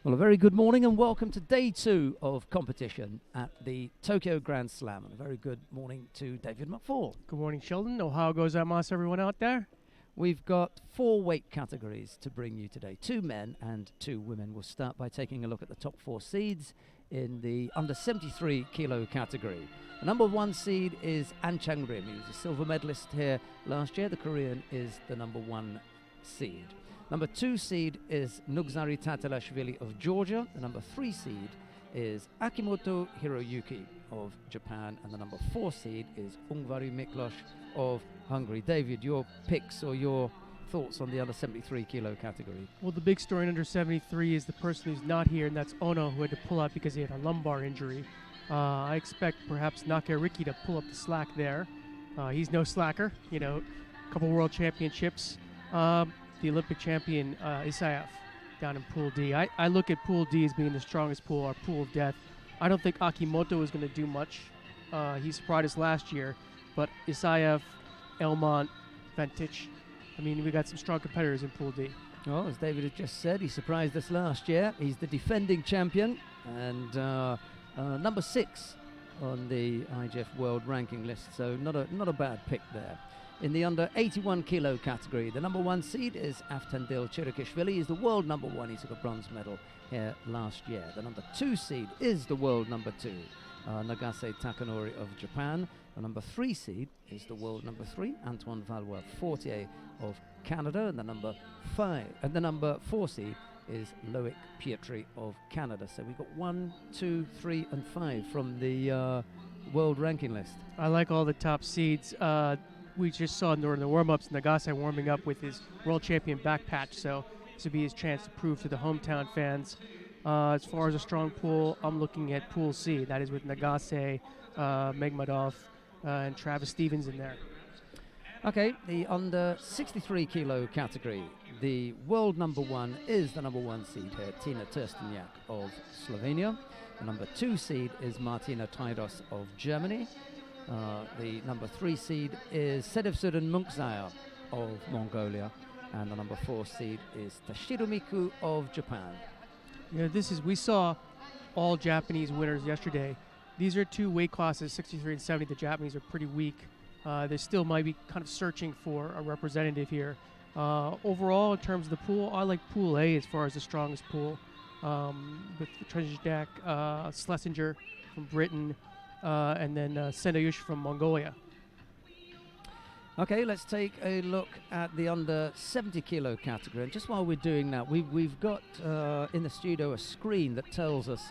Well, a very good morning and welcome to day 2 of competition at the Tokyo Grand Slam. And a very good morning to David McFall. Good morning, Sheldon. Ohayo gozaimasu, everyone out there. We've got 4 weight categories to bring you today. 2 men and 2 women. We'll start by taking a look at the top 4 seeds in the under 73 kilo category. The number 1 seed is An Chang-rim. He was a silver medalist here last year. The Korean is the number 1 seed. Number 2 seed is Nugzari Tatelashvili of Georgia. The number 3 seed is Akimoto Hiroyuki of Japan. And the number 4 seed is Ungvari Miklos of Hungary. David, your picks or your thoughts on the under 73 kilo category? Well, the big story in under 73 is the person who's not here, and that's Ono, who had to pull out because he had a lumbar injury. I expect perhaps Nakariki to pull up the slack there. He's no slacker, you know, a couple world championships. The Olympic champion Isaev down in Pool D. I look at Pool D as being the strongest pool, our pool of death. I don't think Akimoto is going to do much. He surprised us last year, but Isaev, Elmont, Ventich, I mean, we got some strong competitors in Pool D. Well, as David had just said, he surprised us last year. He's the defending champion and number 6 on the IGF World Ranking list, so not a bad pick there. In the under 81 kilo category, the number 1 seed is Aftandil Chirikishvili. He's the world number 1. He took a bronze medal here last year. The number 2 seed is the world number 2, Nagase Takanori of Japan. The number 3 seed is the world number 3, Antoine Valois Fortier of Canada. And the number 4 seed is Loic Pietri of Canada. So we've got 1, 2, 3, and 5 from the world ranking list. I like all the top seeds. We just saw during the warm-ups Nagase warming up with his world champion back patch, so this would be his chance to prove to the hometown fans. As far as a strong pool, I'm looking at Pool C. That is with Nagase, Megmadov, and Travis Stevens in there. Okay, the under 63 kilo category. The world number 1 is the number 1 seed here, Tina Tersteniak of Slovenia. The number 2 seed is Martina Taidos of Germany. The number 3 seed is Sedevsudan Munksaya of Mongolia, and the number 4 seed is Tashiro Miku of Japan. Yeah, we saw all Japanese winners yesterday. These are 2 weight classes, 63 and 70. The Japanese are pretty weak. They still might be kind of searching for a representative here. Overall, in terms of the pool, I like Pool A as far as the strongest pool, with Trezhdak, Schlesinger from Britain, and then Senayush from Mongolia. Okay, let's take a look at the under 70 kilo category. And just while we're doing that, we've got in the studio a screen that tells us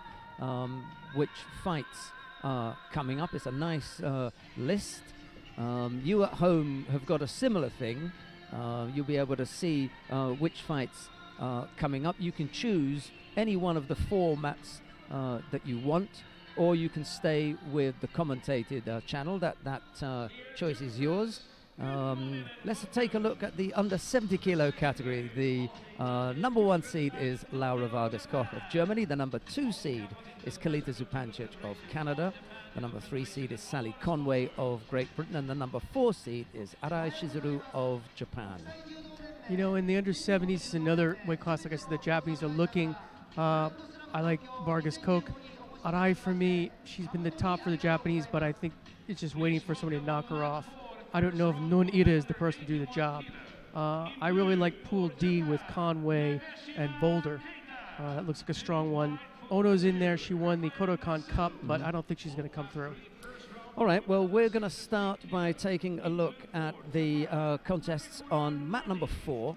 which fights are coming up. It's a nice list. You at home have got a similar thing. You'll be able to see which fights are coming up. You can choose any one of the formats that you want, or you can stay with the commentated channel. That choice is yours. Let's take a look at the under 70 kilo category. The number 1 seed is Laura Vargas Koch of Germany. The number 2 seed is Kalita Zupancic of Canada. The number 3 seed is Sally Conway of Great Britain. And the number 4 seed is Arai Shizuru of Japan. You know, in the under 70s is another weight class, like I said, the Japanese are looking. I like Vargas Koch. Arai, for me, she's been the top for the Japanese, but I think it's just waiting for somebody to knock her off. I don't know if Nun Ida is the person to do the job. I really like Pool D with Conway and Boulder. That looks like a strong one. Ono's in there. She won the Kodokan Cup, but I don't think she's going to come through. All right, well, we're going to start by taking a look at the contests on mat number 4.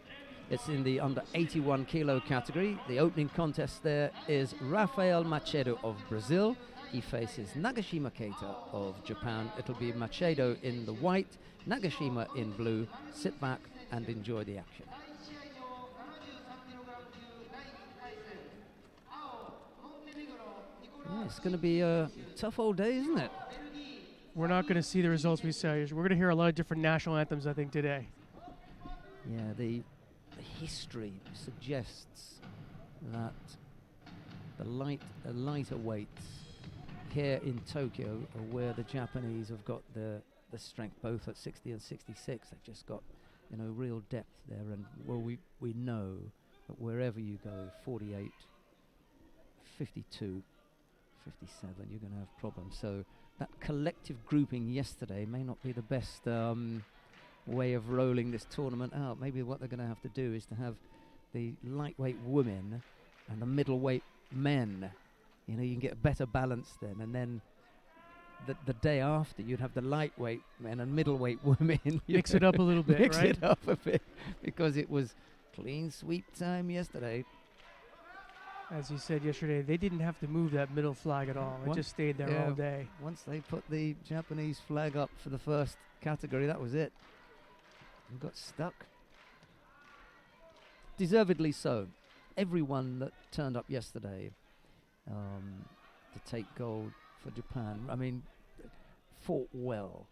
It's in the under 81 kilo category. The opening contest there is Rafael Macedo of Brazil. He faces Nagashima Keita of Japan. It'll be Macedo in the white, Nagashima in blue. Sit back and enjoy the action. Yeah, it's going to be a tough old day, isn't it? We're not going to see the results we saw. We're going to hear a lot of different national anthems, I think, today. Yeah, the history suggests that the lighter weights here in Tokyo are where the Japanese have got the the strength, both at 60 and 66. They've just got, real depth there. And we know that wherever you go, 48, 52, 57, you're going to have problems. So that collective grouping yesterday may not be the best way of rolling this tournament out. Maybe what they're going to have to do is to have the lightweight women and the middleweight men. You can get a better balance then. And then the day after, you'd have the lightweight men and middleweight women. Mix it up a little bit, mix right? Mix it up a bit, because it was clean sweep time yesterday. As you said yesterday, they didn't have to move that middle flag at all. It just stayed there all day. Once they put the Japanese flag up for the first category, that was it. And got stuck. Deservedly so. Everyone that turned up yesterday to take gold for Japan, fought well.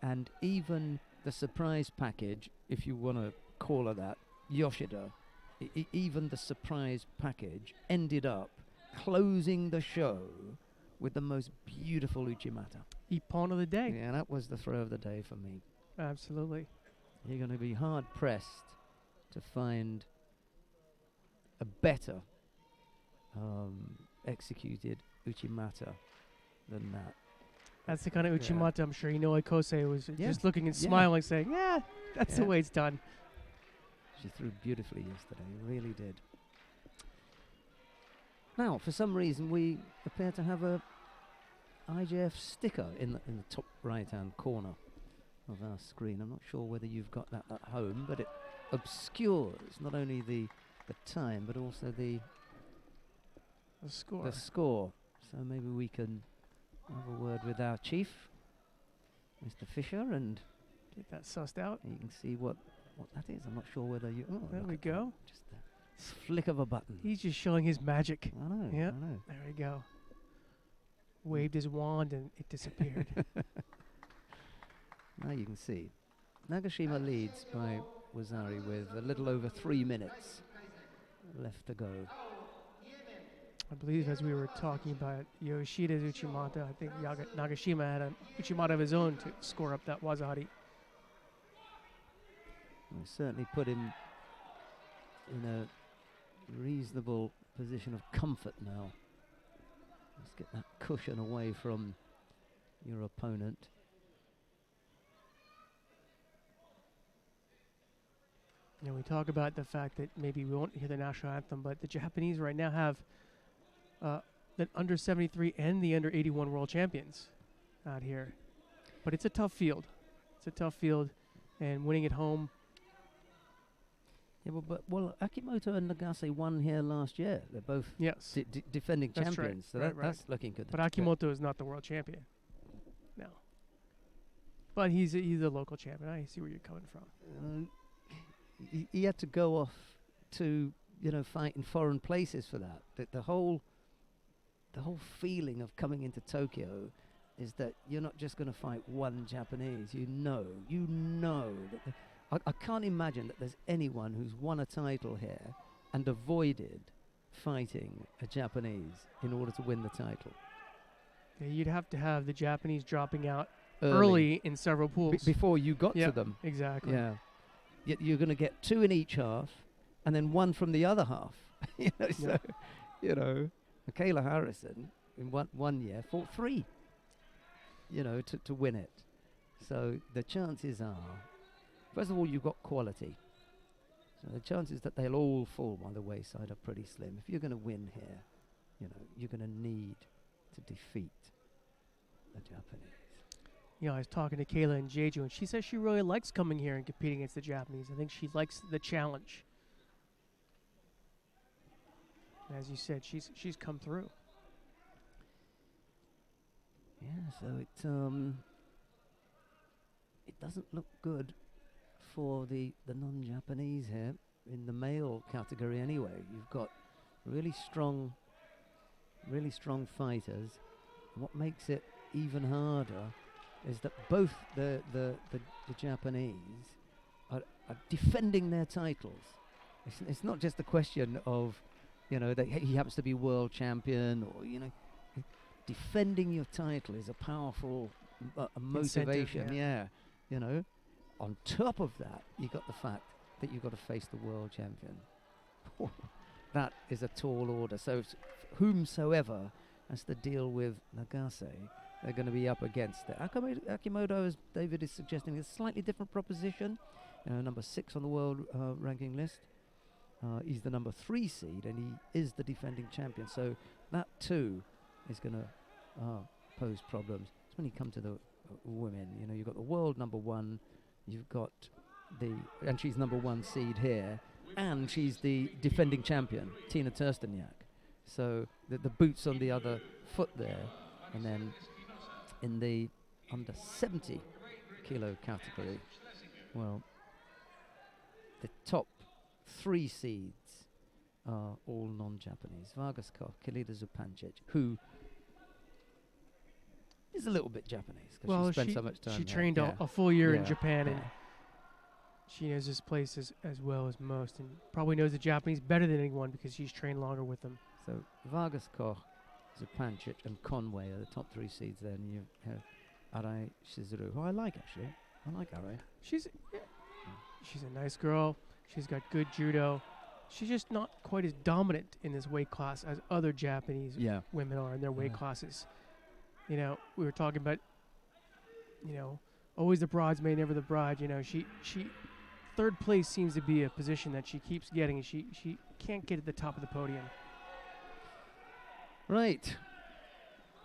And even the surprise package, if you want to call her that, Yoshida, even the surprise package ended up closing the show with the most beautiful Uchimata. Ippon of the day. Yeah, that was the throw of the day for me. Absolutely. You're going to be hard pressed to find a better executed Uchimata than that. That's the kind of Uchimata I'm sure Inoue Kosei was just looking and smiling, saying, that's the way it's done. She threw beautifully yesterday, really did. Now, for some reason, we appear to have a IJF sticker in the top right-hand corner of our screen. I'm not sure whether you've got that at home, but it obscures not only the time, but also the score. So maybe we can have a word with our chief, Mr. Fisher, and get that sussed out. You can see what that is. I'm not sure whether you... Oh, there we go. Just a flick of a button. He's just showing his magic. I know. Yep. I know. There we go. Waved his wand and it disappeared. Now you can see. Nagashima leads by Wazari with a little over 3 minutes left to go. I believe as we were talking about Yoshida's Uchimata, I think Nagashima had an Uchimata of his own to score up that Wazari. We certainly put him in a reasonable position of comfort now. Let's get that cushion away from your opponent. We talk about the fact that maybe we won't hear the national anthem, but the Japanese right now have the under 73 and the under 81 world champions out here. But it's a tough field. And winning at home. Yeah, well, Akimoto and Nagase won here last year. They're both defending that's champions, right. so that's looking good. But Akimoto is not the world champion. No. But he's a local champion. I see where you're coming from. He had to go off to fight in foreign places for that. The whole feeling of coming into Tokyo is that you're not just going to fight one Japanese. You know that. I can't imagine that there's anyone who's won a title here and avoided fighting a Japanese in order to win the title. Yeah, you'd have to have the Japanese dropping out early in several pools. Before you got to them. Exactly. Yeah. You're going to get 2 in each half and then 1 from the other half. Michaela Harrison in one year fought 3, to win it. So the chances are, first of all, you've got quality. So the chances that they'll all fall by the wayside are pretty slim. If you're going to win here, you're going to need to defeat the Japanese. I was talking to Kayla and Jeju, and she says she really likes coming here and competing against the Japanese. I think she likes the challenge. And as you said, she's come through. Yeah, so it doesn't look good for the non-Japanese here in the male category anyway. You've got really strong fighters. And what makes it even harder is that both the Japanese are defending their titles. It's not just a question of, that he happens to be world champion or, defending your title is a powerful a motivation. Incentive, Yeah, you know. On top of that, you got the fact that you've got to face the world champion. That is a tall order. So whomsoever has to deal with Nagase, they're going to be up against it. Akimoto, as David is suggesting, is a slightly different proposition. Number 6 on the world ranking list. He's the number 3 seed, and he is the defending champion. So that too is going to pose problems. It's when you come to the women. You've got the world number 1. You've got and she's number 1 seed here, and she's the defending champion, Tina Tursteniak. So the boots on the other foot there, and then in the under 70 kilo category, well, the top 3 seeds are all non-Japanese. Vargas Koch, Kalida Zupancic, who is a little bit Japanese because she spent so much time She there. trained a full year in Japan, and she knows this place as well as most, and probably knows the Japanese better than anyone because she's trained longer with them. So Vargas Koch, Zupancic, and Conway are the top 3 seeds there, and you have Arai Shizuru, who I like actually. I like Arai. She's a nice girl. She's got good judo. She's just not quite as dominant in this weight class as other Japanese women are in their weight classes. We were talking about, always the bridesmaid, never the bride. She third place seems to be a position that she keeps getting, and she can't get at the top of the podium. Right.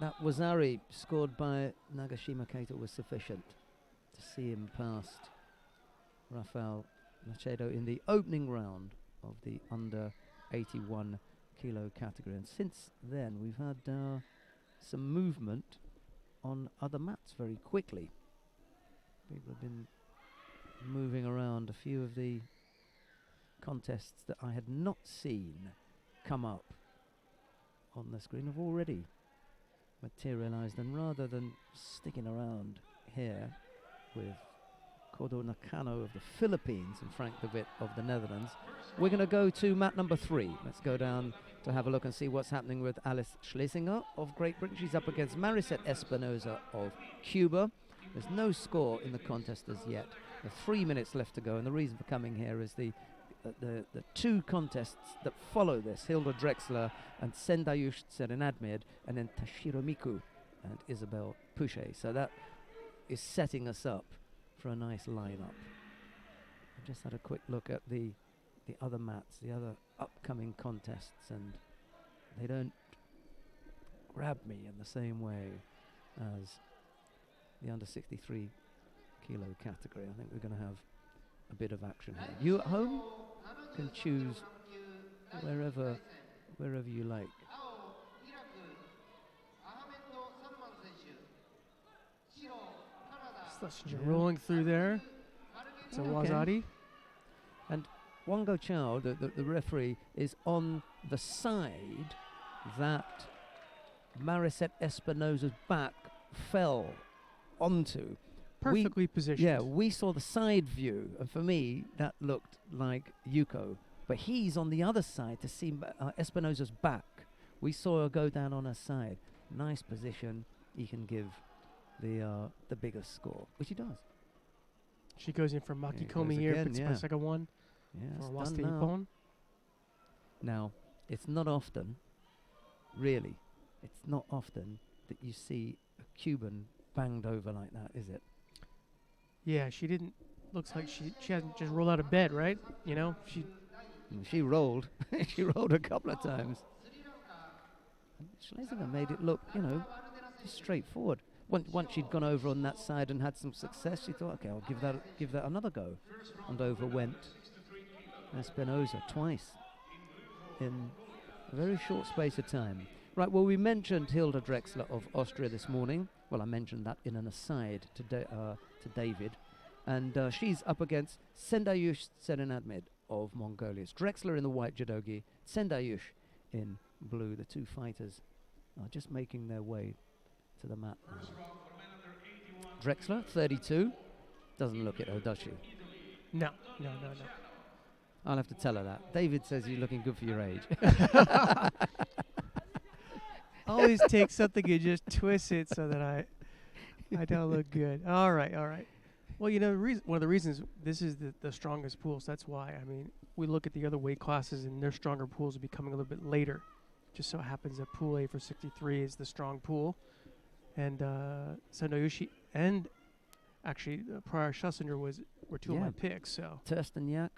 That Wazari scored by Nagashima Keita was sufficient to see him past Rafael Macedo in the opening round of the under 81 kilo category. And since then, we've had some movement on other mats very quickly. People have been moving around. A few of the contests that I had not seen come up on the screen have already materialized, and rather than sticking around here with Kodo Nakano of the Philippines and Frank de Witt of the Netherlands, we're going to go to mat number 3. Let's go down to have a look and see what's happening with Alice Schlesinger of Great Britain. She's up against Maricet Espinosa of Cuba. There's no score in the contest as yet. There's 3 minutes left to go, and the reason for coming here is the 2 contests that follow this, Hilda Drexler and Sendayush Serenadmir, and then Tashiro Miku and Isabel Pouchet. So that is setting us up for a nice lineup. I just had a quick look at the other mats, the other upcoming contests, and they don't grab me in the same way as the under 63 kilo category. I think we're going to have a bit of action here. You at home can choose wherever you like. Rolling through there. It's a Wazari. And Wango Chow, the referee, is on the side that Maricet Espinosa's back fell onto. Perfectly positioned. Yeah, we saw the side view, and for me, that looked like Yuko. But he's on the other side to see Espinosa's back. We saw her go down on her side. Nice position. He can give the biggest score, which he does. She goes in for Makikomi here, puts by second one. Yeah, for it's done now. Now, it's not often, really, it's not often that you see a Cuban banged over like that, is it? Yeah, she didn't. Looks like she hasn't just rolled out of bed, right? She rolled. She rolled a couple of times. And Schlesinger made it look, just straightforward. Once she'd gone over on that side and had some success, she thought, okay, I'll give that another go. And over went Espinosa twice in a very short space of time. Right, well, we mentioned Hilda Drexler of Austria this morning. Well, I mentioned that in an aside to David. And she's up against Sendayush Serenadmir of Mongolia. It's Drexler in the white judogi, Sendayush in blue. The 2 fighters are just making their way to the mat now. Drexler, 32. Doesn't look it, though, does she? No. I'll have to tell her that. David says you're looking good for your age. Always take something and just twist it so that I don't look good. All right, all right. Well, one of the reasons this is the strongest pool, so that's why. I mean, we look at the other weight classes, and their stronger pools are becoming a little bit later. Just so happens that Pool A for 63 is the strong pool. And Sanoyushi and actually Prior Schlesinger were two of my picks. So Tersteniak,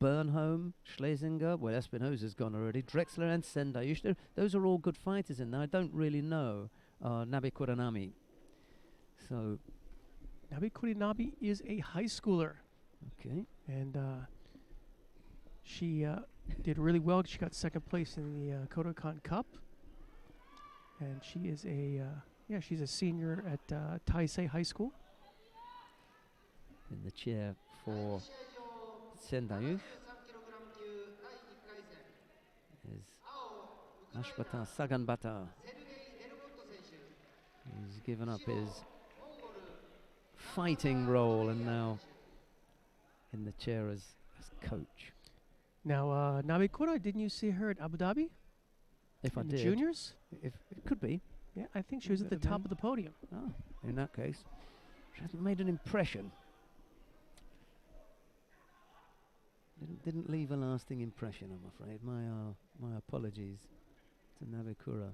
Bernholm, Schlesinger, well, Espinosa's gone already, Drexler and Sendai. Those are all good fighters in there. I don't really know Nabi Kuranami. So Nabi Kurinabi is a high schooler. Okay. And she did really well. She got second place in the Kodokan Cup. And she is she's a senior at Taisei High School. In the chair for Sendai is Ashbata Saganbata. He's given up his fighting role and now in the chair as coach. Now, Nabikura, didn't you see her at Abu Dhabi? If I did. Juniors? If it could be. Yeah, I think she was at the top of the podium. Oh, in that case, she hasn't made an impression. Didn't leave a lasting impression, I'm afraid. My apologies to Nabikura.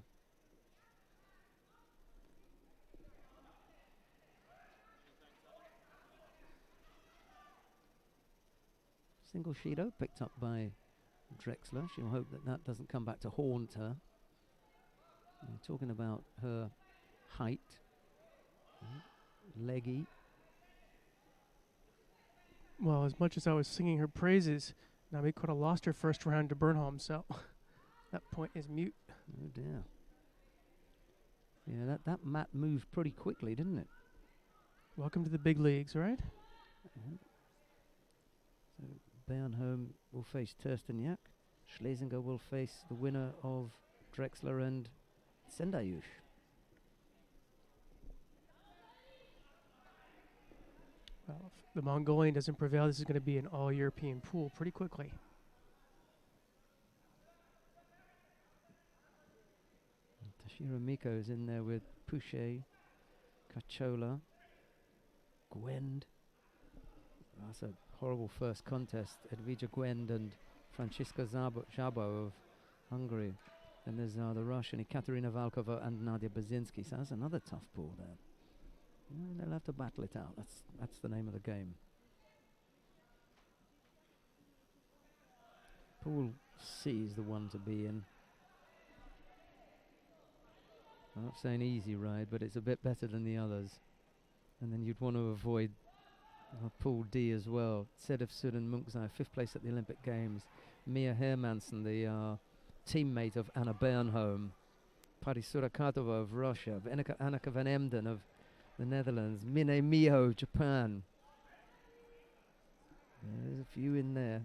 Single Shido picked up by Drexler. She'll hope that doesn't come back to haunt her. Talking about her height, leggy. Well, as much as I was singing her praises, Nabi could have lost her first round to Bernholm, so that point is mute. Oh dear. Yeah, that mat moved pretty quickly, didn't it? Welcome to the big leagues, right? So Bernholm will face Tersteniak. Schlesinger will face the winner of Drexler and Sendayush. Well, if the Mongolian doesn't prevail, this is going to be an all-European pool pretty quickly. Toshiro Miko is in there with Pouchet, Cachola, Gwend. That's a horrible first contest. Edvija Gwend and Francisca Szabo of Hungary. And there's the Russian Ekaterina Valkova and Nadia Bazinski. So that's another tough pool there. They'll have to battle it out. That's the name of the game. Pool C is the one to be in. I'm not saying easy ride, but it's a bit better than the others. And then you'd want to avoid Pool D as well. Sedef Sudan Munkzai, 5th place at the Olympic Games. Mia Hermansen, the teammate of Anna Bernholm. Parisura Katova of Russia. Anneke van Emden of the Netherlands. Mine Miho, Japan. There's a few in there.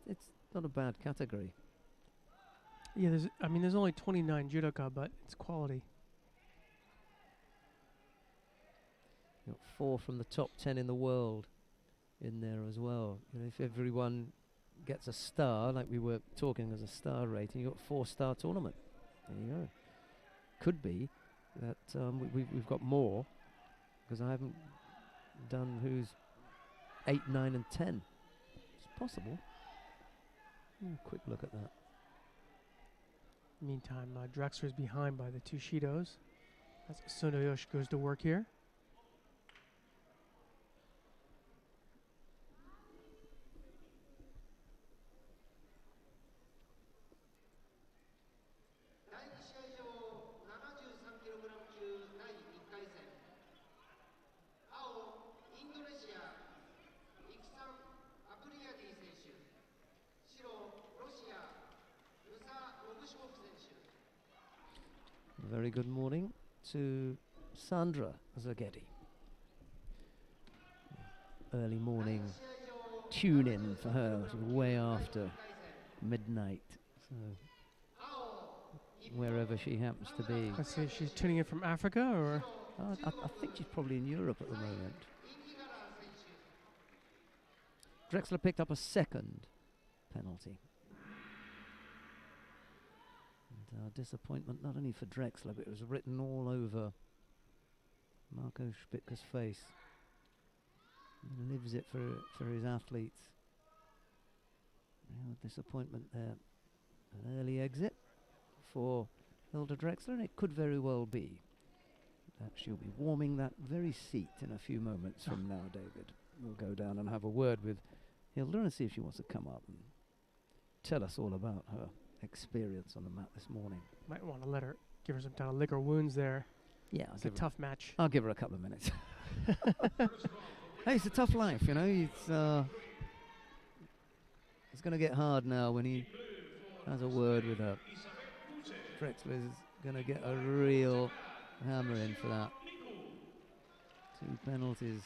It's not a bad category. Yeah, there's only 29 judoka, but it's quality. Got 4 from the top 10 in the world in there as well. If everyone gets a star, like we were talking as a star rating, you got 4-star tournament. There you go. Could be that we've got more, because I haven't done who's 8, 9 and 10. It's possible. Quick look at that. Meantime, Drexler's behind by the 2 Shidos. As Sonoyoshi goes to work here. Very good morning to Sandra Zaghetti. Early morning tune in for her, sort of way after midnight. So wherever she happens to be. I say she's tuning in from Africa, or? I think she's probably in Europe at the moment. Drexler picked up a second penalty. disappointment not only for Drexler, but it was written all over Marco Spitker's face. He lives it for his athletes. Real disappointment there. An early exit for Hilda Drexler, and it could very well be that she'll be warming that very seat in a few moments from now, David. We'll go down and have a word with Hilda and see if she wants to come up and tell us all about her experience on the mat this morning. Might want to give her some time to lick her wounds there. Yeah, it's a tough match. I'll give her a couple of minutes. Hey, it's a tough life, you know. It's going to get hard now when he has a word with her. Drexler is going to get a real hammer in for that. 2 penalties.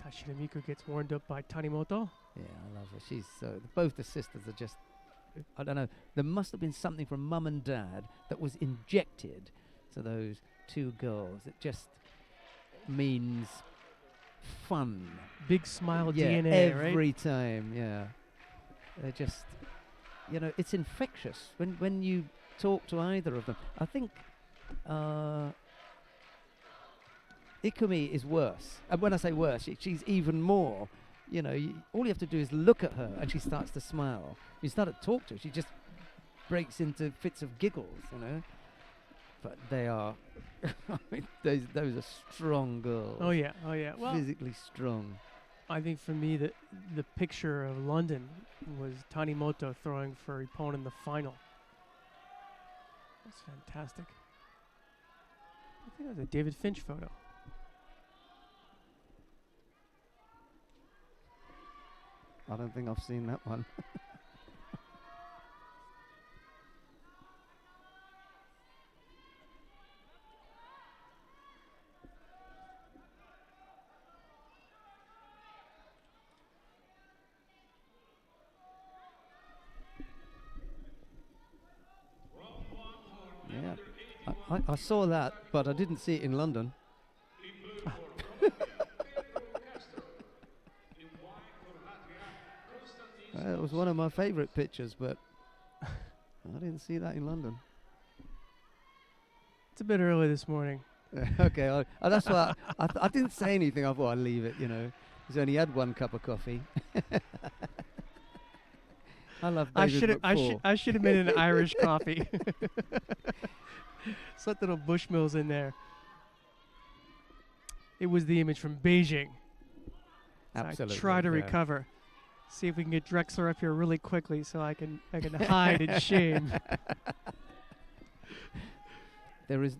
Tashida Miku gets warmed up by Tanimoto. Yeah, I love her. She's both the sisters are just, I don't know, there must have been something from mum and dad that was injected to those 2 girls. It just means fun. Big smile yeah, DNA, right? Every time, yeah. They're just, you know, it's infectious when you talk to either of them. I think Ikumi is worse. And when I say worse, she's even more. You know, all you have to do is look at her and she starts to smile. You start to talk to her, she just breaks into fits of giggles, you know. But they are, I mean, those are strong girls. Oh yeah, oh yeah. Well, physically strong. I think for me the picture of London was Tanimoto throwing for Ippon in the final. That's fantastic. I think it was a David Finch photo. I don't think I've seen that one. Yeah, I saw that, but I didn't see it in London. It was one of my favourite pictures, but I didn't see that in London. It's a bit early this morning. Okay, that's why I didn't say anything. I thought I'd leave it, you know. He's only had 1 cup of coffee. I love David McFall. I should have made an Irish coffee. Set little Bushmills in there. It was the image from Beijing. Absolutely. I try to recover. See if we can get Drexler up here really quickly so I can hide in shame. There is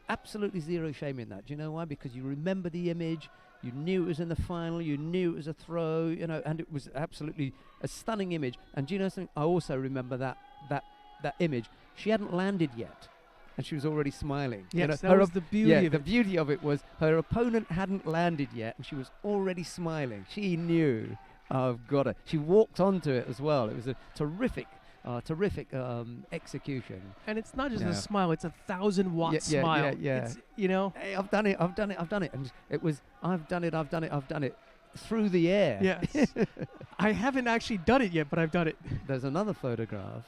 absolutely zero shame in that. Do you know why? Because you remember the image. You knew it was in the final. You knew it was a throw. You know, and it was absolutely a stunning image. And do you know something? I also remember that image. She hadn't landed yet, and she was already smiling. Yes, you know, that was the beauty of it. The beauty of it was her opponent hadn't landed yet, and she was already smiling. She knew, I've got it. She walked onto it as well. It was a terrific execution. And it's not just a smile; it's a 1,000-watt smile. Yeah. It's, you know, hey, I've done it, and it was I've done it through the air. Yes. I haven't actually done it yet, but I've done it. There's another photograph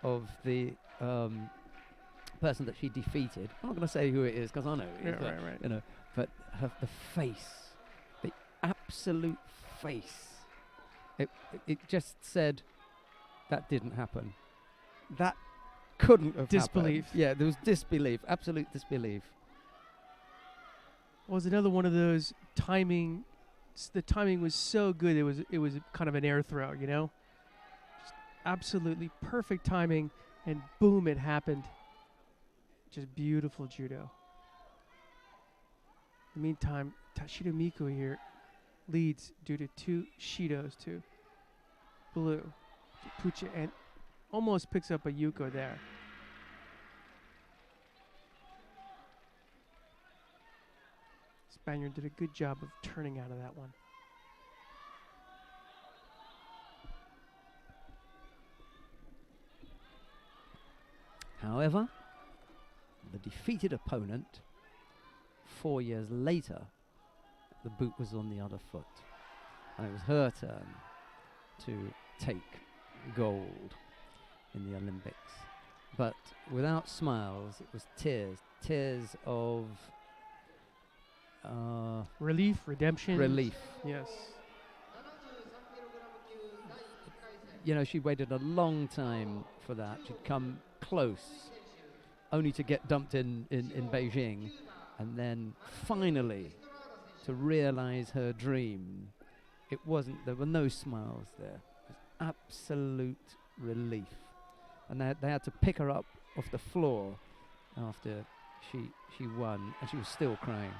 of the person that she defeated. I'm not going to say who it is because I know it is. Right. You know, but the face, the absolute face. It just said that didn't happen. That couldn't have Disbelief. happened. Yeah, there was disbelief, absolute disbelief. Well, it was another one of those timing. The timing was so good. It was kind of an air throw, you know. Just absolutely perfect timing, and boom, it happened. Just beautiful judo. In the meantime, Tashida Miku here leads due to 2 Shidos to blue. Pucha and almost picks up a Yuko there. Spaniard did a good job of turning out of that one. However, the defeated opponent, 4 years later, the boot was on the other foot. and it was her turn to take gold in the Olympics. But without smiles, it was tears of relief, redemption. relief. Yes. You know, she waited a long time for that. She'd come close, only to get dumped in Beijing, and then finally to realize her dream. There were no smiles there. It was absolute relief. And they had to pick her up off the floor after she won, and she was still crying.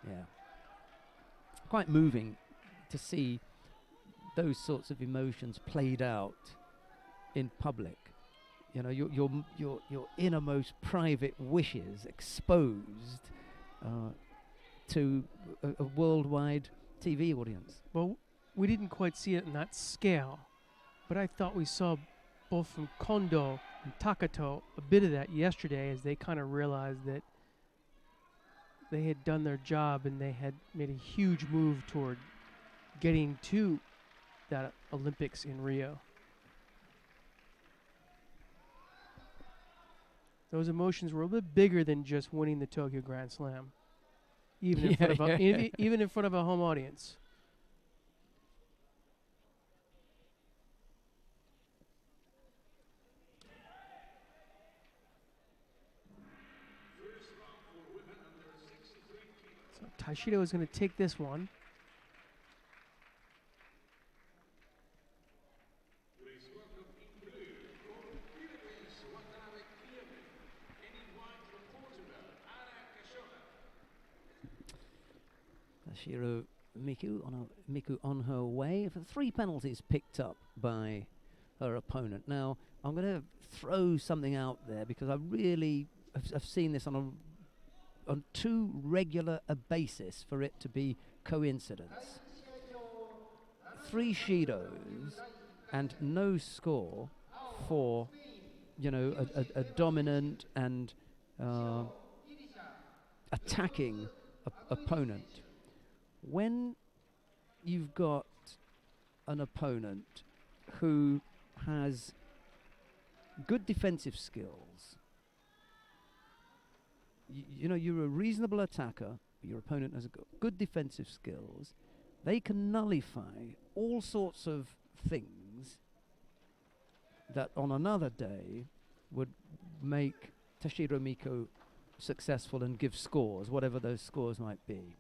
Yeah. Quite moving to see those sorts of emotions played out in public. You know, your innermost private wishes exposed to a worldwide TV audience. Well, we didn't quite see it in that scale, but I thought we saw both from Kondo and Takato a bit of that yesterday, as they kind of realized that they had done their job and they had made a huge move toward getting to that Olympics in Rio. Those emotions were a bit bigger than just winning the Tokyo Grand Slam, even in front of even in front of a home audience. So Taishiro is going to take this one. Taishiro Miku on her way for 3 penalties picked up by her opponent. Now, I'm going to throw something out there because I really have seen this on too regular a basis for it to be coincidence. 3 Shidos and no score for, you know, a dominant and attacking opponent. When you've got an opponent who has good defensive skills, you know, you're a reasonable attacker, your opponent has good defensive skills, they can nullify all sorts of things that on another day would make Taishiro Miku successful and give scores, whatever those scores might be.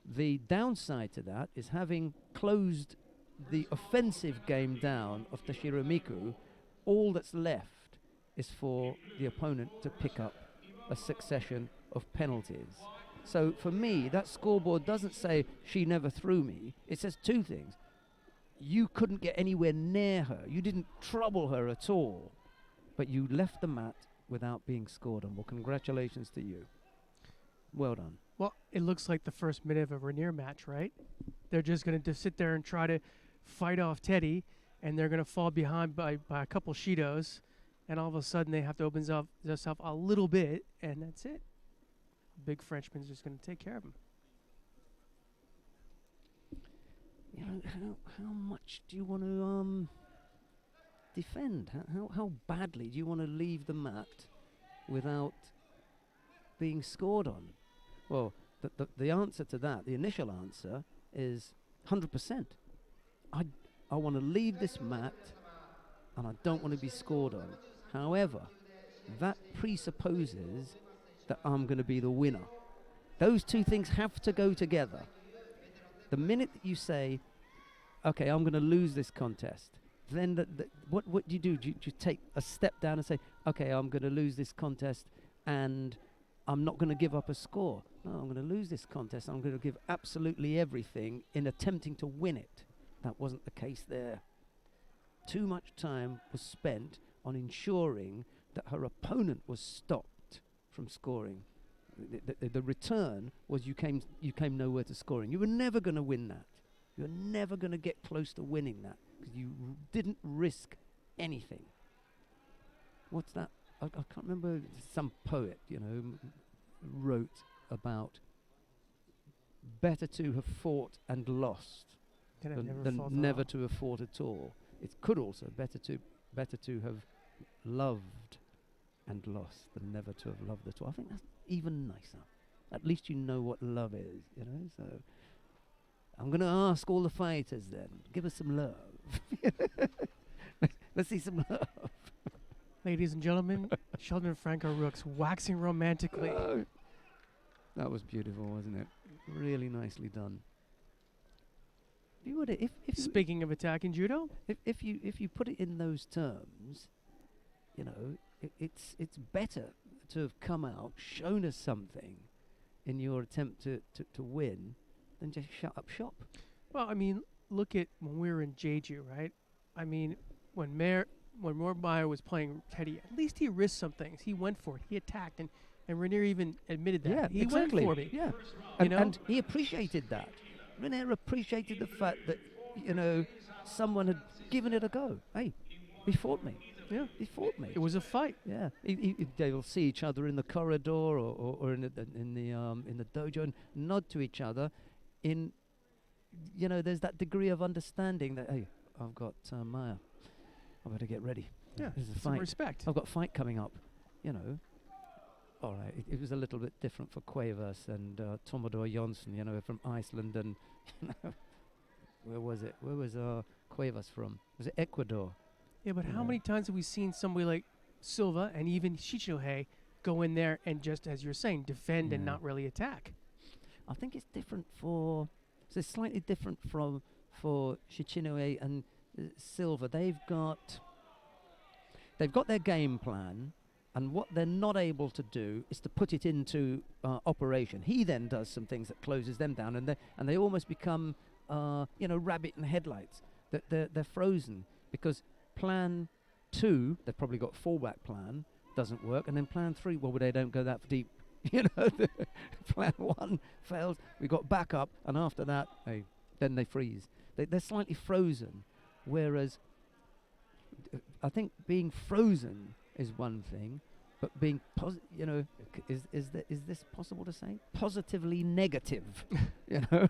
The downside to that is, having closed the offensive game down of Taishiro Miku, all that's left is for the opponent to pick up a succession of penalties. So for me, that scoreboard doesn't say she never threw me. It says 2 things. You couldn't get anywhere near her. You didn't trouble her at all. But you left the mat without being scored on. Well, congratulations to you. Well done. Well, it looks like the first minute of a Rainier match, right? They're just going to sit there and try to fight off Teddy, and they're going to fall behind by a couple Shidos, and all of a sudden they have to open themselves a little bit, and that's it. Big Frenchman's just going to take care of him. You know, how much do you want to defend? How badly do you want to leave the mat without being scored on? Well, the answer to that, the initial answer, is 100%. I want to leave this mat, and I don't want to be scored on. However, that presupposes that I'm going to be the winner. Those 2 things have to go together. The minute that you say, okay, I'm going to lose this contest, then what do you do? Do you take a step down and say, okay, I'm going to lose this contest and I'm not going to give up a score? No, I'm going to lose this contest. I'm going to give absolutely everything in attempting to win it. That wasn't the case there. Too much time was spent on ensuring that her opponent was stopped from scoring. The return was you came nowhere to scoring. You were never going to win that. You were never going to get close to winning that because you didn't risk anything. What's that? I can't remember. Some poet, you know, wrote about better to have fought and lost Then I've never than fought at never all. to have fought at all. It could also better to have loved and lost than never to have loved at all. I think that's even nicer. At least you know what love is, you know. So I'm going to ask all the fighters then, give us some love. Let's see some love. Ladies and gentlemen, Sheldon Franco Rooks waxing romantically. Oh, that was beautiful, wasn't it? Really nicely done. If you would, if you, Speaking of attacking judo, if you put it in those terms, you know, it's better to have come out, shown us something in your attempt to win, than just shut up shop. well, I mean, look at when we were in Jeju, right? I mean, when Mormeyer was playing Teddy, at least he risked some things. He went for it. He attacked, and Renier even admitted that. Yeah, he exactly. went for me. Yeah, You know? and he appreciated that. Renier appreciated the fact that, you know, someone had given it a go. Hey, he fought me. Yeah. He fought me. It was a fight. Yeah, they will see each other in the corridor or in the dojo and nod to each other. In, you know, there's that degree of understanding that, hey, I've got Maya. I better get ready. Yeah, There's a some fight. respect. I've got a fight coming up. You know. All right, it was a little bit different for Cuevas and Tomodor Jonsson, you know, from Iceland, and you know, where was it? Where was Cuevas from? Was it Ecuador? Yeah, but how Yeah. many times have we seen somebody like Silva and even Shichinohe go in there and just, as you're saying, defend and Yeah. not really attack? I think it's different so it's slightly different for Shichinoe and Silva. They've got their game plan, and what they're not able to do is to put it into operation. He then does some things that closes them down, and they almost become rabbit in headlights. That they're frozen because plan 2, they've probably got fallback plan, doesn't work, and then plan 3, well, they don't go that deep. You know, plan 1 fails. We got backup, and after that, then they freeze. They're slightly frozen, whereas I think being frozen is one thing, but being is this possible to say? Positively negative, you know.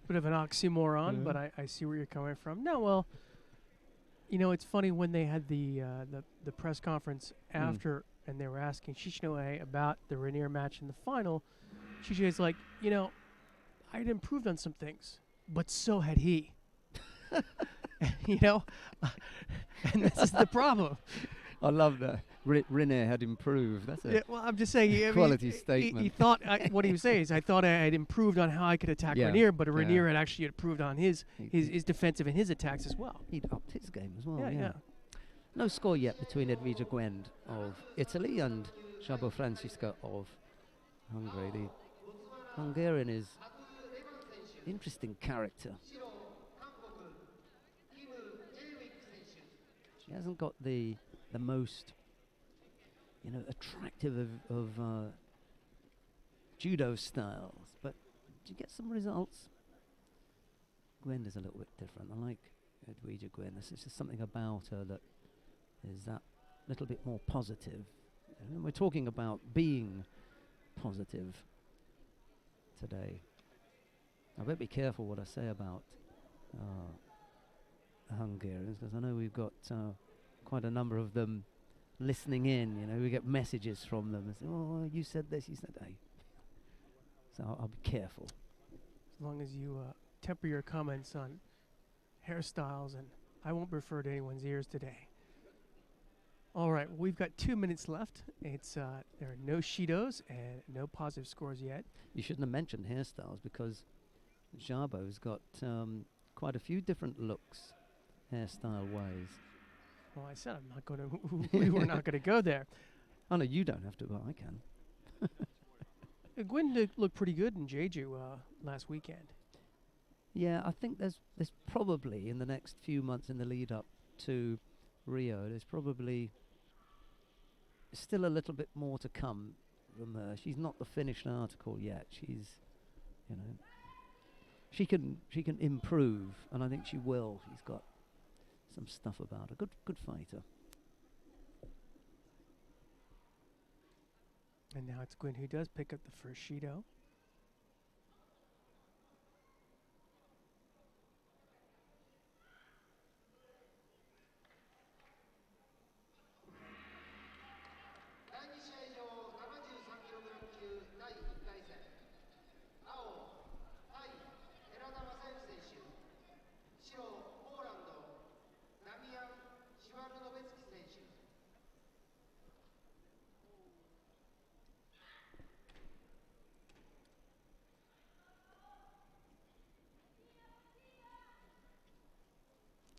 Bit of an oxymoron, but I see where you're coming from. No, well, you know, it's funny when they had the press conference after, and they were asking Shichinohe about the Renier match in the final. Shichinohe's like, you know, I had improved on some things, but so had he. You know, and this is the problem. I love that. Renier had improved. That's a Well, I'm just saying, I mean, quality statement. He thought what he was saying is, I thought I had improved on how I could attack Renier, but Renier had actually improved on his defensive and his attacks as well. He'd upped his game as well. Yeah. No score yet between Edvija Gwend of Italy and Szabo Francisca of Hungary. The Hungarian is an interesting character. She hasn't got the most, you know, attractive of judo styles, but do you get some results? Gwend is a little bit different. I like Edvija Gwend. There's just something about her that is that little bit more positive. And we're talking about being positive today. I better be careful what I say about the Hungarians, because I know we've got quite a number of them listening in. You know, we get messages from them and say, "Oh, you said this, you said that." So I'll be careful. As long as you temper your comments on hairstyles, and I won't refer to anyone's ears today. All right, well, we've got 2 minutes left. It's there are no Shidos and no positive scores yet. You shouldn't have mentioned hairstyles, because Szabo's got quite a few different looks, hairstyle-wise. Well, I said I'm not going to. We were not going to go there. Oh no, you don't have to, but I can. Gwyn looked pretty good in Jeju last weekend. Yeah, I think there's probably, in the next few months in the lead up to Rio, there's probably still a little bit more to come from her. She's not the finished article yet. She's, you know, she can improve, and I think she will. She's got some stuff about her. Good fighter. And now it's Gwyn who does pick up the first Shido.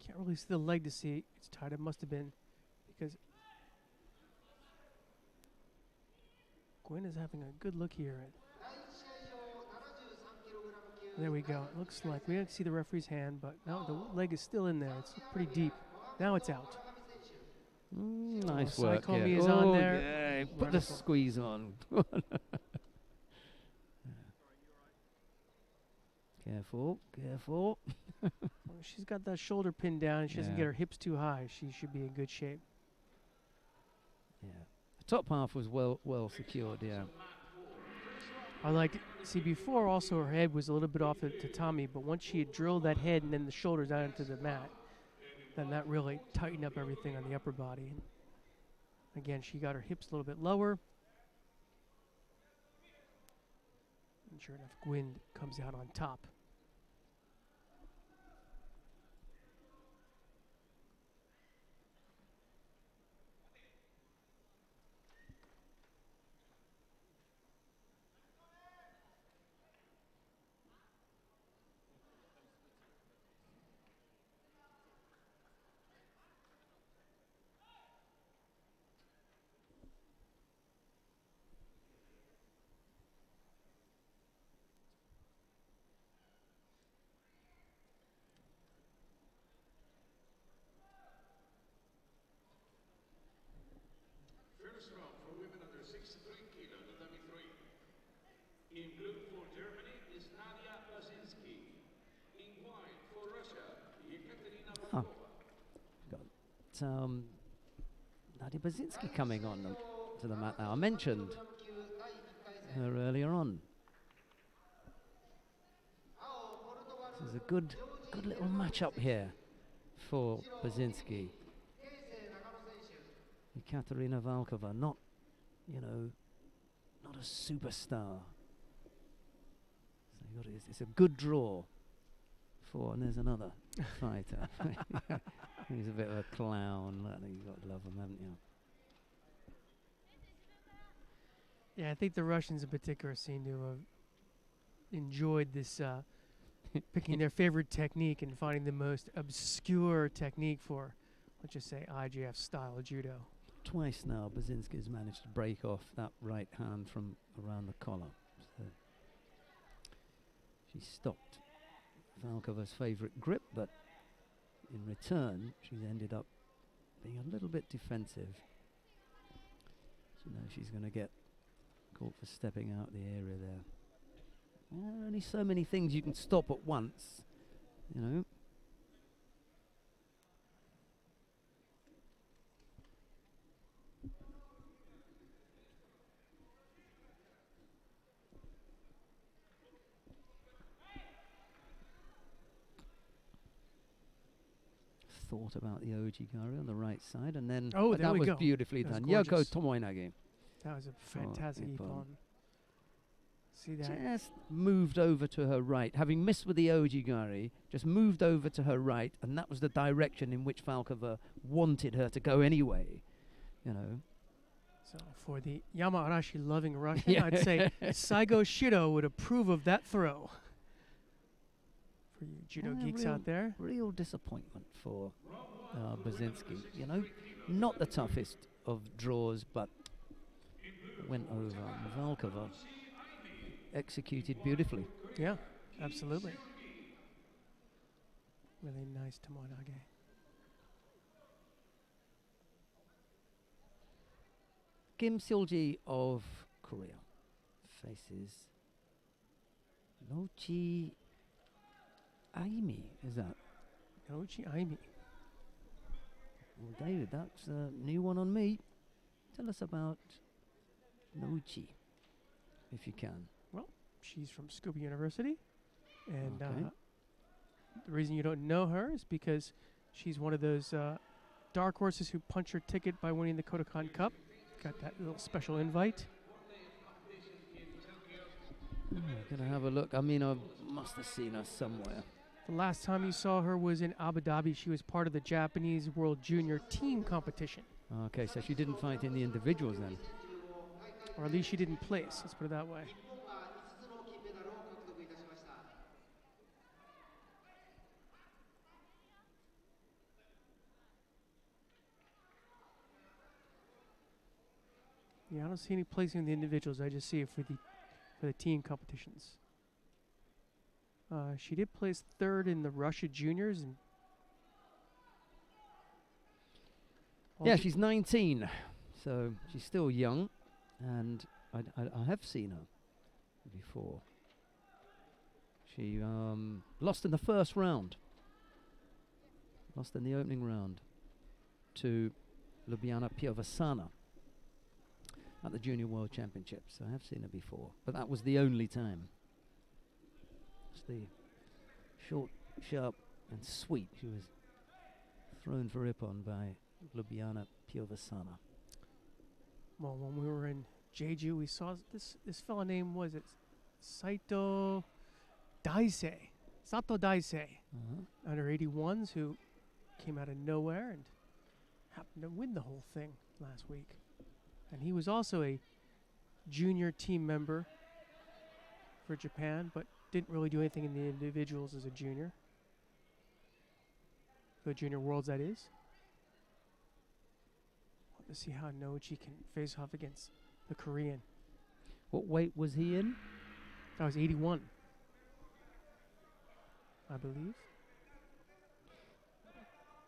Can't really see the leg to see it's tight. It must have been because Gwyn is having a good look here. There we go. It looks like we didn't see the referee's hand, but no, the leg is still in there. It's pretty deep. Now it's out. Nice work. Saikomi is on there. Yeah, put the Wonderful. squeeze on. Careful, careful. Well, she's got that shoulder pinned down and she doesn't Yeah. get her hips too high. She should be in good shape. Yeah, the top half was well secured. Yeah. I like see before also her head was a little bit off the tatami, but once she had drilled that head and then the shoulders out into the mat, then that really tightened up everything on the upper body. Again, she got her hips a little bit lower. And sure enough, Gwyn comes out on top. First round for women under 63 kilo, tatami 3. In blue for Germany is Nadia Basinski. In white for Russia, Yekaterina Oh. Volkova. Nadia Basinski coming on to the mat now. I mentioned her earlier on. This is a good little match-up here for Basinski. Katerina Volkova, not a superstar. So it's a good draw for, and there's another fighter. He's a bit of a clown. You've got to love him, haven't you? Yeah, I think the Russians in particular seem to have enjoyed this picking their favorite technique and finding the most obscure technique for, let's just say, IJF style judo. Twice now, Basinski's managed to break off that right hand from around the collar. So she stopped Volkova's favourite grip, but in return, she's ended up being a little bit defensive. So now she's going to get caught for stepping out the area there. Only so many things you can stop at once, you know. Thought about the Ojigari on the right side, and then Oh, there that we was go. beautifully That was done. Yoko gorgeous. Tomoinagi That was a fantastic Ippon. ippon. See that? just moved over to her right, having missed with the Ojigari, just moved over to her right, and that was the direction in which Volkova wanted her to go anyway, you know. So for the Yamaarashi loving Russian, Yeah. I'd say Saigo Shido would approve of that throw. For you judo Yeah, geeks out there. Real disappointment for Basinski, you know. Not the toughest of draws, but went over. And Volkova executed beautifully. Yeah, absolutely. Really nice Tomoinage. Kim Seolji of Korea faces Nochi Aimi, is that? Nochi Aimi. Well, David, that's a new one on me. Tell us about Nochi, if you can. She's from Scuba University. And Okay. the reason you don't know her is because she's one of those dark horses who punch her ticket by winning the Kodokan Cup. Got that little special invite. Gonna have a look. I mean, I must have seen her somewhere. The last time you saw her was in Abu Dhabi. She was part of the Japanese World Junior Team competition. Okay, so she didn't fight in the individuals then. Or at least she didn't place. Let's put it that way. Yeah, I don't see any placing in the individuals. I just see it for the team competitions. She did place third in the Russia juniors. And Yeah, she's 19, so she's still young, and I have seen her before. She lost in the first round. Lost in the opening round to Ljubljana Piovasana at the Junior World Championships. I have seen her before, but that was the only time. It's the short, sharp, and sweet. She was thrown for Ippon by Ljubljana Piovasana. Well, when we were in Jeju, we saw this fella named, was it Saito Daisei? Sato Daisei, under 81s, who came out of nowhere and happened to win the whole thing last week. And he was also a junior team member for Japan, but didn't really do anything in the individuals as a junior. The Junior Worlds, that is. Want to see how Nochi can face off against the Korean. What weight was he in? That was 81, I believe.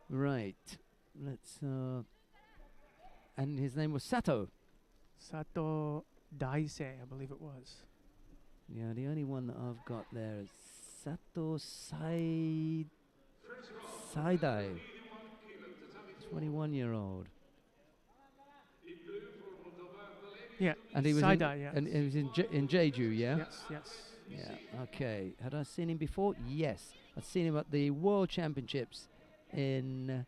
Right. Let's. And his name was Sato. Sato Daisei, I believe it was. Yeah, the only one that I've got there is Sato Saidai, 21-year-old. Yeah, And he was Saidai, yeah. and he was in Jeju, yeah? Yes. Yeah, okay. Had I seen him before? Yes. I'd seen him at the World Championships in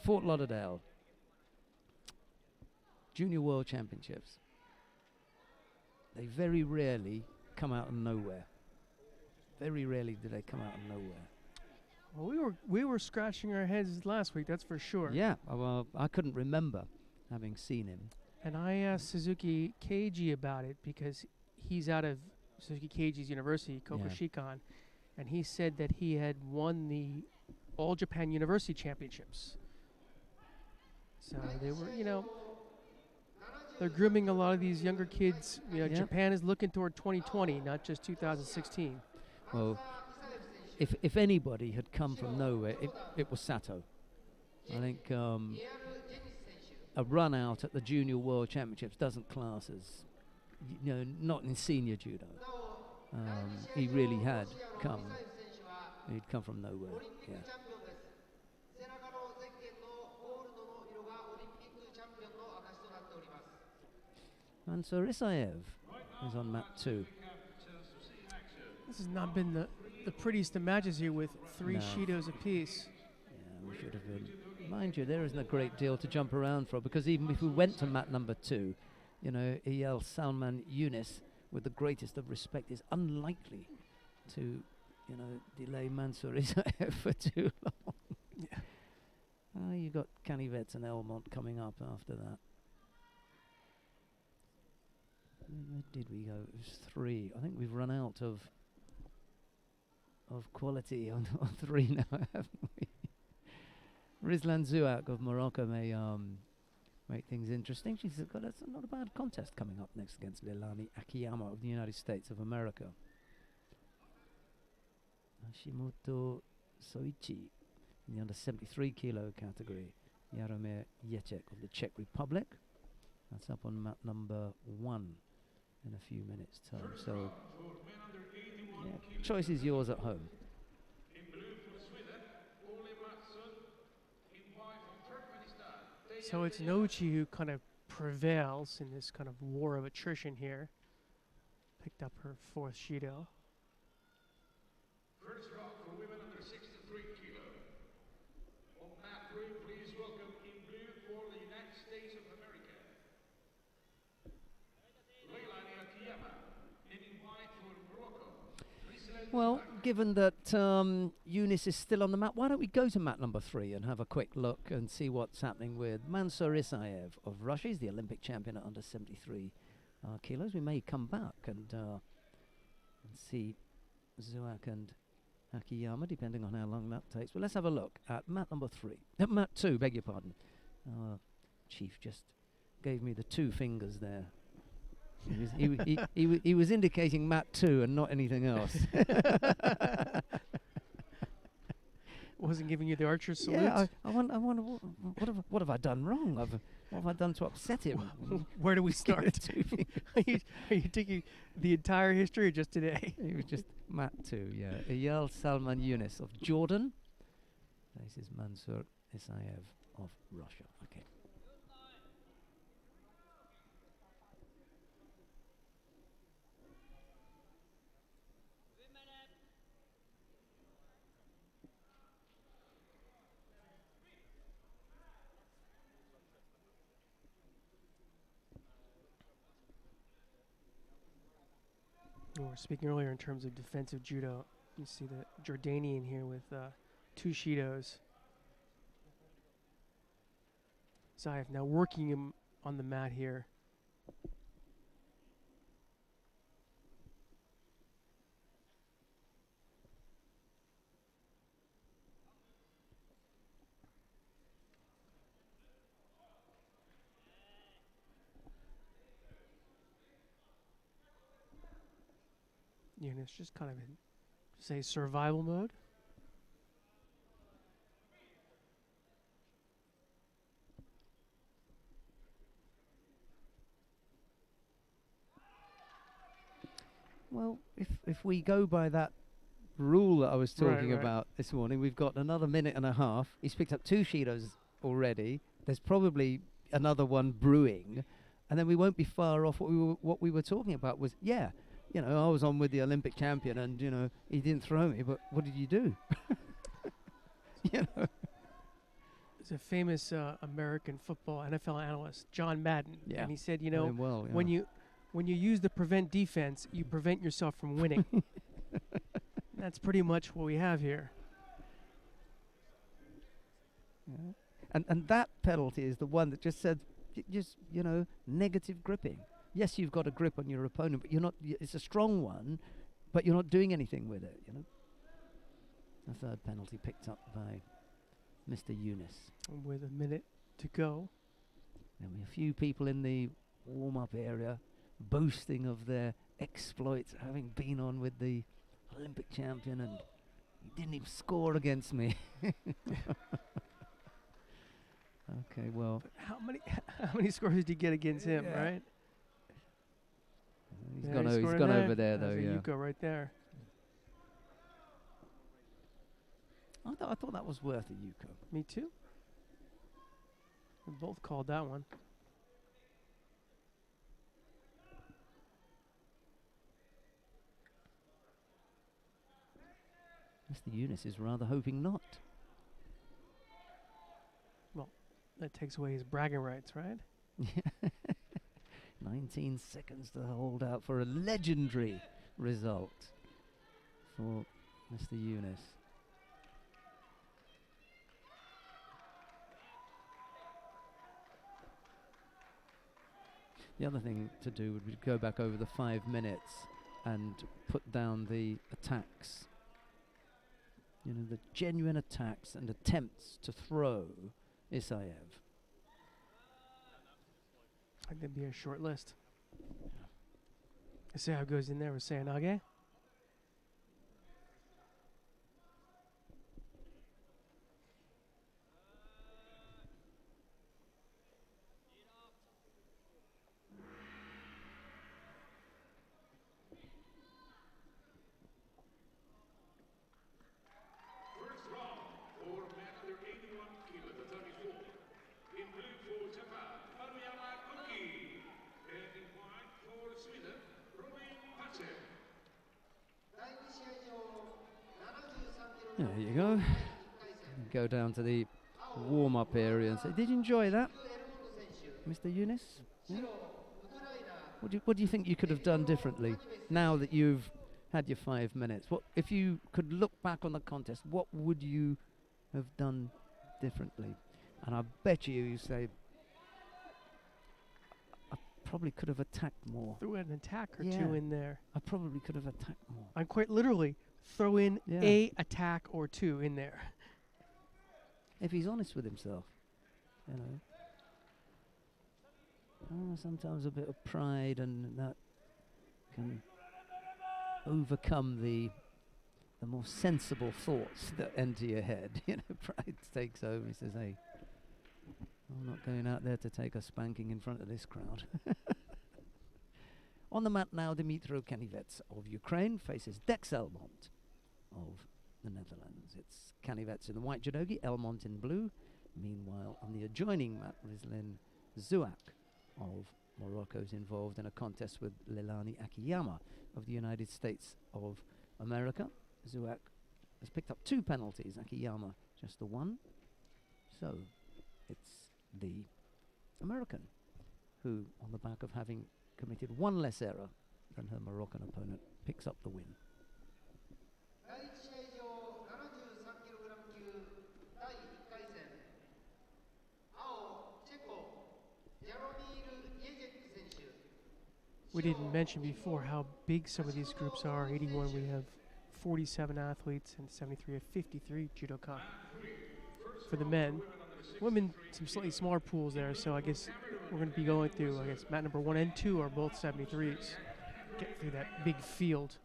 Fort Lauderdale. Junior World Championships. They very rarely come out of nowhere. Very rarely do they come out of nowhere. Well, we were scratching our heads last week, that's for sure. Yeah, well, I couldn't remember having seen him. And I asked Suzuki Keiji about it because he's out of Suzuki Keiji's university, Kokushikan, and he said that he had won the All Japan University Championships. So they were, they're grooming a lot of these younger kids. Japan is looking toward 2020, not just 2016. Well, if anybody had come from nowhere, it was Sato. I think a run out at the Junior World Championships doesn't class as, not in senior judo. He really had come. He'd come from nowhere. Yeah. And so Isaev is on mat 2. This has not been the prettiest of matches here with 3 Shidos apiece. Yeah, we should have been. Mind you, there isn't a great deal to jump around for, because even if we went to mat number 2, EL Salman Yunus, with the greatest of respect, is unlikely to, delay Mansour Isaev for too long. Yeah. You've got Canivets and Elmont coming up after that. Where did we go? It was 3. I think we've run out of quality on 3 now, haven't we? Rizlan Zouak of Morocco may make things interesting. She's got not a bad contest coming up next against Leilani Akiyama of the United States of America. Hashimoto Soichi in the under 73 kilo category. Jaromir Jacek of the Czech Republic. That's up on mat number 1 in a few minutes' time. So, choice is yours at home. So it's Nochi who kind of prevails in this kind of war of attrition here. Picked up her 4th Shido. First round for women under 63 kilo. On mat 3, please welcome in blue for the United States of America, Leilani Akiyama, and in white for Morocco. Well, given that Eunice is still on the mat, why don't we go to mat number 3 and have a quick look and see what's happening with Mansour Isaev of Russia. He's the Olympic champion at under 73 kilos. We may come back and see Zouak and Akiyama, depending on how long that takes. But let's have a look at mat number 3. Mat 2, beg your pardon. Chief just gave me the two fingers there. He was indicating mat 2 and not anything else. Wasn't giving you the archer salute? Yeah, I wonder what have I done wrong? What have I done to upset him? Where do we start? Are you taking the entire history or just today? He was just mat 2, yeah. Eyal Salman Yunus of Jordan. This is Mansour Isayev of Russia. Okay. We were speaking earlier in terms of defensive judo. You see the Jordanian here with 2 Shidos. Zayev now working him on the mat here. Yunus just kind of in, say, survival mode. Well, if we go by that rule that I was talking Right. about this morning, we've got another minute and a half. He's picked up 2 Shidos already. There's probably another one brewing, and then we won't be far off. What we were talking about was, yeah, you know, I was on with the Olympic champion, and you know, he didn't throw me, but what did you do? You know. There's a famous American football NFL analyst, John Madden, Yeah. and he said, you know, Well, yeah. when you use the prevent defense, you prevent yourself from winning. That's pretty much what we have here. Yeah. And that penalty is the one that just said, just, you know, negative gripping. Yes, you've got a grip on your opponent, but you're not. It's a strong one, but you're not doing anything with it. You know. The third penalty picked up by Mr. Yunus. With a minute to go. There were a few people in the warm-up area boasting of their exploits, having been on with the Olympic champion, and he didn't even score against me. Okay, well, But how many scores did he get against him? Yeah. Right. he's Yeah, gone, he he's scored gone there. over there, That's though. a Yeah. Yuko right there. I thought that was worth a Yuko. Me too. We both called that one. Mr. Yunus is rather hoping not. That takes away his bragging rights, right? 19 seconds to hold out for a legendary result for Mr. Yunus. The other thing to do would be to go back over the 5 minutes and put down the attacks. You know, the genuine attacks and attempts to throw Isayev. I think that'd be a short list. Let's see how it goes in there with Sayanage. First round for men under 81 kilo, the 34. In blue for Japan, Maruyama Koki. And in white for Sweden, Robin Pachev. There you go. Go down to the warm-up area and say, "Did you enjoy that, Mr. Yunus? Yeah? What do you think you could have done differently now that you've had your 5 minutes? What if you could look back on the contest? What would you have done differently?" And I bet you say, "I probably could have attacked more. Threw an attack or Yeah. two in there. I probably could have attacked more." I'm quite literally throw in Yeah. a attack or two in there. If he's honest with himself, you know. sometimes a bit of pride, and that can overcome the more sensible thoughts that enter your head. Pride takes over. He says, "Hey, I'm not going out there to take a spanking in front of this crowd." On the mat now, Dmytro Kanivets of Ukraine faces Dex Elmont of the Netherlands. It's Kanivets in the white judogi, Elmont in blue. Meanwhile, on the adjoining mat, Rizlin Zouak of Morocco is involved in a contest with Leilani Akiyama of the United States of America. Zouak has picked up 2 penalties, Akiyama just the 1. So it's the American who, on the back of having committed 1 less error than her Moroccan opponent, picks up the win. We didn't mention before how big some of these groups are. 81, we have 47 athletes, and 73 have 53 judoka for the men. Women, some slightly smaller pools there, so I guess we're going to be going through, mat number 1 and 2 are both 73s. Get through that big field.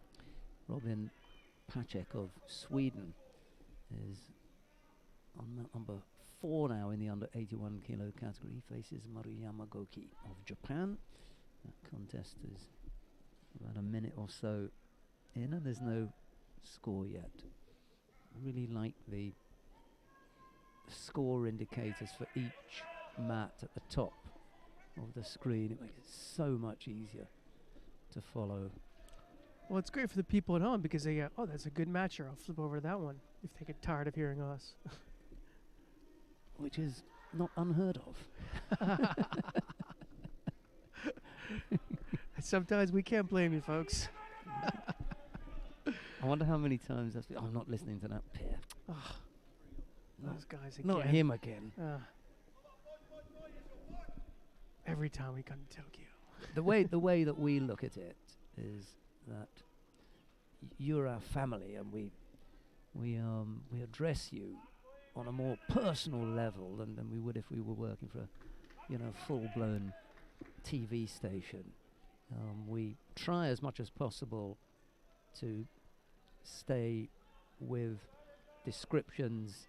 Robin Pacek of Sweden is on mat number 4 now in the under 81 kilo category. He faces Maruyama Goki of Japan. That contest is about a minute or so in, and there's no score yet. I really like the score indicators for each mat at the top of the screen. It makes it so much easier to follow. Well, it's great for the people at home because they go, oh, that's a good match here. I'll flip over to that one if they get tired of hearing us. Which is not unheard of. Sometimes we can't blame you, folks. I wonder how many times that's been, I'm not listening to that pair. Those guys again. Not him again. Every time we come to Tokyo. The way that we look at it is that you're our family, and we address you on a more personal level than we would if we were working for a full-blown TV station. We try as much as possible to stay with descriptions,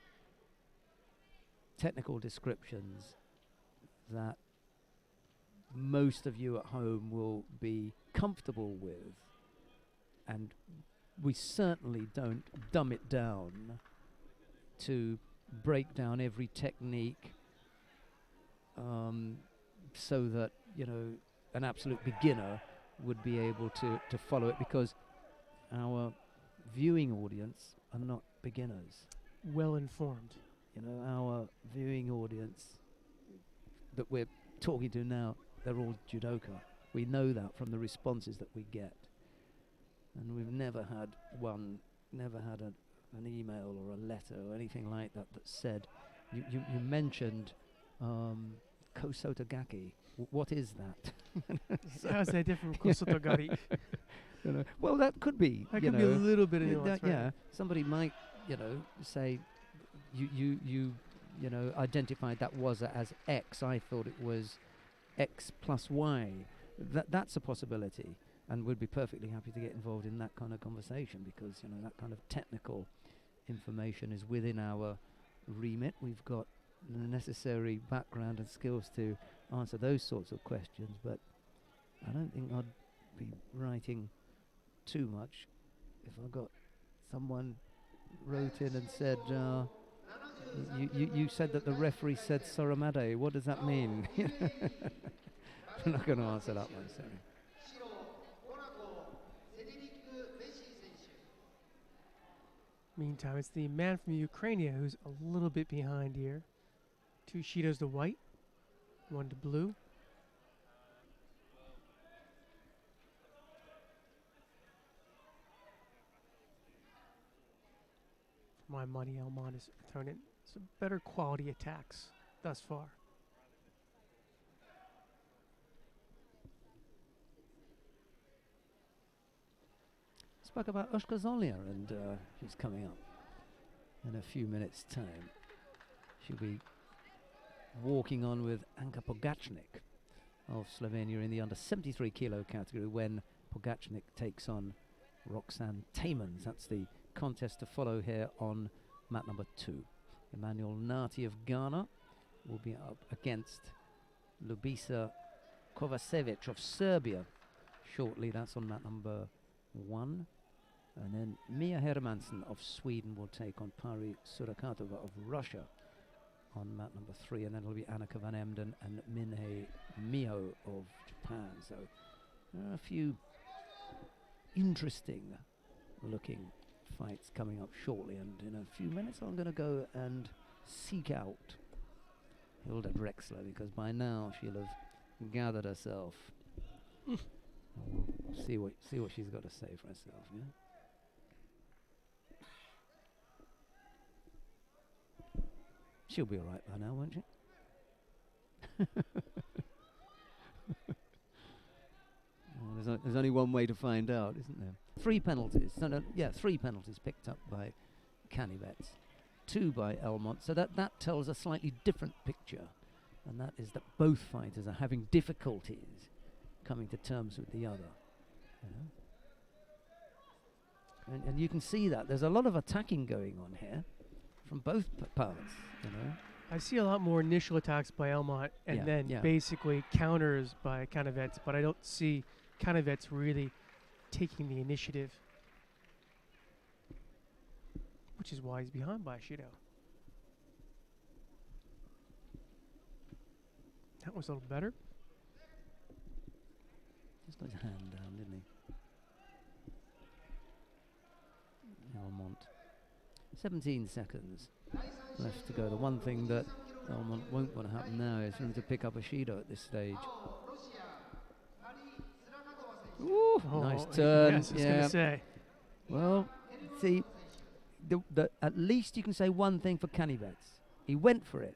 technical descriptions that most of you at home will be comfortable with, and we certainly don't dumb it down to break down every technique so that an absolute beginner would be able to follow it, because our viewing audience are not beginners. Well informed. Our viewing audience that we're talking to now, they're all judoka. We know that from the responses that we get. And we've never had an email or a letter or anything like that that said, you mentioned Kosotogaki. What is that? How's that different from Kosotogari? Well, that could be. That could be a little bit of nuance, right? Yeah, somebody might, say, you identified that was as X. I thought it was X plus Y. That's a possibility, and we'd be perfectly happy to get involved in that kind of conversation, because that kind of technical information is within our remit. We've got the necessary background and skills to answer those sorts of questions, but I don't think I'd be writing too much if I got someone wrote in and said, you said that the referee said Soramade. What does that mean? I'm not going to answer that one, sorry. Meantime, it's the man from Ukraine who's a little bit behind here. 2 Shidos to white, 1 to blue. For my money, Elmont has thrown in some better quality attacks thus far. Spoke about Ushka Zolia, and she's coming up in a few minutes' time. She'll be walking on with Anka Pogachnik of Slovenia in the under 73 kilo category when Pogačnik takes on Roxanne Taymans. That's the contest to follow here on mat number 2. Emmanuel Nati of Ghana will be up against Lubisa Kovacevic of Serbia shortly. That's on mat number 1. And then Mia Hermansson of Sweden will take on Pari Surakatova of Russia on mat number 3. And then it'll be Annika van Emden and Minhei Miho of Japan. So there are a few interesting looking fights coming up shortly, and in a few minutes I'm going to go and seek out Hilda Drexler, because by now she'll have gathered herself. see what she's got to say for herself. Yeah. She'll be all right by now, won't she? There's only one way to find out, isn't there? 3 penalties. No, 3 penalties picked up by Canivets, 2 by Elmont. So that tells a slightly different picture, and that is that both fighters are having difficulties coming to terms with the other. You know? And you can see that there's a lot of attacking going on here from both parts. You know. I see a lot more initial attacks by Elmont and then basically counters by Canivets, but I don't see Canivets really taking the initiative, which is why he's behind by Judo. That was a little better. Just got his hand down, didn't he? Elmont. 17 seconds left to go. The one thing that Elmont won't want to happen now is for him to pick up a Shido at this stage. Ooh, nice turn. Yes, I was going to say. Well, see, at least you can say one thing for Canivets. He went for it.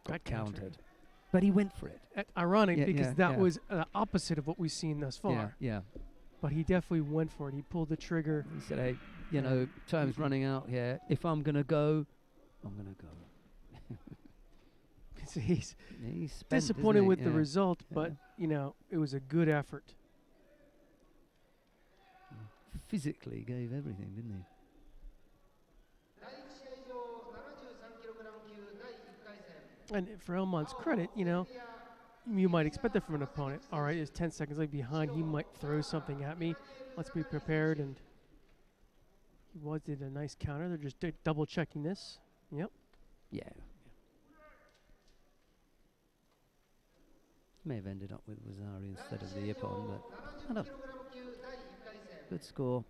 Got countered. But he went for it. Ironic, because that was the opposite of what we've seen thus far. Yeah. But he definitely went for it. He pulled the trigger. He said, hey, you know, time's running out here. If I'm going to go, I'm going to go. He's spent, disappointed with the result, but, you know, it was a good effort. Physically gave everything, didn't he? And for Elmont's credit, you know, you might expect that from an opponent. All right, it's 10 seconds left behind. He might throw something at me. Let's be prepared. And he did a nice counter. They're just double checking this. Yep. Yeah. May have ended up with Wazari instead of the Ippon, but good score.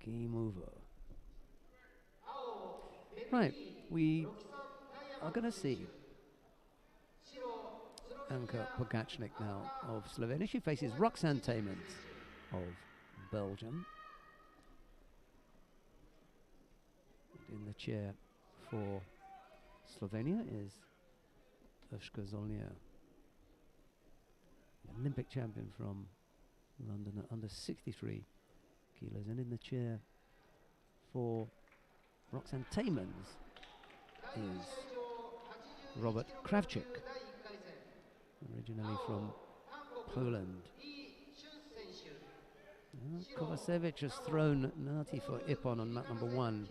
Game over. Right, we are going to see Anka Pogačnik now of Slovenia. She faces Roxanne Taymans of Belgium. And in the chair for Slovenia is Urška Zolnier, Olympic champion from London at under 63 kilos. And in the chair for Roxanne Taymans is Robert Kravchuk, originally from Poland. Kovacevic has thrown Nati for Ippon on mat number 1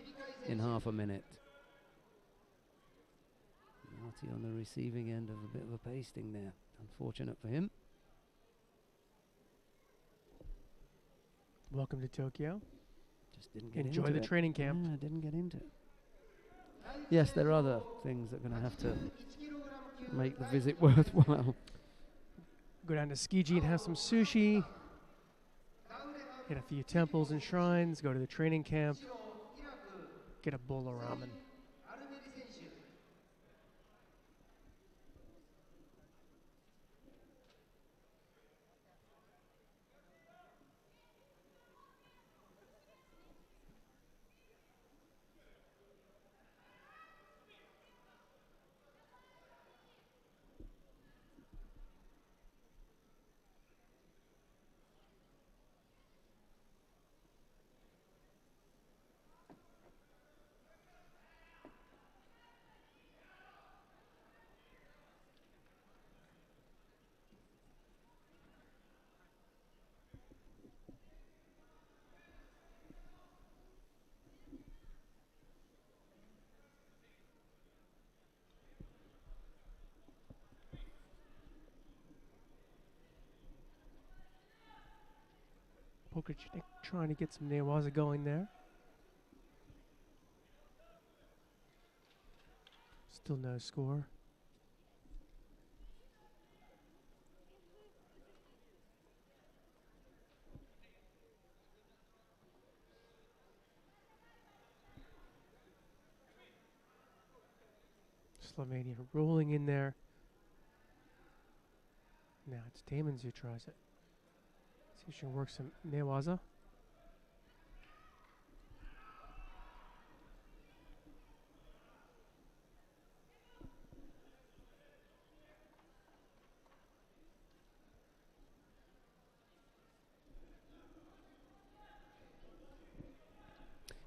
in half a minute. Nati on the receiving end of a bit of a pasting there. Unfortunate for him. Welcome to Tokyo. Just didn't get Enjoy into the training camp. Yeah, didn't get into it. Yes, there are other things that are going to have to make the visit worthwhile. Go down to Skiji and have some sushi. Hit a few temples and shrines. Go to the training camp. Get a bowl of ramen. Pokachnik trying to get some newaza going there. Still no score. Slovenia rolling in there. Now it's Damons who tries it. See if she can work some newaza.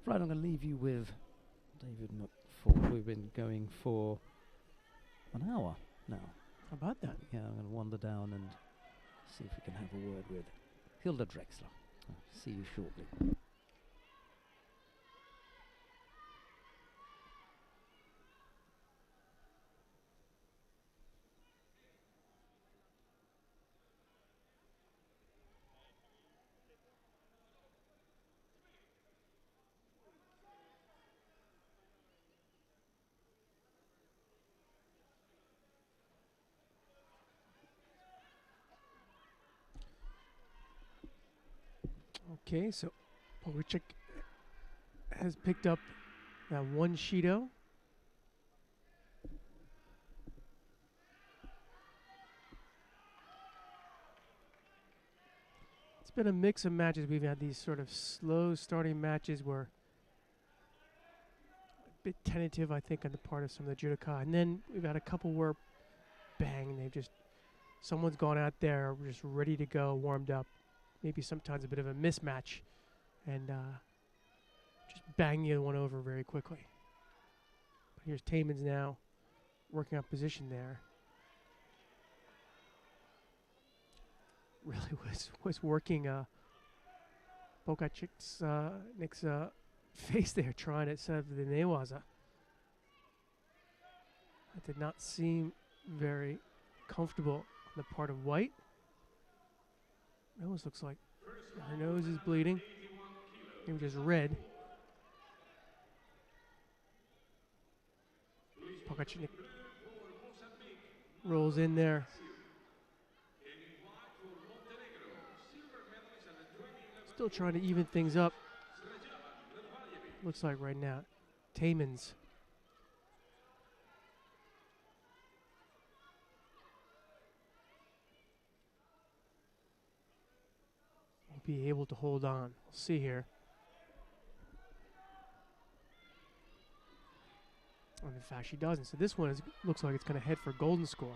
Right, I'm going to leave you with David McFall. We've been going for an hour now. How about that? Yeah, I'm going to wander down and see if we can have a word with Hilda Drexler. I'll see you shortly. Okay, so Pokachnik has picked up that one Shido. It's been a mix of matches. We've had these sort of slow starting matches where a bit tentative, I think, on the part of some of the judoka. And then we've had a couple where bang, someone's gone out there just ready to go, warmed up. Maybe sometimes a bit of a mismatch and just bang the other one over very quickly. But here's Tamans now working out position there. Really was working Pokachnik's Nick's face there, trying to set up the newaza. That did not seem very comfortable on the part of White. It almost looks like her nose is bleeding. Maybe just red. Pokachnik rolls in there. Still trying to even things up. Looks like right now, Tamans. Be able to hold on. We'll see here. And in fact, she doesn't. So this one looks like it's going to head for golden score.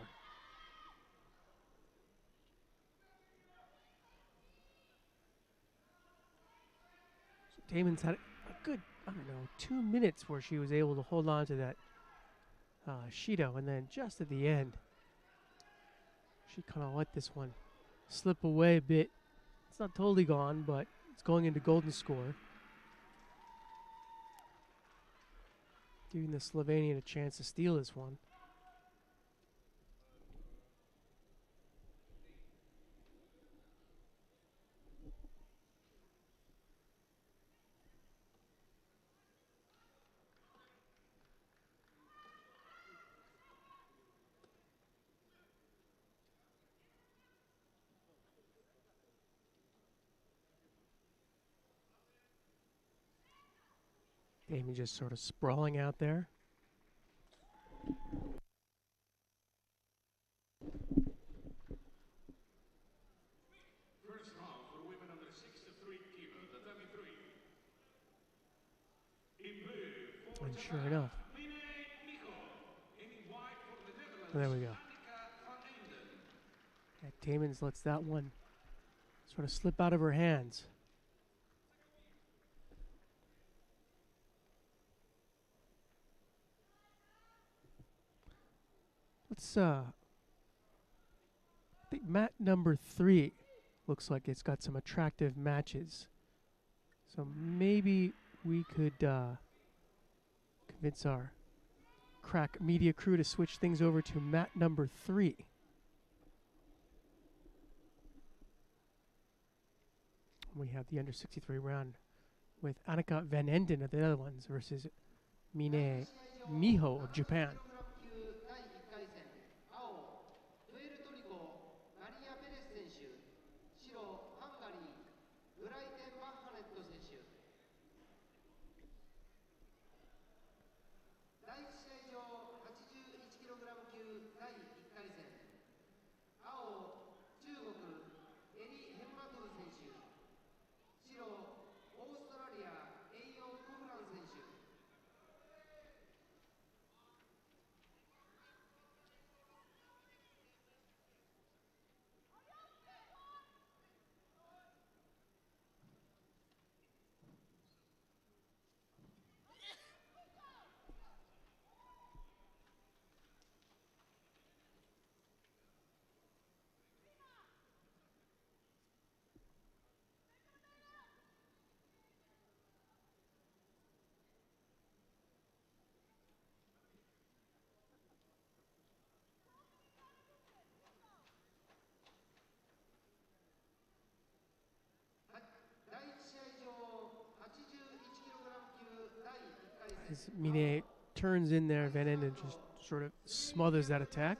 So Damon's had a good, 2 minutes where she was able to hold on to that Shido. And then just at the end, she kind of let this one slip away a bit. It's not totally gone, but it's going into golden score. Giving the Slovenian a chance to steal this one. Damon just sort of sprawling out there. First round for women under 63 kilos, the 33. In blue, for And sure Japan, enough, Line Nico. In white for the Netherlands, there we go. Annika van Enden. Yeah, Tamans lets that one sort of slip out of her hands. Let's I think mat number 3 looks like it's got some attractive matches. So maybe we could convince our crack media crew to switch things over to mat number 3. We have the under 63 round with Annika Van Enden of the Netherlands versus Mine Miho of Japan. As Mine turns in there, Van Enden just sort of smothers that attack.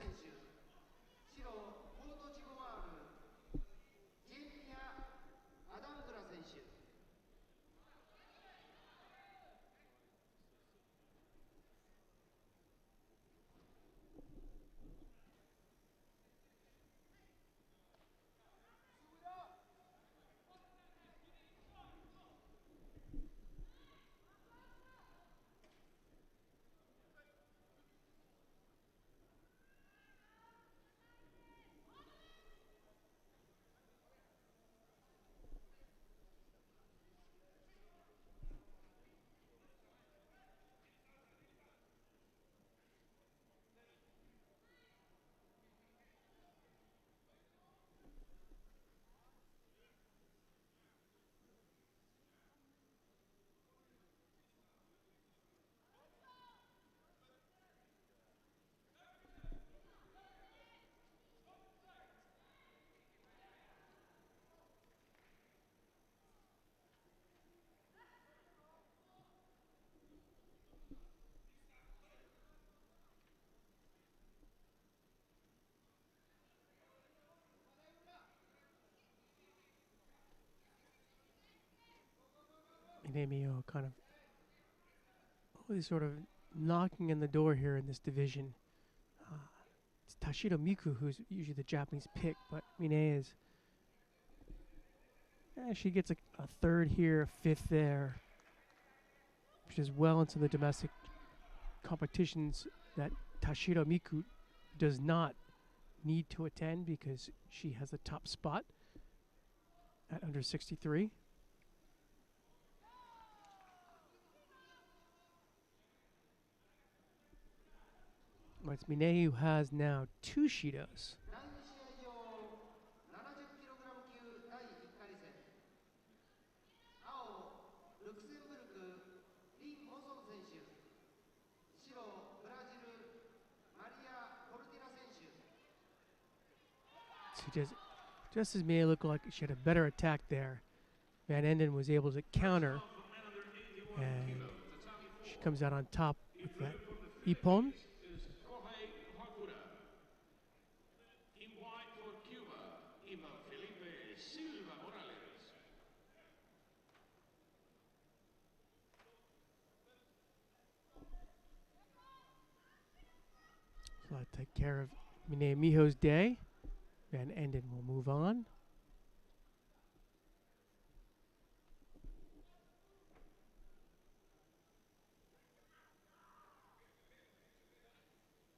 Mine Miho kind of always sort of knocking on the door here in this division. It's Tashiro Miku who's usually the Japanese pick, but Mine is. She gets a third here, a fifth there, which is well into the domestic competitions that Tashiro Miku does not need to attend because she has the top spot at under 63. Well, it's Mine who has now 2 Shidos. So just as Mine looked like she had a better attack there, Van Enden was able to counter, and she comes out on top with that ippon. So I'll take care of Mine Miho's day. Van Enden will move on.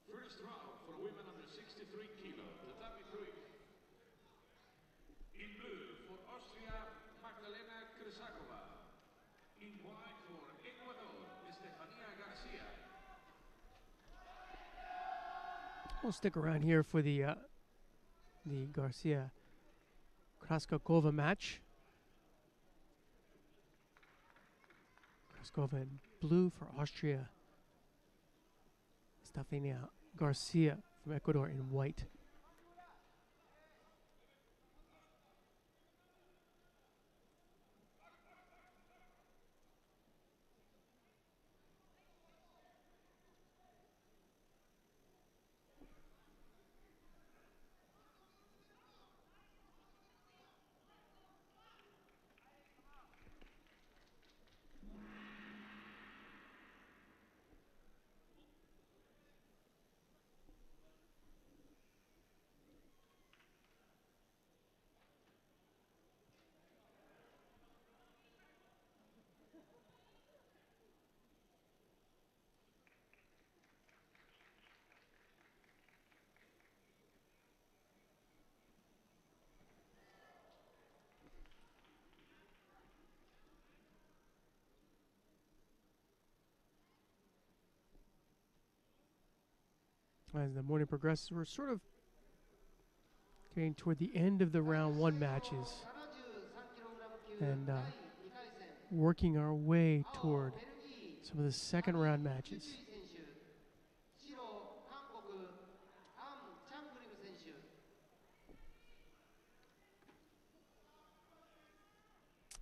First round for women under 63 kilo, tatami 3. In blue for Austria, Magdalena Krysakova. In white for Ecuador, Estefania Garcia. We'll stick around here for the Garcia Kraskakova match. Kraskova in blue for Austria. Stefania Garcia from Ecuador in white. As the morning progresses, we're sort of getting toward the end of the round one matches and working our way toward some of the second round matches.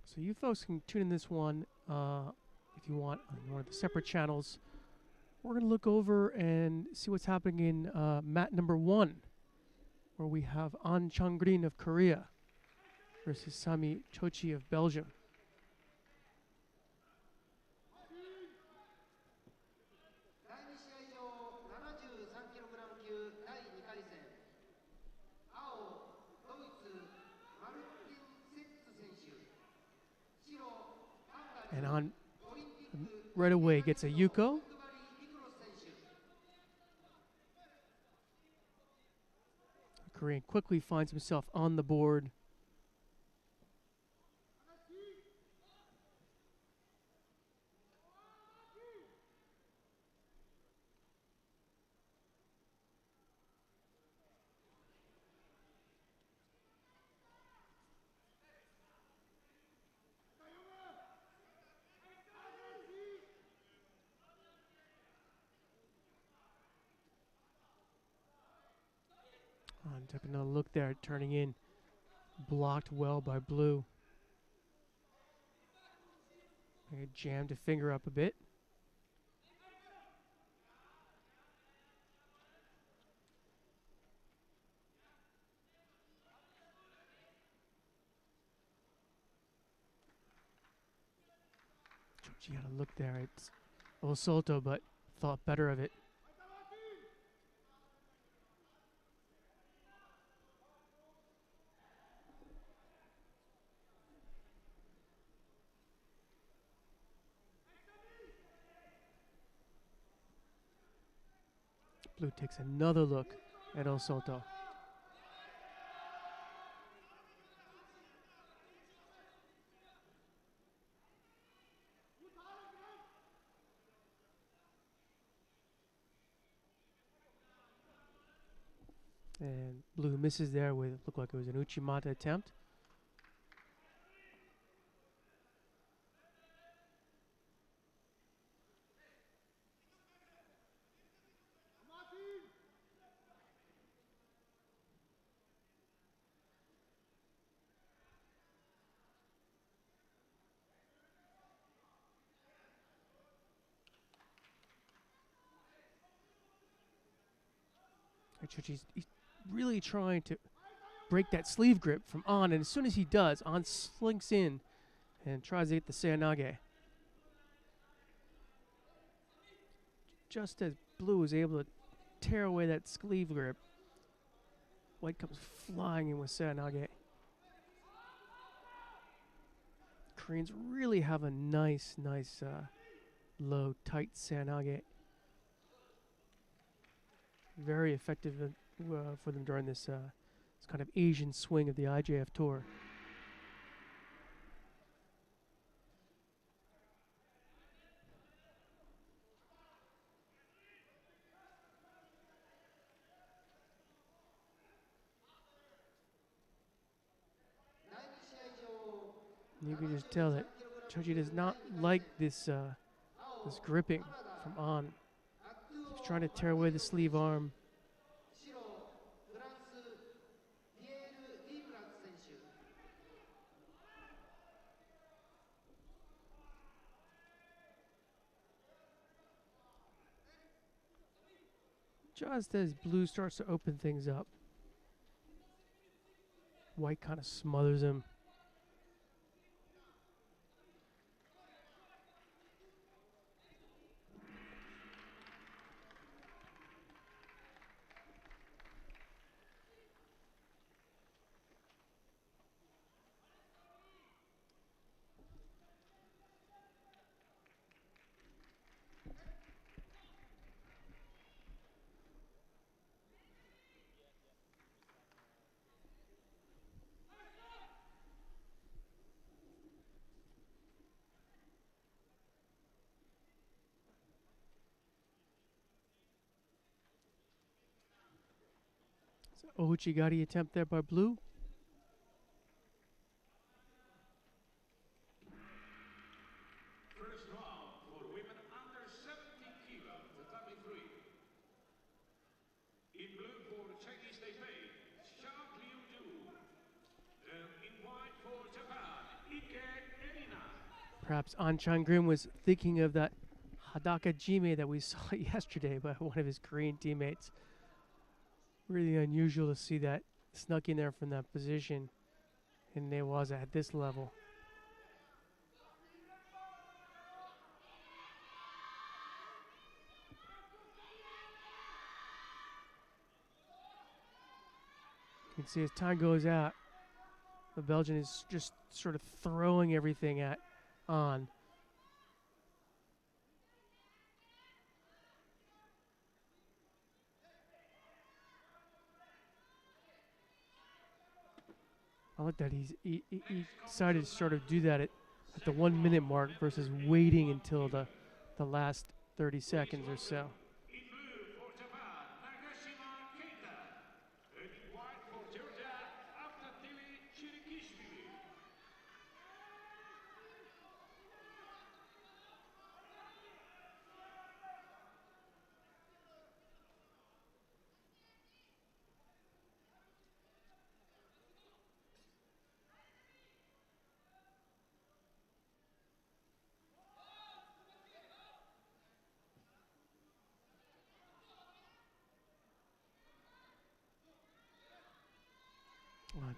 So you folks can tune in this one if you want on one of the separate channels. We're going to look over and see what's happening in mat number 1, where we have An Chang-rin of Korea versus Sami Chochi of Belgium. And on right away gets a Yuko. Korean quickly finds himself on the board. Took another look there, turning in. Blocked well by Blue. He jammed a finger up a bit. Chochi had a look there. It's Osoto, but thought better of it. Blue takes another look at Osoto. And Blue misses there with looked like it was an Uchimata attempt. He's really trying to break that sleeve grip from An, and as soon as he does, An slinks in and tries to get the Seanage. Just as Blue is able to tear away that sleeve grip, White comes flying in with Seanage. Koreans really have a nice low, tight Seanage. Very effective for them during this kind of Asian swing of the IJF Tour. You can just tell that Chochi does not like this this gripping from An. He's trying to tear away the sleeve arm. Just as Blue starts to open things up, White kind of smothers him. Ouchigari attempt there by blue. First round for women under 70 kilos, tatami 3. In blue for Chinese Taipei, Liu. And in white for Japan, Ike Erina. Perhaps An Chang-grim was thinking of that Hadaka Jime that we saw yesterday by one of his Korean teammates. Really unusual to see that snuck in there from that position in Newaza at this level. You can see as time goes out, the Belgian is just sort of throwing everything at An. I like that he decided to sort of do that at the 1 minute mark versus waiting until the last 30 seconds or so. In blue for Japan, Nagashima Keita. And in white for Georgia, Avnatili Chirikishvili.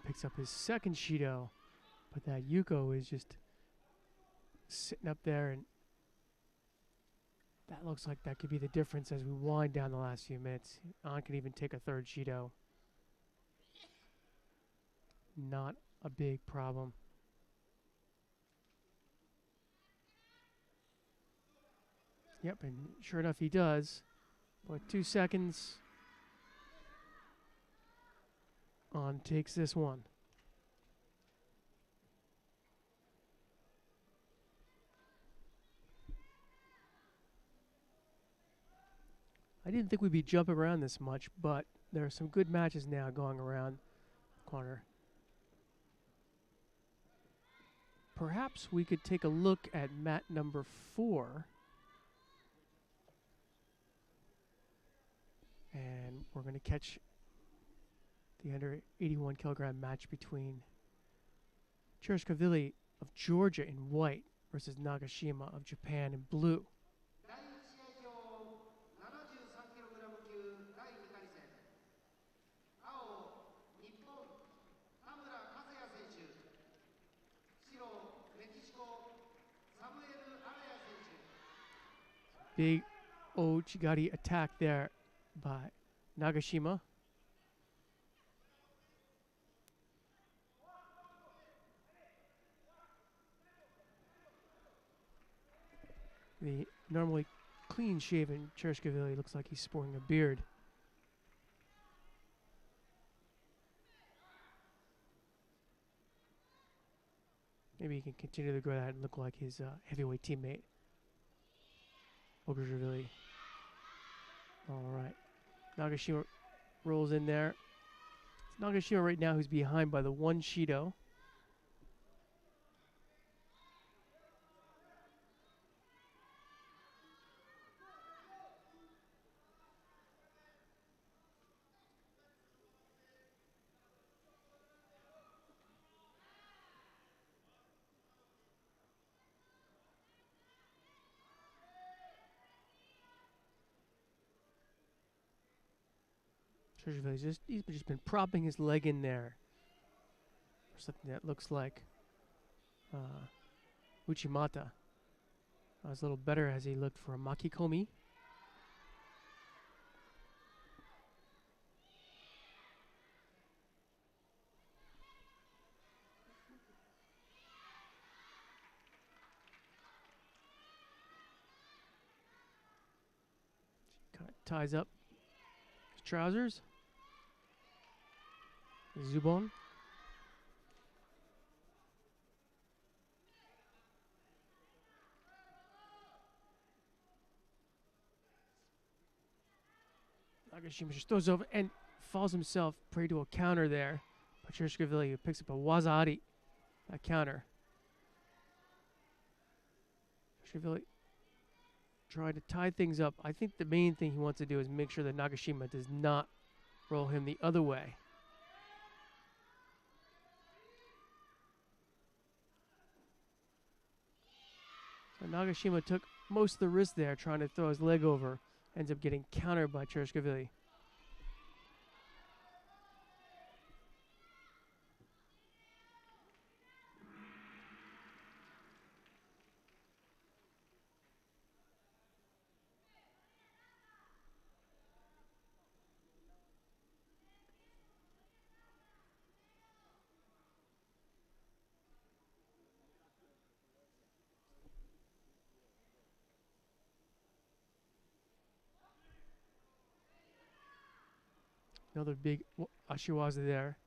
Picks up his second Shido, but that Yuko is just sitting up there, and that looks like that could be the difference as we wind down the last few minutes. An can even take a third Shido. Not a big problem. Yep, and sure enough he does. But 2 seconds. An takes this one. I didn't think we'd be jumping around this much, but there are some good matches now going around the corner. Perhaps we could take a look at mat number 4. And we're going to catch the under 81 kilogram match between Cherishkavili of Georgia in white versus Nagashima of Japan in blue. Big Ouchigari attack there by Nagashima. The normally clean-shaven Cherishkavili looks like he's sporting a beard. Maybe he can continue to grow that and look like his heavyweight teammate, Ogrzhavili. All right. Nagashima rolls in there. It's Nagashima right now who's behind by the 1 Shido. He's just been propping his leg in there. Or something that looks like Uchimata. Was a little better as he looked for a Makikomi. Kind of ties up his trousers. Zubon. Nagashima just throws over and falls himself prey to a counter there. Patriashvili picks up a waza-ari, a counter. Patriashvili trying to tie things up. I think the main thing he wants to do is make sure that Nagashima does not roll him the other way. So Nagashima took most of the risk there trying to throw his leg over. Ends up getting countered by Cherishkashvili. Another big ashiwaza there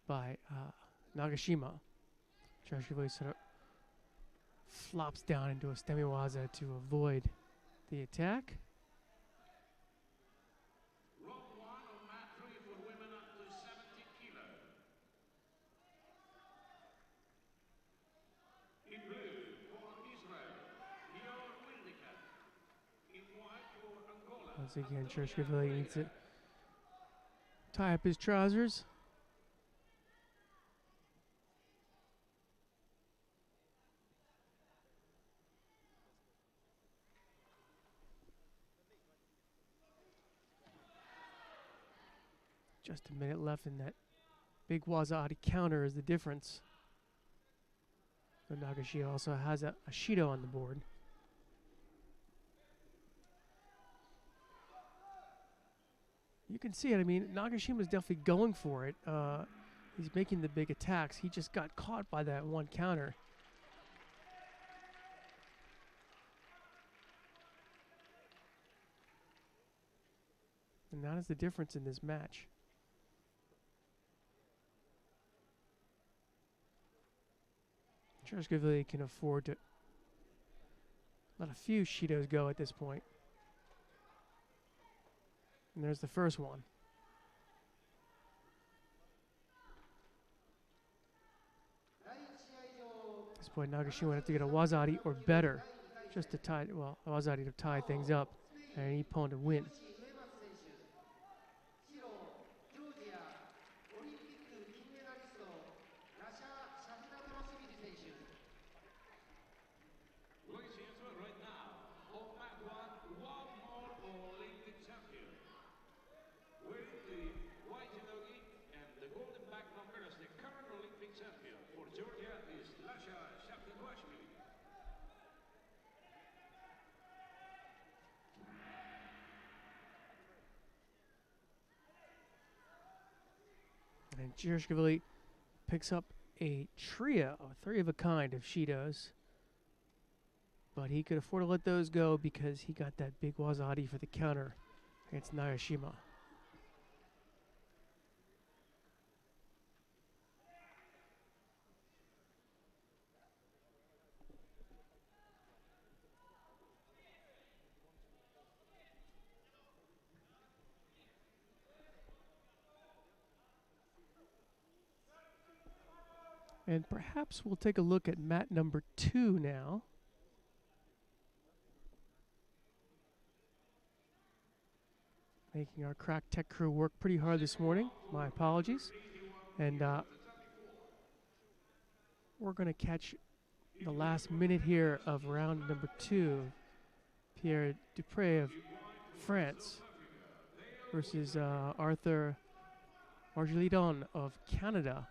by Nagashima. Cherishkashvili sort of flops down into a stemiwaza to avoid the attack. Round one of match 3 for women up to 70 kilo. In blue for Israel, Yor Wildika. In white for Angola. Once again, Cherishkashvili needs to tie up his trousers. Just a minute left in that big waza-ari counter is the difference. So Nagashima also has a Shido on the board. You can see it. I mean, Nagashima's definitely going for it. He's making the big attacks. He just got caught by that one counter. And that is the difference in this match. Cherishkashvili can afford to let a few Shidos go at this point. And there's the first one. At this point, Nagashima would have to get a waza-ari or better just to tie, well, a waza-ari to tie things up and any opponent to win. Ladies and gentlemen, right now, on mat 1, one more Olympic champion. Wearing the white judogi and the golden back number as the current Olympic champion for Georgia is Lasha Shabdashvili. And Cherishkashvili picks up a trio, 3 of a kind of Shidos. But he could afford to let those go because he got that big waza-ari for the counter against Nagashima. And perhaps we'll take a look at mat number 2 now. Making our crack tech crew work pretty hard this morning. My apologies. And we're going to catch the last minute here of round number 2. Pierre Dupré of France versus Arthur Margelidon of Canada.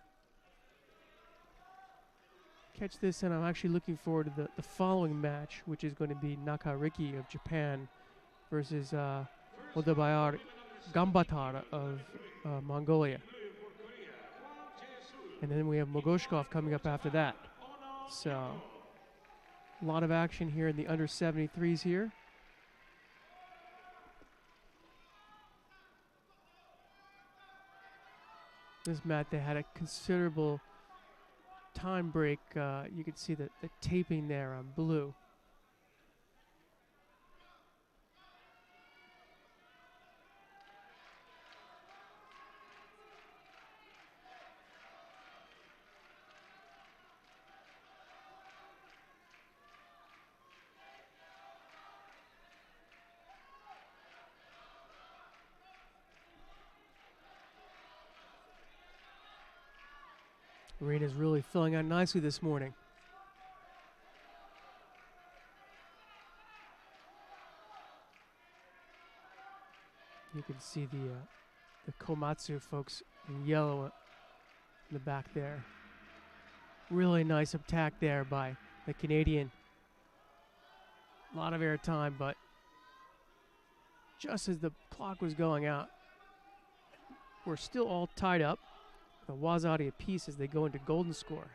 Catch this, and I'm actually looking forward to the following match, which is going to be Nakariki of Japan versus Odabayar Gambatar of Mongolia. And then we have Mogoshkov coming up after that. So, a lot of action here in the under 73s here. This mat, they had a considerable time break. You can see the taping there on blue. Arena's really filling out nicely this morning. You can see the Komatsu folks in yellow in the back there. Really nice attack there by the Canadian. A lot of air time, but just as the clock was going out, we're still all tied up. The Wazadi apiece as they go into golden score.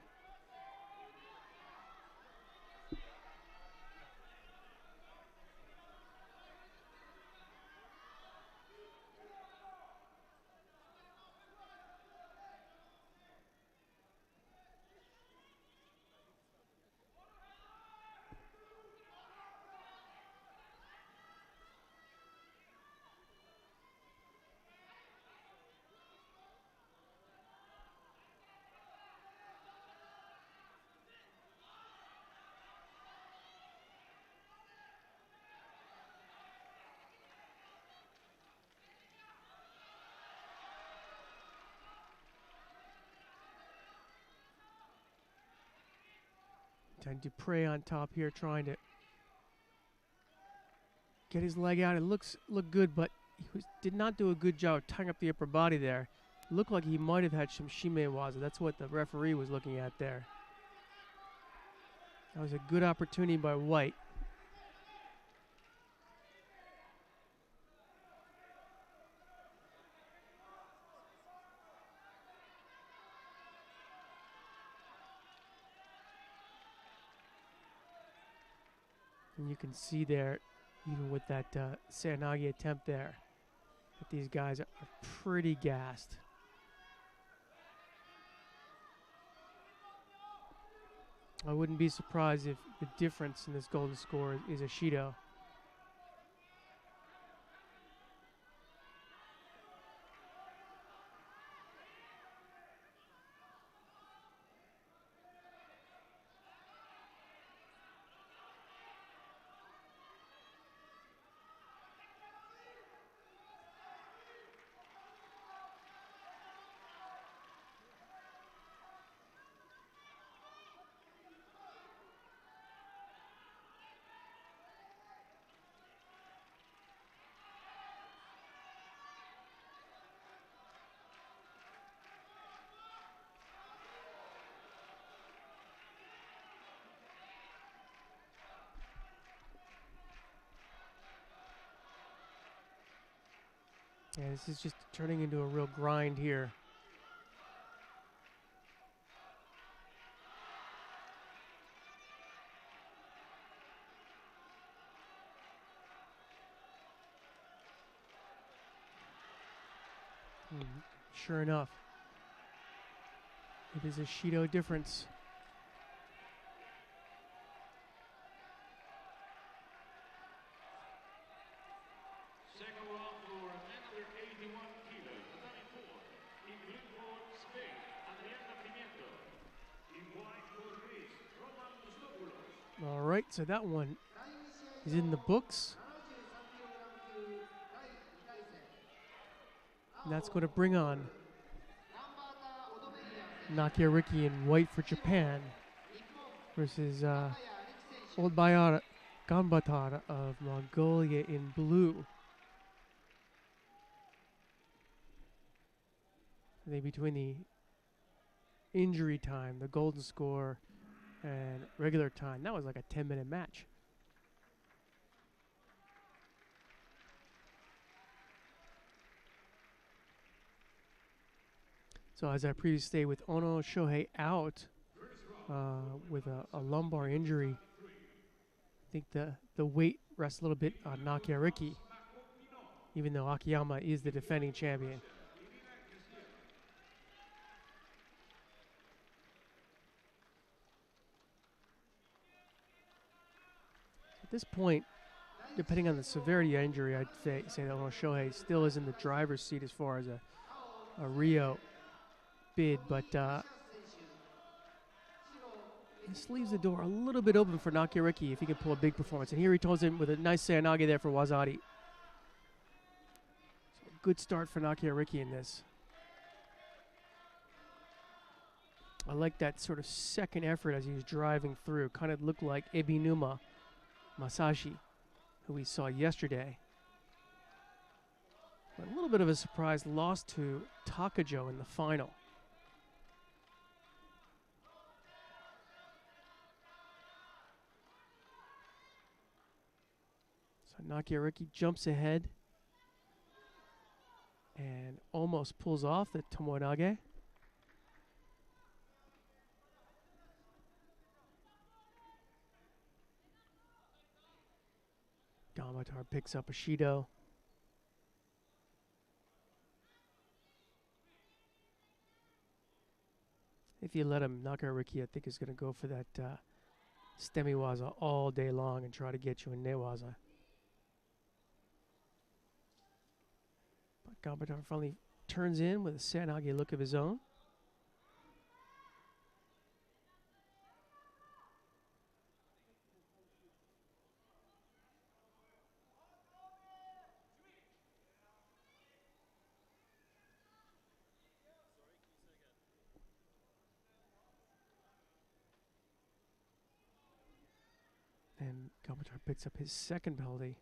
Dupre on top here trying to get his leg out. It looked good, but he did not do a good job of tying up the upper body there. Looked like he might have had some shimewaza. That's what the referee was looking at there. That was a good opportunity by White. And you can see there, even with that Seanagi attempt there, that these guys are pretty gassed. I wouldn't be surprised if the difference in this golden score is a Shido. Yeah, this is just turning into a real grind here. Sure enough, it is a Shido difference. Second round for another 81 kilos, 34, in blue for Spain, Adriana Pimiento. In white for Greece, Roman Stopoulos. All right, so that one is in the books. And that's going to bring on Nakia Riki in white for Japan versus Old Bayara Gambatara of Mongolia in blue. I think between the injury time, the golden score, and regular time, that was like a 10-minute match. So as I previously stated, with Ono Shohei out with a lumbar injury, I think the weight rests a little bit on Nakia Riki, even though Akiyama is the defending champion. At this point, depending on the severity of injury, I'd say that Ono Shohei still is in the driver's seat as far as a Rio bid, but this leaves the door a little bit open for Nakia Riki if he can pull a big performance. And here he toes in with a nice Seanage there for Wazadi. So a good start for Nakia Riki in this. I like that sort of second effort as he was driving through. Kind of looked like Ebinuma Masashi, who we saw yesterday. But a little bit of a surprise loss to Takajo in the final. So Nakia Riki jumps ahead and almost pulls off the Tomoenage. Gamatar picks up a Shido. If you let him, Nakia Riki, I think, is going to go for that Stemiwaza all day long and try to get you in Newaza. But Gamatar finally turns in with a Sanage look of his own. And Gamatar picks up his second penalty.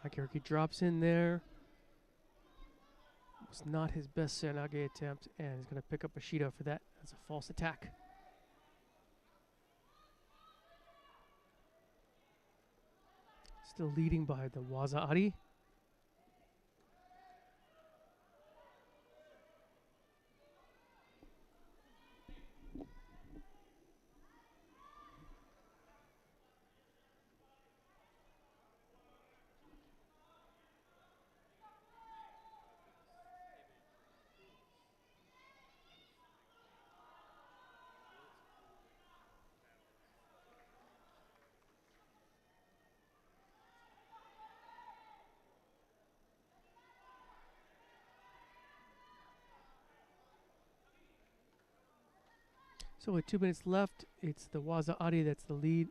Akiriki drops in there. Was not his best Sanage attempt, and he's going to pick up a Shido for that as a false attack. Still leading by the Waza Ari. So with 2 minutes left, it's the Waza Ari that's the lead.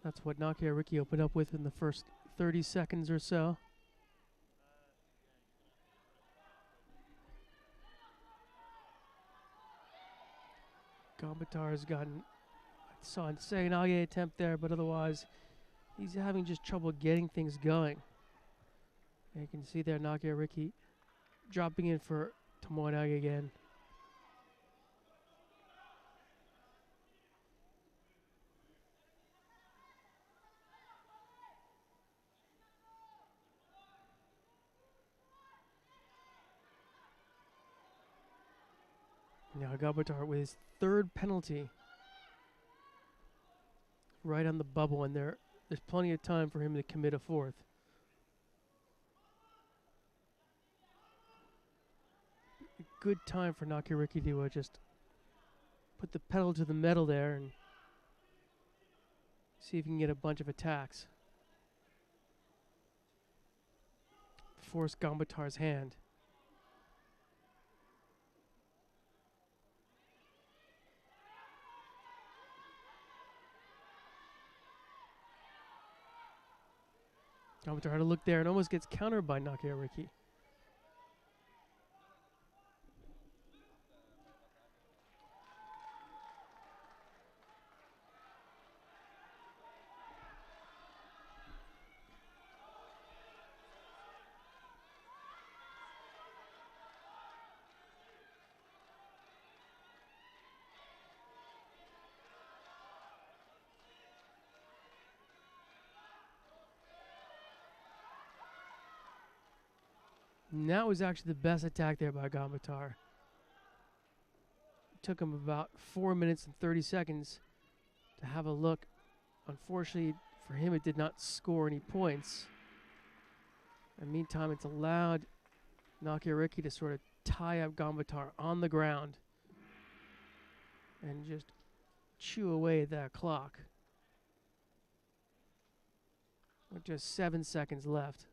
That's what Nakia Riki opened up with in the first 30 seconds or so. Gamatar has gotten, I saw a Sanage attempt there, but otherwise he's having just trouble getting things going. And you can see there Nakia Riki dropping in for Tomoenage again. Now Gamatar with his third penalty. Right on the bubble, and there's plenty of time for him to commit a fourth. A good time for Nakia Riki to just put the pedal to the metal there and see if he can get a bunch of attacks. Force Gamatar's hand. Gamatar had to look there and almost gets countered by Nakia Riki. And that was actually the best attack there by Gambatar. Took him about 4 minutes and 30 seconds to have a look. Unfortunately for him, it did not score any points. In the meantime, it's allowed Nakia Riki to sort of tie up Gambatar on the ground and just chew away at that clock. With just 7 seconds left.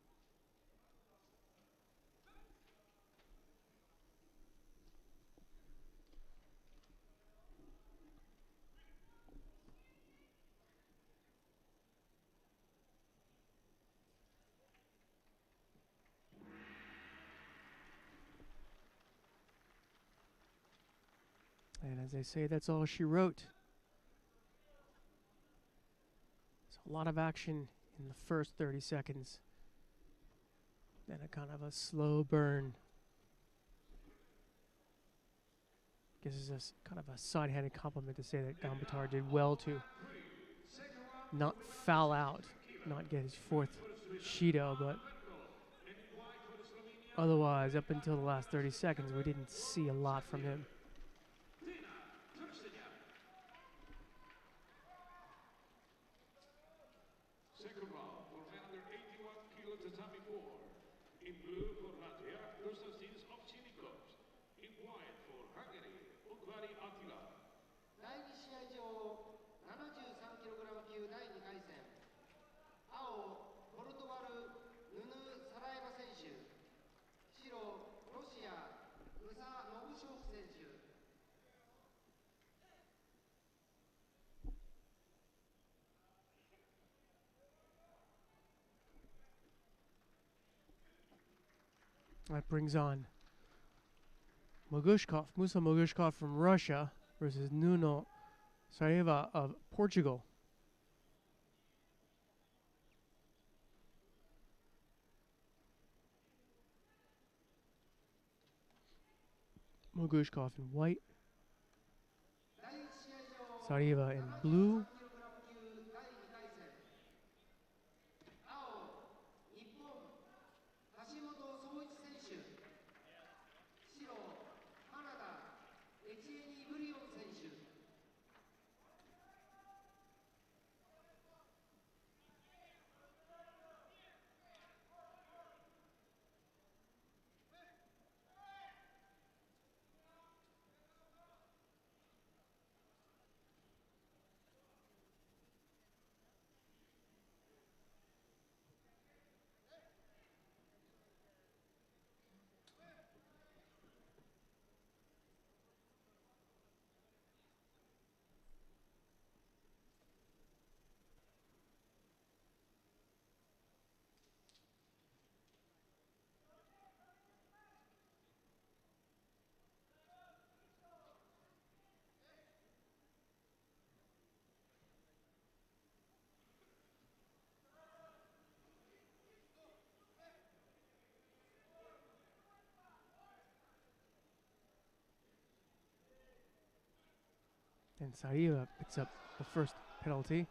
And as they say, that's all she wrote. There's a lot of action in the first 30 seconds. Then a kind of a slow burn. Guess it's a kind of a side-handed compliment to say that Gambatar did well to not foul out, not get his fourth Shido, but otherwise, up until the last 30 seconds, we didn't see a lot from him. Second round for men under 81 kilo tatami 4. In blue for Latvia, Konstantinos Ovchinnikovs. In white for Hungary, Ugvari Attila. 第2試合場 73kg 級第2回戦青ポルトガルヌヌ・サラエバ選手白ロシアムサ・ノブショフ選手 That brings on Musa Mogushkov from Russia versus Nuno Saraiva of Portugal. Mogushkov in white, 第1試合場 Saraiva in blue. 73kg 級第2回戦青日本橋本壮一選手白カナダエチエニ・ブリオン選手 And Saraiva picks up the first penalty.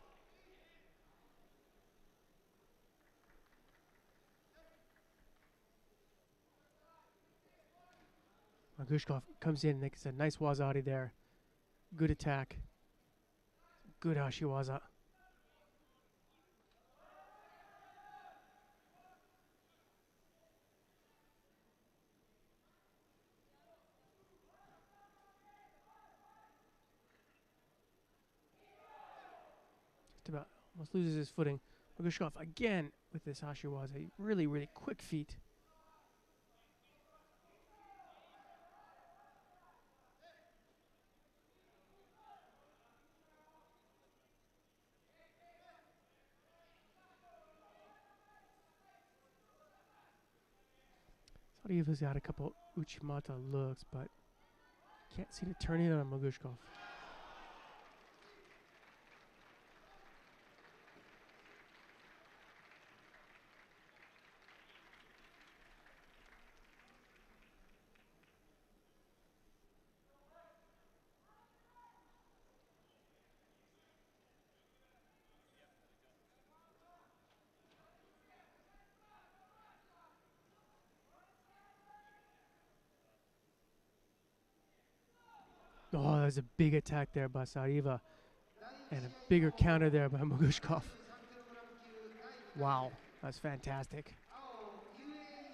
Mogushkov comes in and makes a nice wazari there. Good attack. Good hashiwaza. Just about almost loses his footing. Mogushkov again with this hashiwaza. Really, really quick feet. Saraiva's got a couple Uchimata looks, but can't seem to turn in on Mogushkov. Oh, there's a big attack there by Sariva and a bigger counter there by Mogushkov. Wow, that's fantastic. 青 UAE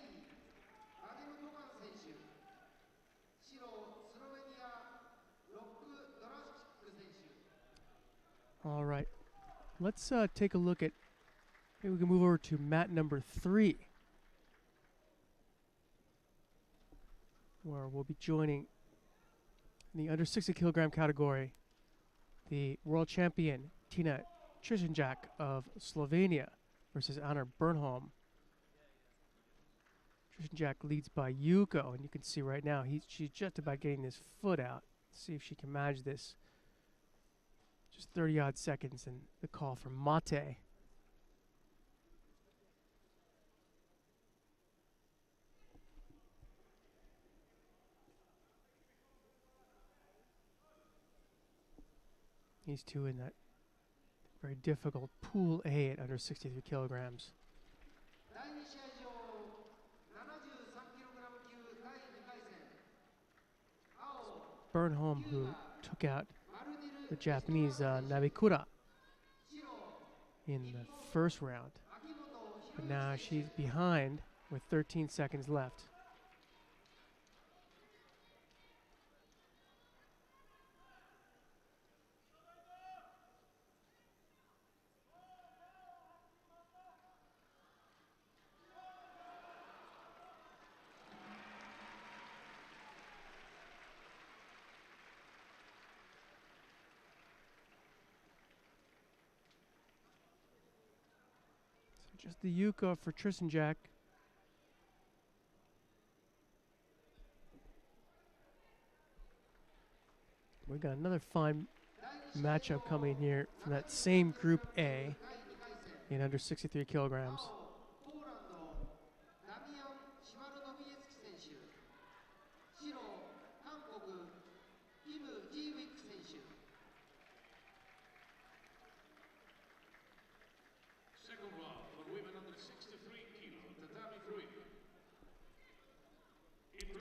バデム・トカン選手白スロベニアロック・ドラスチック選手 All right, let's take a look at, maybe we can move over to mat number 3, where we'll be joining in the under 60 kilogram category the world champion Tina Trisinjak of Slovenia versus Anna Bernholm. Trisinjak leads by Yuko, and you can see right now she's just about getting this foot out. See if she can manage this. Just 30 odd seconds and the call for mate. These two in that very difficult Pool A at under 63 kilograms. 第2試合場73キログラム級第2回戦青 Bernholm, who took out マルディル the Japanese Nabikura in the first round. 秋元 But now she's behind with 13 seconds left. So just the Yuko for Trisinjak. We got another fine matchup coming here from that same Group A in under 63 kilograms. ポーランドダミアン・シマルノビエツキ選手白韓国キム・ジーウィック選手 Second round for women under 63 kilo, tatami 3.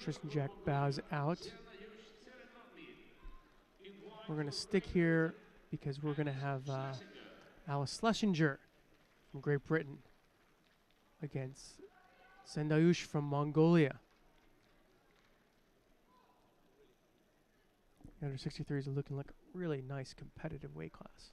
Trisinjak bows out. We're going to stick here because we're going to have Alice Schlesinger from Great Britain against Sendayush from Mongolia. The under 63 is looking like a really nice competitive weight class.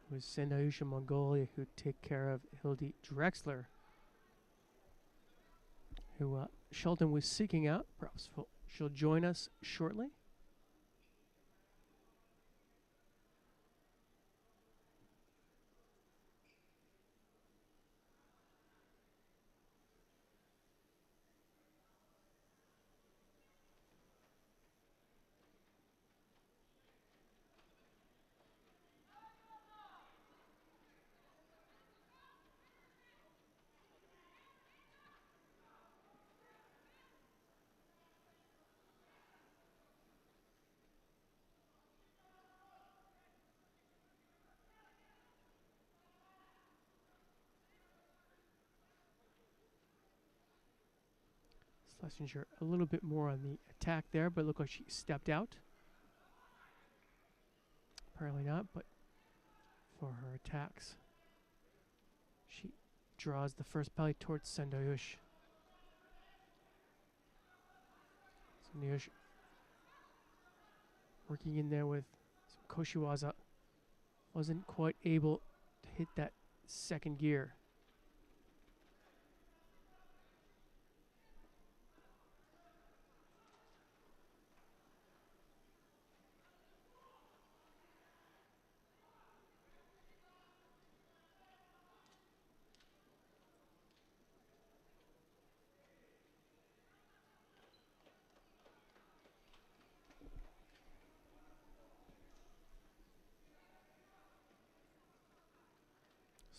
It was Sendayush of Mongolia who take care of Hildy Drexler, who Shelton was seeking out. Perhaps she'll join us shortly. Schlesinger a little bit more on the attack there, but it looked like she stepped out. Apparently not, but for her attacks, she draws the first belly towards Sendayush. Sendayush working in there with some koshiwaza. Wasn't quite able to hit that second gear.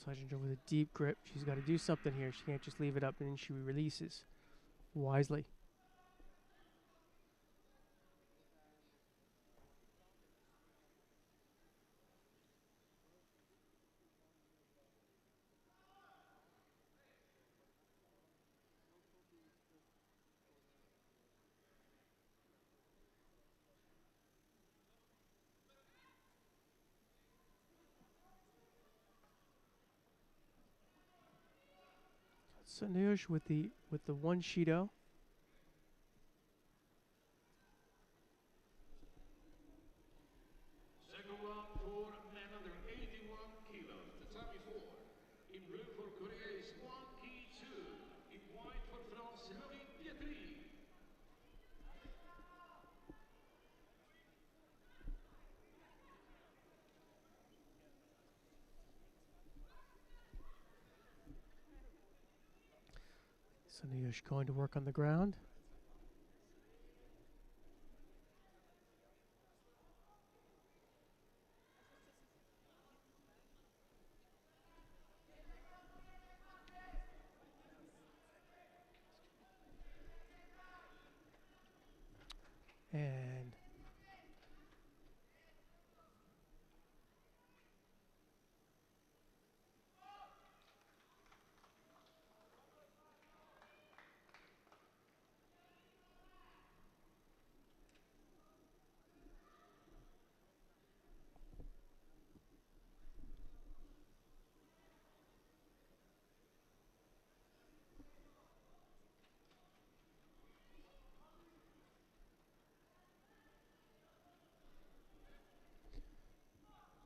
Sledgenger with a deep grip. She's got to do something here. She can't just leave it up, and then she releases wisely. Sandayush with the one Shido. Second round for men under 81 kilos, the top four. In blue for Korea is Wang Ki-chu. In white for France, Robin Pietri. Sandayush going to work on the ground. And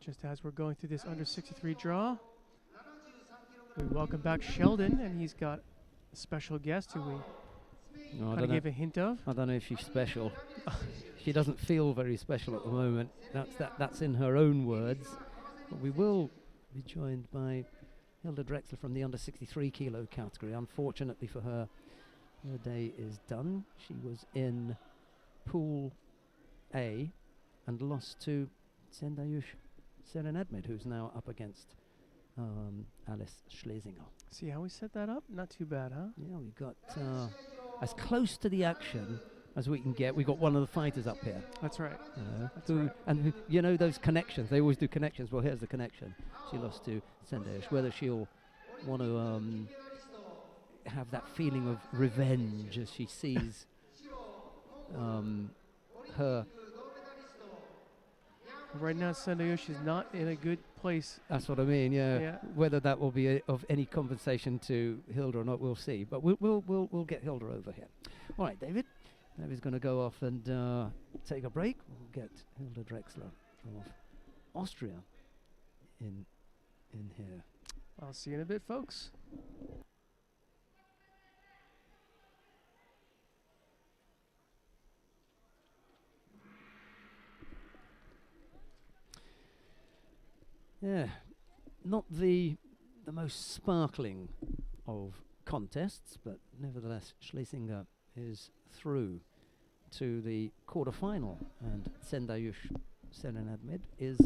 just as we're going through this under 63 draw, we welcome back Sheldon, and he's got a special guest who we No, I kind of don't know. gave a hint of. I don't know if she's special. She doesn't feel very special at the moment. That's in her own words. But we will be joined by Hilda Drexler from the under 63 kilo category. Unfortunately for her, her day is done. She was in Pool A and lost to Sendayush Serenadmid, who's now up against Alice Schlesinger. See how we set that up? Not too bad, huh? Yeah, we got as close to the action as we can get. We got one of the fighters up here. That's right. That's Who, right. and who, you know those connections. They always do connections. Well, here's the connection. She lost to Sendayush. Whether she'll want to have that feeling of revenge as she sees her. Right now, Sandayush is not in a good place. That's what I mean. Yeah. Yeah. Whether that will be of any compensation to Hilda or not, we'll see. But we'll get Hilda over here. All right, David. David's going to go off and take a break. We'll get Hilda Drexler of Austria in here. I'll see you in a bit, folks. Yeah, not the most sparkling of contests, but nevertheless, Schlesinger is through to the quarter-final, and Sendayush Serenadmid is,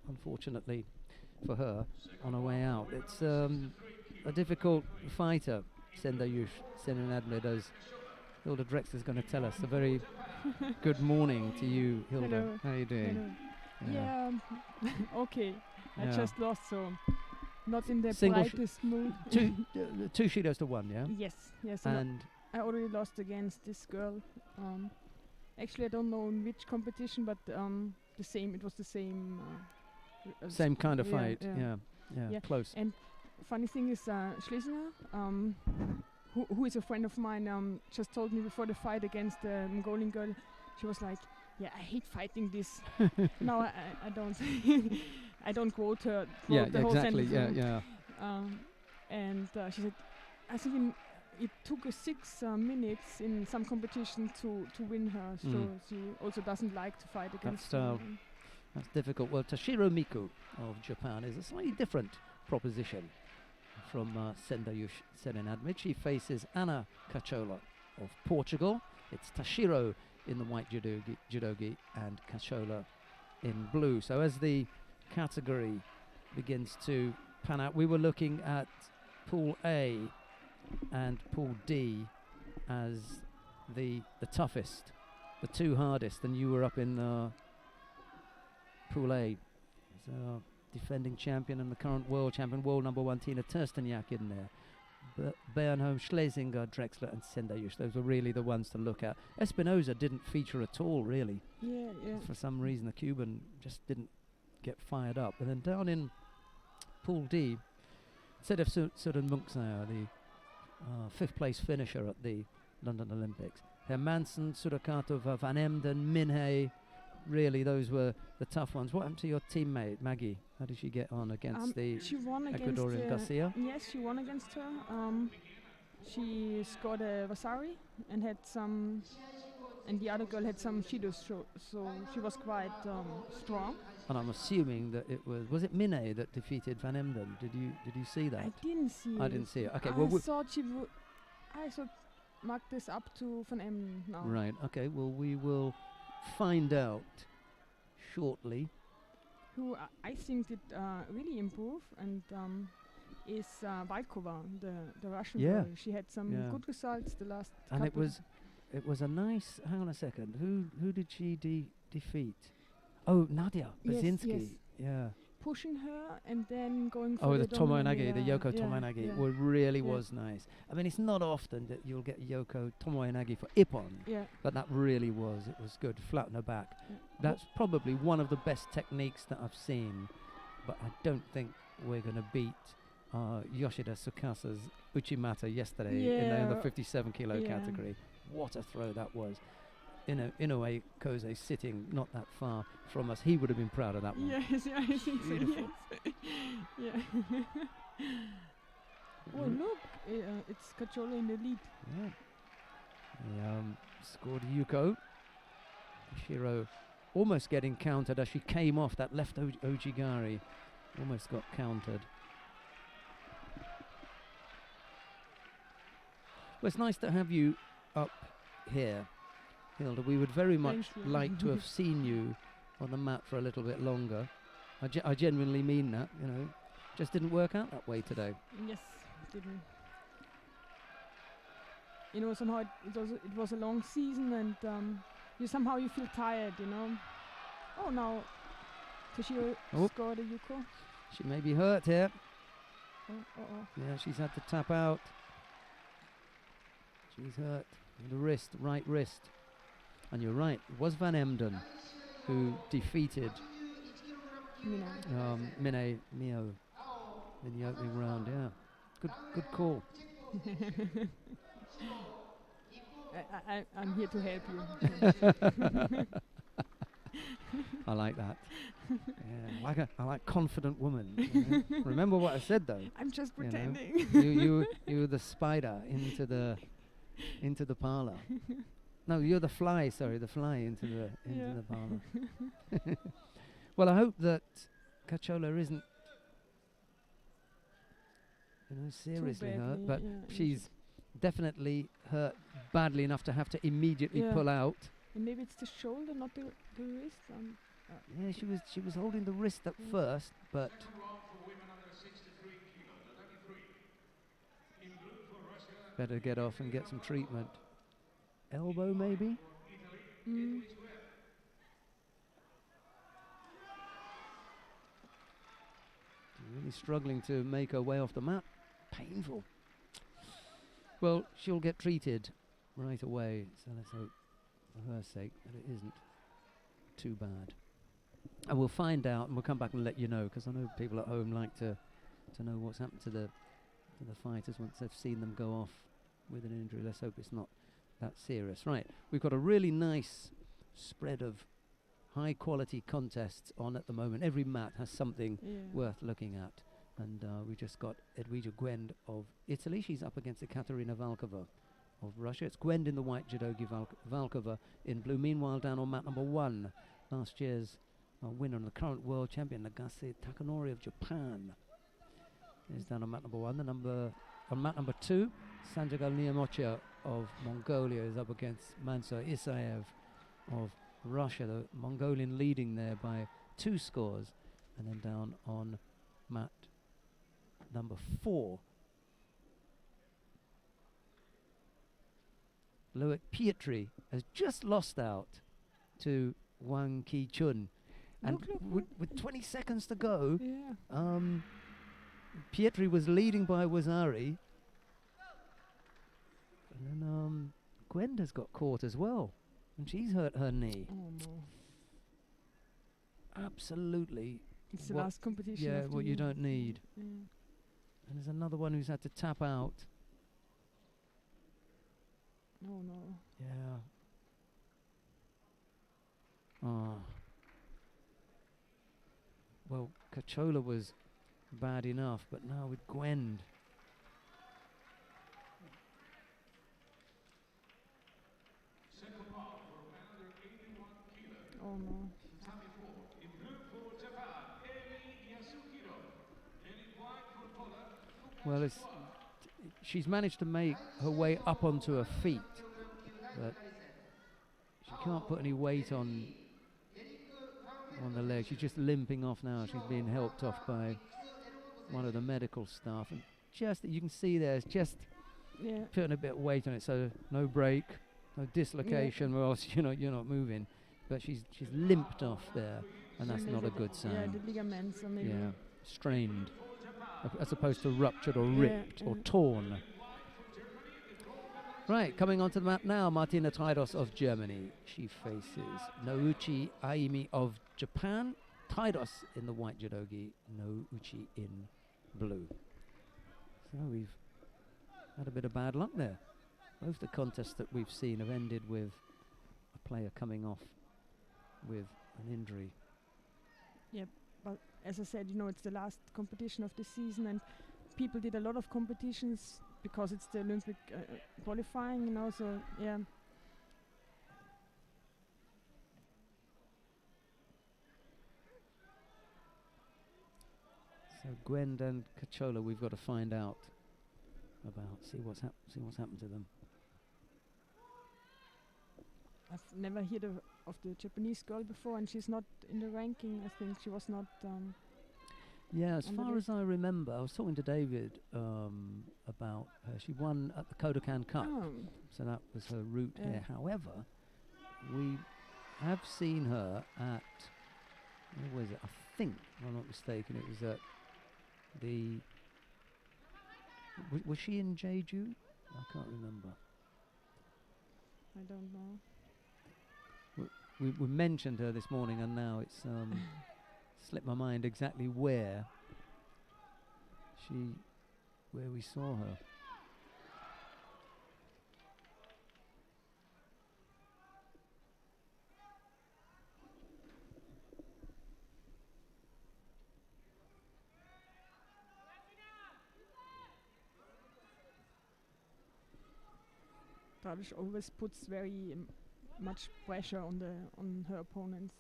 unfortunately for her, on her way out. It's a difficult fighter, Sendayush Serenadmid, as Hilda Drexler is going to tell us. A very good morning to you, Hilda. Hello. How are you doing? Hello. Yeah, okay. I Yeah. just lost, so not in the Single brightest mood. Two Shidos to one, yeah? Yes, yes. And And I already lost against this girl. Actually, I don't know in which competition, but the same. It was the same. same kind of yeah, fight, yeah. Yeah. close. And funny thing is, Schlesinger, who is a friend of mine, just told me before the fight against the Mongolian girl, she was like, "Yeah, I hate fighting this." No, I don't. I don't quote her. Yeah, the whole exactly. sentence. Yeah. And she said, I think it took her 6 minutes in some competition to win her. So she also doesn't like to fight against her. That's difficult. Well, Toshiro Miku of Japan is a slightly different proposition from Sendayush Serenadmid. She faces Anna Cachola of Portugal. It's Toshiro in the white judogi and Cachola in blue. So as the category begins to pan out. We were looking at Pool A and Pool D as the toughest, the two hardest, and you were up in Pool A. So defending champion and the current world champion, world number one, Tina Tersteniak in there. Bernholm, Schlesinger, Drexler and Sendayush. Those were really the ones to look at. Espinosa didn't feature at all, really. Yeah, yeah. For some reason, the Cuban just didn't get fired up. And then down in Pool D, instead of Søren Munksmeyer, the fifth place finisher at the London Olympics, Hermansen, Sudakatov, Van Emden, Minhei, really those were the tough ones. What happened to your teammate, Maggie? How did she get on against the She won Ecuadorian against Garcia? Yes, she won against her. She scored a Vasari and had some, and the other girl had some Judo, so she was quite strong. And I'm assuming that it was it Minhei that defeated Van Emden? Did you see that? I didn't see it. I didn't see it. Okay, I well, thought she would. I thought mark this up to Van Emden now. right. Okay, well, we will find out shortly. Who I think did really improve and is Valkova, the Russian Yeah. girl. She had some Yeah. good results the last. And it couple. was a nice. Hang on a second. Who did she defeat? Oh, Nadia Yes, Basinski. yes. Yeah. Pushing her and then going for Oh, the dominant, Tomoyanagi, the Yoko yeah, Tomoyanagi. yeah. Well, really Yeah. was nice. I mean, it's not often that you'll get Yoko Tomoyanagi for Ippon, Yeah. but that really was. It was good. Flat on her back. Yeah. That's probably one of the best techniques that I've seen, but I don't think we're going to beat Yoshida Tsukasa's Uchimata yesterday in the Yeah. 57 kilo Yeah. category. What a throw that was. Inoue Koze sitting not that far from us. He would have been proud of that one. Yes, yeah, I think so. Beautiful. Yes. Yeah. Oh look, it's Cacciolo in the lead. Yeah. He scored Yuko. Shiro almost getting countered as she came off that left Ojigari. Almost got countered. Well, it's nice to have you up here, Hilda. We would very much Thank you. like to have seen you on the mat for a little bit longer. I genuinely mean that, you know. Just didn't work out that way today. Yes, didn't. You know, somehow it was a long season, and you feel tired, you know. Oh, now Toshio Oh. scored a Yuko. She may be hurt here. Oh. Yeah, she's had to tap out. She's hurt in the wrist, right wrist. And you're right, it was Van Emden who defeated Mina. Minhei Mio in the opening round. Yeah, good call. I'm here to help you. I like that. Yeah, I like confident woman. You know? Remember what I said though. I'm just You know? pretending. you were the spider into the parlor. No, you're the fly. Sorry, the fly into the parlor. Well, I hope that Cacciolo isn't, seriously hurt, but she's definitely hurt badly enough to have to immediately Yeah. pull out. And maybe it's the shoulder, not the wrist. Yeah, she was holding the wrist at first, but better get off and get some treatment. Elbow maybe? Mm. Really struggling to make her way off the mat. Painful. Well, she'll get treated right away, so let's hope for her sake that it isn't too bad. And we'll find out, and we'll come back and let you know, because I know people at home like to know what's happened to the fighters once they've seen them go off with an injury. Let's hope it's not that serious. Right, we've got a really nice spread of high quality contests on at the moment. Every mat has something worth looking at. And we just got Edwige Gwend of Italy. She's up against Ekaterina Valkova of Russia. It's Gwend in the white, judogi Valkova in blue. Meanwhile, down on mat number 1, last year's winner and the current world champion, Nagase Takanori of Japan, is down on mat number 1. On mat number 2, Sanjagal Niyamocha of Mongolia is up against Mansur Isaev of Russia. The Mongolian leading there by 2 scores. And then down on mat number 4. Loic Pietri has just lost out to Wang Ki-chun. And Look. with 20 seconds to go, Yeah. Pietri was leading by Wazari. And then Gwenda's got caught as well. And she's hurt her knee. Oh no. Absolutely. It's the What- last competition. Yeah, of the what you year. don't need. Yeah. And there's another one who's had to tap out. Oh no. Yeah. Ah. Well, Cachola was bad enough, but now with Gwend. Second round for man under 81 kilo. Oh no. 34. In blue for Japan, Emi Yasukiro. And in white for Poland, Well, she's managed to make her way up onto her feet, but she can't put any weight on the leg. She's just limping off now. She's being helped off by one of the medical staff, and just you can see there's just Yeah. putting a bit of weight on it, so no break, no dislocation, or else you're not moving. But she's limped off there, and that's not a good Yeah, sign. the ligaments are maybe. Yeah, strained, as opposed to ruptured or Yeah, ripped or yeah. torn. Right, coming onto the map now, Martina Taidos of Germany. She faces Nouchi Aimi of Japan. Taidos in the white judogi, Nouchi in blue. So we've had a bit of bad luck there. Both the contests that we've seen have ended with a player coming off with an injury. But as I said, it's the last competition of the season, and people did a lot of competitions because it's the Olympic qualifying, so yeah. So Gwend and Cachola, we've got to find out about, see what's happened to them. I've never heard of the Japanese girl before, and she's not in the ranking. I think she was not. Yeah, as on the far as list. I remember, I was talking to David about her. She won at the Kodokan Cup, so that was her route Yeah. here. However, we have seen her at, where was it? I think, if I'm not mistaken, it was at the, was she in Jeju? I can't remember. I don't know. We mentioned her this morning, and now it's slipped my mind exactly where we saw her. Tadic always puts very much pressure on her opponents.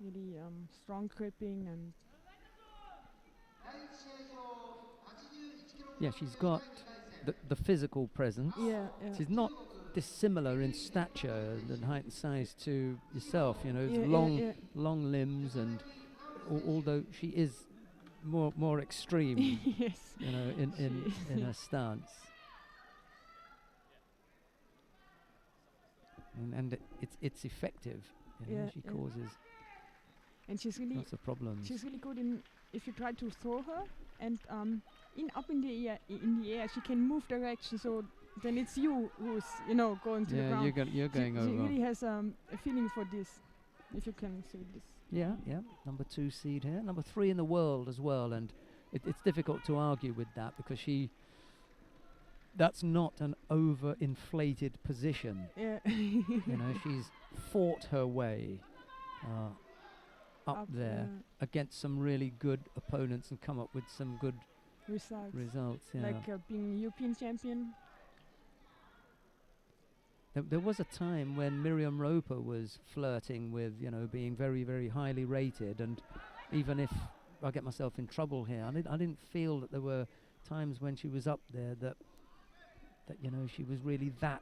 Really strong gripping and Yeah, she's got the physical presence. yeah. She's not dissimilar in stature and height and size to yourself. Yeah, long limbs, and although she is more extreme, yes. in her stance. And it's effective. Yeah, she yeah. causes And she's really lots of problems. good in if you try to throw her and up in the air she can move direction, so then it's you who's going to the ground. you're going she over. really has a feeling for this, if you can say this. Yeah. Number 2 seed here, number 3 in the world as well, and it's difficult to argue with that because that's not an over-inflated position. Yeah. She's fought her way up there against some really good opponents and come up with some good results. Yeah. Like being European champion. There was a time when Miriam Roper was flirting with, being very, very highly rated, and even if I get myself in trouble here, I didn't feel that there were times when she was up there that she was really that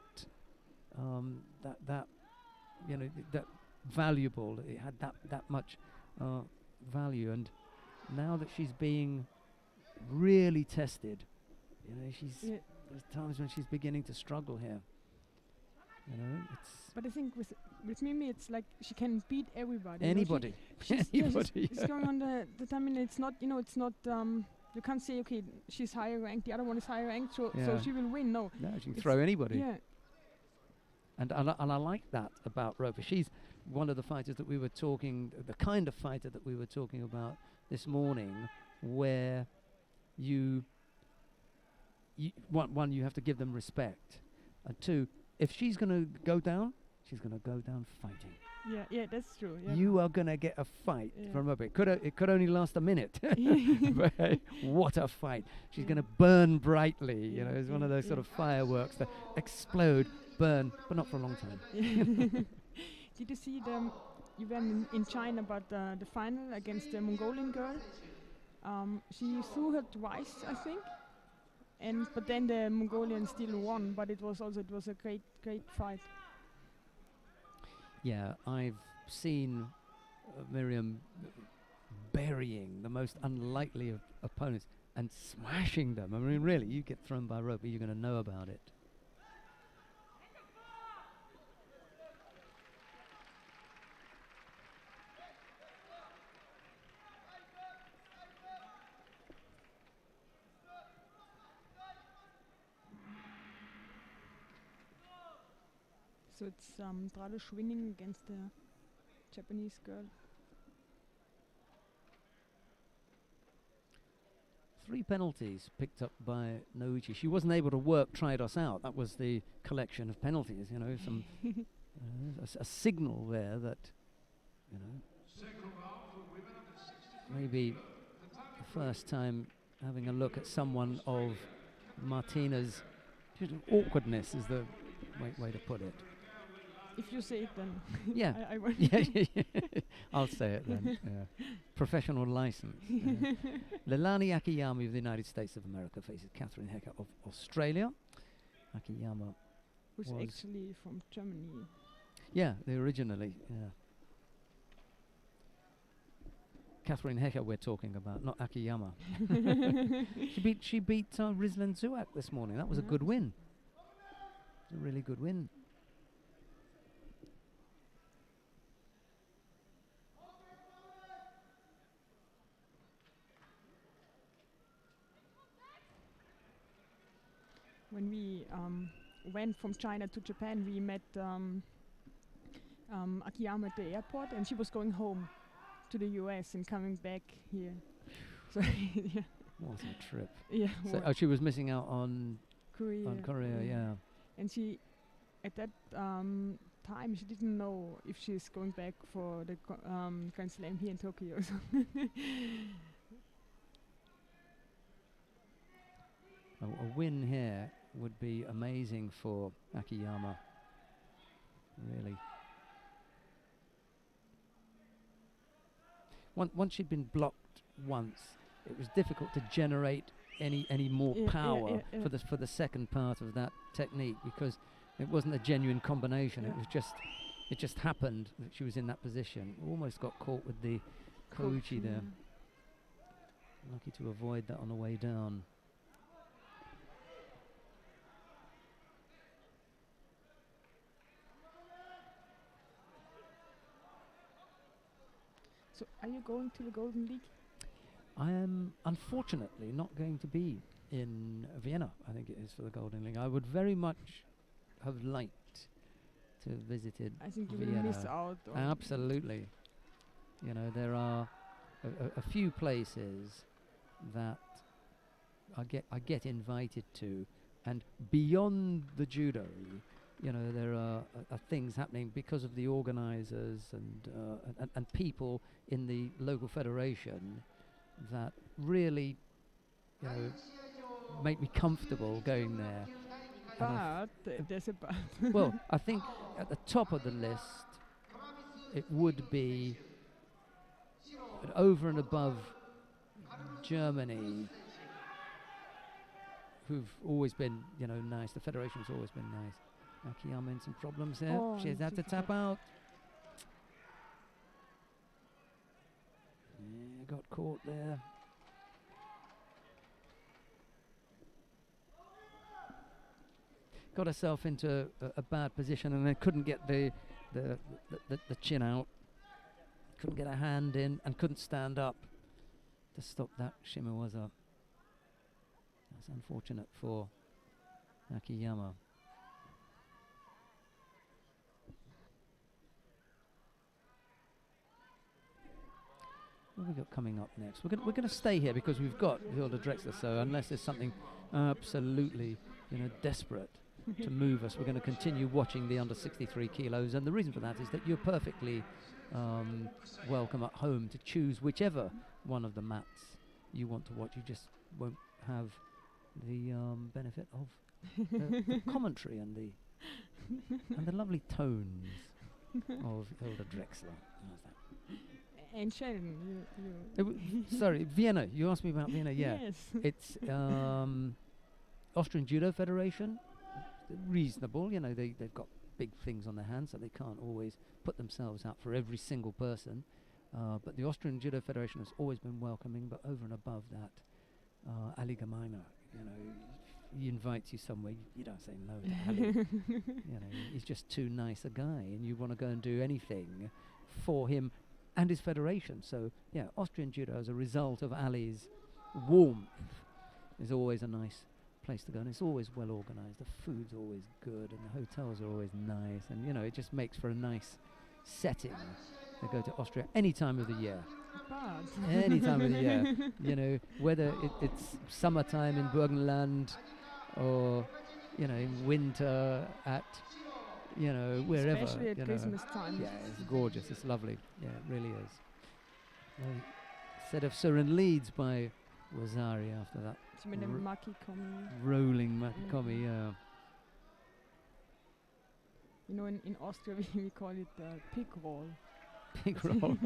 valuable. It had that much value, and now that she's being really tested. You know, Yeah. there's times when she's beginning to struggle here. You know, it's But I think with Mimi, it's like she can beat everybody. you know, anybody. she's, Anybody. she's going on the time, and it's not, it's not. You can't say, okay, she's higher ranked, the other one is higher ranked, so Yeah. she will win. No. No, she can It's- throw anybody. Yeah. And I like that about Roper. She's one of the fighters that we were talking, the kind of fighter that we were talking about this morning, where you one, you have to give them respect, and two, if she's going to go down, she's going to go down fighting. Yeah, that's true. Yeah. You are going to get a fight Yeah. from Roper. It could only last a minute. Yeah. But hey, what a fight. She's Yeah. going to burn brightly. You know, Yeah, it's one of yeah, those sort yeah. of fireworks that explode, burn, but not for a long time. Did you see you went in China about the final against the Mongolian girl? She threw her twice, I think, but then the Mongolian still won. But it was a great fight. Yeah, I've seen Miriam burying the most unlikely of opponents and smashing them. I mean, really, you get thrown by Roper, you're going to know about it. So it's Dralush winning against the Japanese girl. 3 penalties picked up by Nouchi. She wasn't able to work Tridos out. That was the collection of penalties, you know, some a signal there that, you know, maybe the first time having a look at someone of Martina's awkwardness is the way to put it. If you say it, then Yeah. I won't. Yeah. I'll say it then. Yeah. Professional license. Yeah. Leilani Akiyama of the United States of America faces Catherine Hecker of Australia. Akiyama, Who's was- actually from Germany. yeah, they originally, yeah. Catherine Hecker we're talking about, not Akiyama. She beat Rizlan Zuak this morning. That was a Yeah. good win. A really good win. When we went from China to Japan, we met Akiyama at the airport, and she was going home to the US and coming back here. So yeah, What a trip. yeah. So, she was missing out on Korea. Korea, yeah. And she, at that time, she didn't know if she's going back for the Grand Slam here in Tokyo. A win here would be amazing for Akiyama. Really. Once she'd been blocked once, it was difficult to generate any more Yeah, yeah, power yeah, yeah. for the second part of that technique, because it wasn't a genuine combination. Yeah. It just happened that she was in that position. Almost got caught with the Koji there. Lucky to avoid that on the way down. So, are you going to the Golden League? I am unfortunately not going to be in Vienna, I think it is, for the Golden League. I would very much have liked to have visited I think you Vienna. will miss out. on- Absolutely. You know, there are a few places that I get invited to, and beyond the judo, you know, there are things happening because of the organisers and people in the local federation that really, you know, make me comfortable going there. And I But there's a but. well, I think at the top of the list, it would be over and above Germany, who've always been, you know, nice. The federation's always been nice. Akiyama in some problems there. Oh, She's had to she tap forgot. out. Yeah, got caught there. got herself into a bad position and then couldn't get the chin out, couldn't get her hand in, and couldn't stand up to stop that Shimowaza. That's unfortunate for Akiyama. What have we got coming up next? We're gonna stay here because we've got Hilda Drexler. So unless there's something absolutely, desperate to move us, we're going to continue watching the under 63 kilos. And the reason for that is that you're perfectly welcome at home to choose whichever one of the mats you want to watch. You just won't have the benefit of the commentary and the lovely tones of Hilda Drexler. How's that? And Sharon, Sorry, Vienna. You asked me about Vienna. Yeah, Yes. it's Austrian Judo Federation. Reasonable, they've got big things on their hands, so they can't always put themselves out for every single person. But the Austrian Judo Federation has always been welcoming. But over and above that, Ali Gemeiner, he invites you somewhere, you don't say no to Ali. He's just too nice a guy, and you want to go and do anything for him and his federation. So yeah, Austrian Judo, as a result of Ali's warmth, is always a nice place to go, and it's always well organized. The food's always good, and the hotels are always nice, and it just makes for a nice setting to go to Austria any time of the year. Any time of the year, whether it's summertime in Burgenland or in winter at wherever. Especially at Christmas time. Yeah, it's gorgeous. It's lovely. Yeah, it really is. Set of Surin leads by Wazari after that Mit dem Makikomi. rolling Makikomi. Yeah. In Austria we call it pig roll. Pig roll.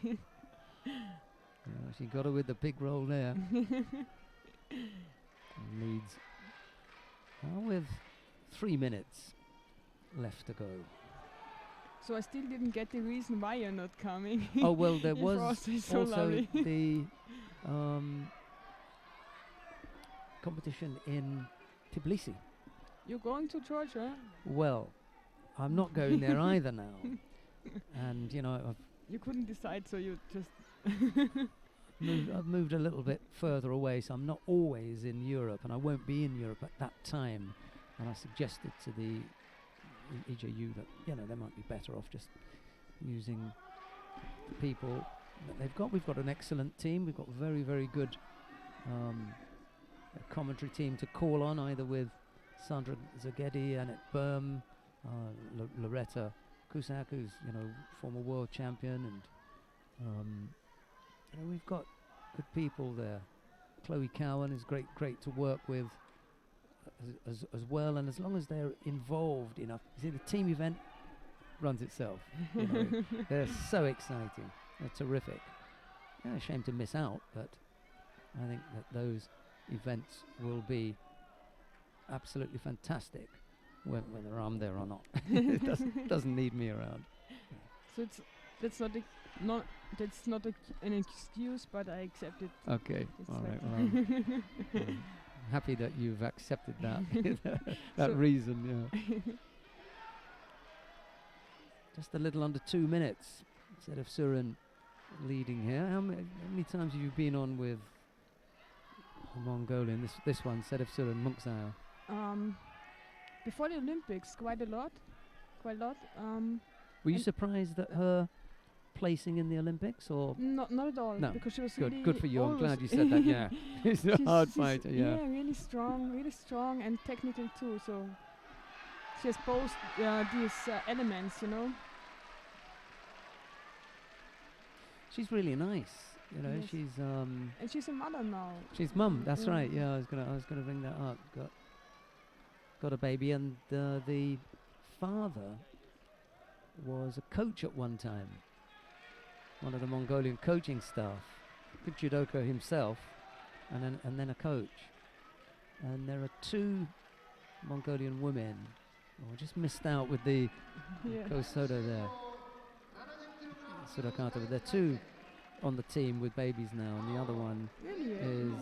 Yeah, she got her with the pig roll there. Leads with 3 minutes left to go. So I still didn't get the reason why you're not coming. Oh well, there If was Austria is so also lovely. the competition in Tbilisi. You're going to Georgia? Well, I'm not going there either now. And You couldn't decide, so you just I've moved a little bit further away, so I'm not always in Europe, and I won't be in Europe at that time. And I suggested to the EJU that they might be better off just using the people that they've got. We've got an excellent team. We've got very, very good a commentary team to call on, either with Sandra Zagedi, Annette Berm, Loretta Cusack, who's former world champion, and we've got good people there. Chloe Cowan is great to work with as well, and as long as they're involved enough. You see, the team event runs itself. They're so exciting. They're terrific. Yeah, a shame to miss out, but I think that those events will be absolutely fantastic, whether I'm there or not. It doesn't need me around. so that's not an excuse, but I accept it. Okay, It's all like right. Well, I'm happy that you've accepted that that So- reason. Yeah. Just a little under 2 minutes. Instead of Surin leading here. How many times have you been on with Mongolian? This one, Set of Surin Munksao. Before the Olympics, quite a lot. Were you And- surprised at her placing in the Olympics, or Not at all. No, Because she was good? really Good for you. I'm always glad you said that. Yeah, she's a hard she's fighter. Yeah. really strong and technical too. So she has both these elements, She's really nice. Yes. She's And she's a mother now. she's mum. That's Yeah. right. Yeah, I was gonna bring that up. Got a baby, and the father was a coach at one time. One of the Mongolian coaching staff, good judoka himself, and then a coach. And there are 2 Mongolian women. Oh, I just missed out with the Yeah. Kosoda there. Sudakata, but there are 2 on the team with babies now, and the other one Really? is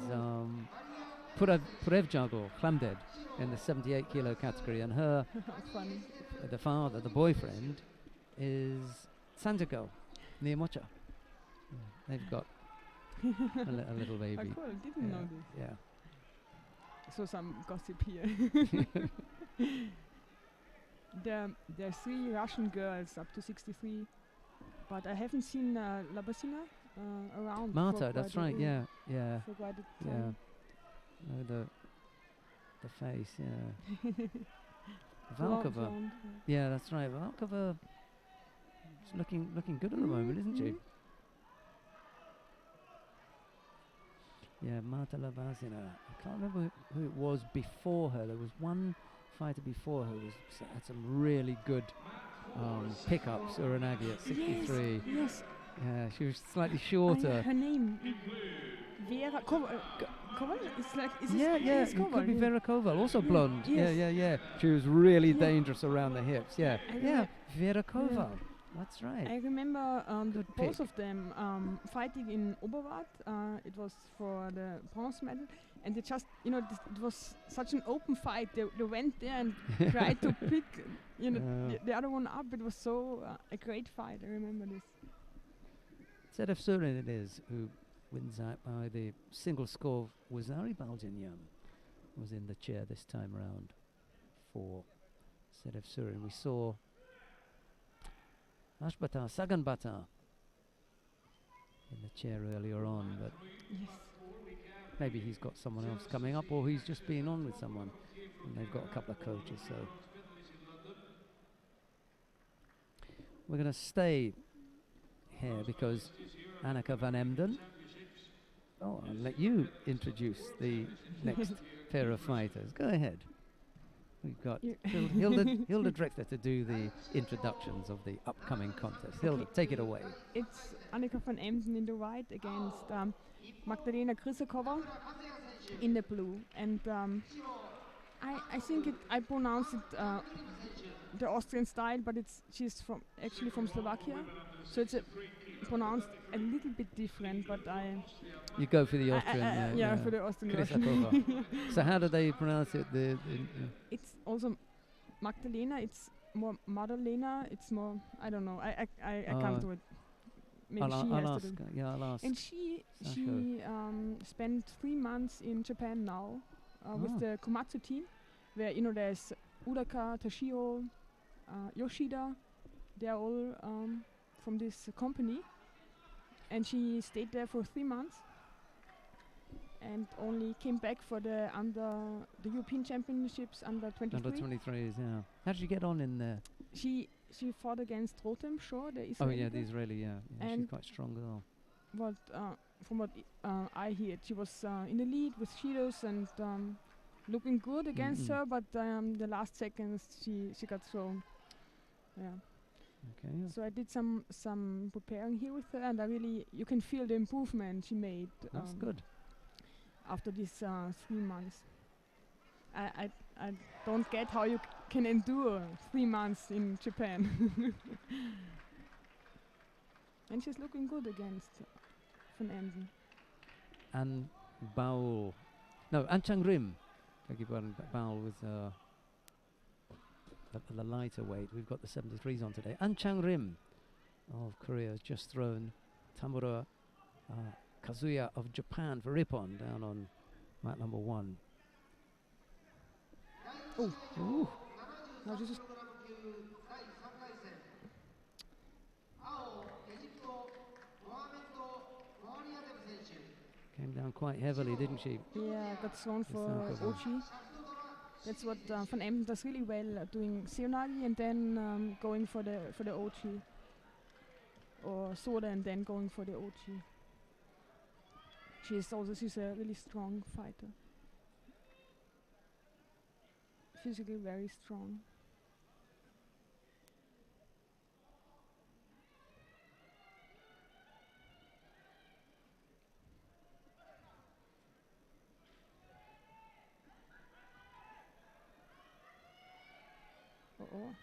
Purevjagor Klamded in the 78 kilo category, and her Funny. the father, the boyfriend, is Sanjago Niamocha. They've got a little Oh, baby. cool. Didn't know this. Yeah. So some gossip here. There are 3 Russian girls up to 63, but I haven't seen Labasina around. for Marta, quite that's a- right. Yeah, yeah, For quite a yeah. time. No, the face. Yeah. Blonde, Valkova. blonde, Yeah, that's right. Valkova is looking good at the moment, isn't she? Mhm. Yeah, Marta Labasina. I can't remember who it was before her. There was one fighter before her who had some really good pickups. Uranagi at 63. Yes. Yeah, she was slightly I, shorter. her name. Vera Koval. Koval? It's like. Is this, Yeah, it's it could Koval, be yeah. Vera Koval, also Yeah, blonde. yes. Yeah. She was really Yeah. dangerous around the hips. Yeah, I yeah, remem- Vera Koval. That's right. I remember Good both pick. of them fighting in Oberwart. It was for the bronze medal, and they just, it was such an open fight. They went there and tried to pick, Yeah. the other one up. It was so a great fight. I remember this. Sedef Surin it is who wins out by the single score. Wazari Baljinyam was in the chair this time round for Sedef Surin. We saw Ashbata Saganbata in the chair earlier on, but Yes. maybe he's got someone else coming up, or he's just been on with someone, and they've got a couple of coaches. So we're going to stay here because Annika van Emden. Oh, I'll let you introduce the next pair of fighters. Go ahead. We've got You- Hilda Drexler to do the introductions of the upcoming contest. Hilda, take it away. It's Annika van Emden in the white against Magdalena Krysakova in the blue. And I think I pronounce it the Austrian style, but she's actually from Slovakia, so it's pronounced a little bit different. But You go for the Austrian. yeah, for the Austrian version. Krysakova. So how do they pronounce it? It's also Magdalena. It's more Madalena. It's more, I don't know. I can't do it. Maybe she has I'll to ask. do. Yeah, I'll ask. And she Sasho. spent 3 months in Japan now with Ah. the Komatsu team, where there's Udaka, Tashio, Yoshida. They are all from this company, and she stayed there for 3 months, and only came back for the European Championships under 23. Under 23s, yeah. How did you get on in there? She fought against Rotem Shore, the Oh Israeli yeah, girl. the Israeli, yeah. She's And quite strong as well. What from what I heard, she was in the lead with Shidos and looking good against Mm-mm. her, but the last seconds she got thrown. Yeah. Okay. Yeah. So I did some preparing here with her, and you can feel the improvement she made. That's good. After these 3 months. I don't get how you can endure 3 months in Japan. And she's looking good against Van Emden. And Baul. No, Anchang Rim. Beg your pardon. Baul with the lighter weight. We've got the 73s on today. Anchang Rim of Korea has just thrown Tamura Kazuya of Japan for Rippon down on mat number 1. Oh. Ooh. Now this is 青エジプトモハメッド・モアリアデブ選手 Came down quite heavily, didn't she? yeah, got thrown for Osaka. Ochi. That's what Van Emden does really well, doing Seonagi and then going for the Ochi. Or Soda and then going for the Ochi. She's a really strong fighter. Physically very strong. Uh-oh.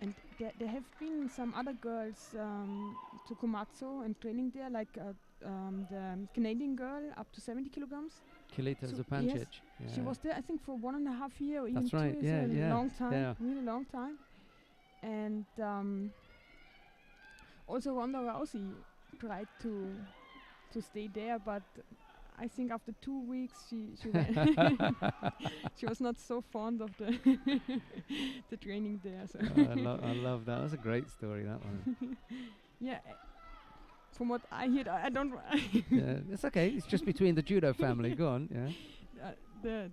And there have been some other girls to Komatsu and training there, like the Canadian girl up to 70 kilograms. Kilita So- Zupancic. yes, She was there, I think, for 1.5 years or even That's 2 right, years. yeah, A yeah, long time, yeah. really long time. And also Ronda Rousey tried to stay there, but I think after 2 weeks she went. She was not so fond of the the training there. So I love that. That's a great story, that one. yeah, from what I hear, I don't. Yeah, it's okay. It's just between the judo family. Go on, yeah. The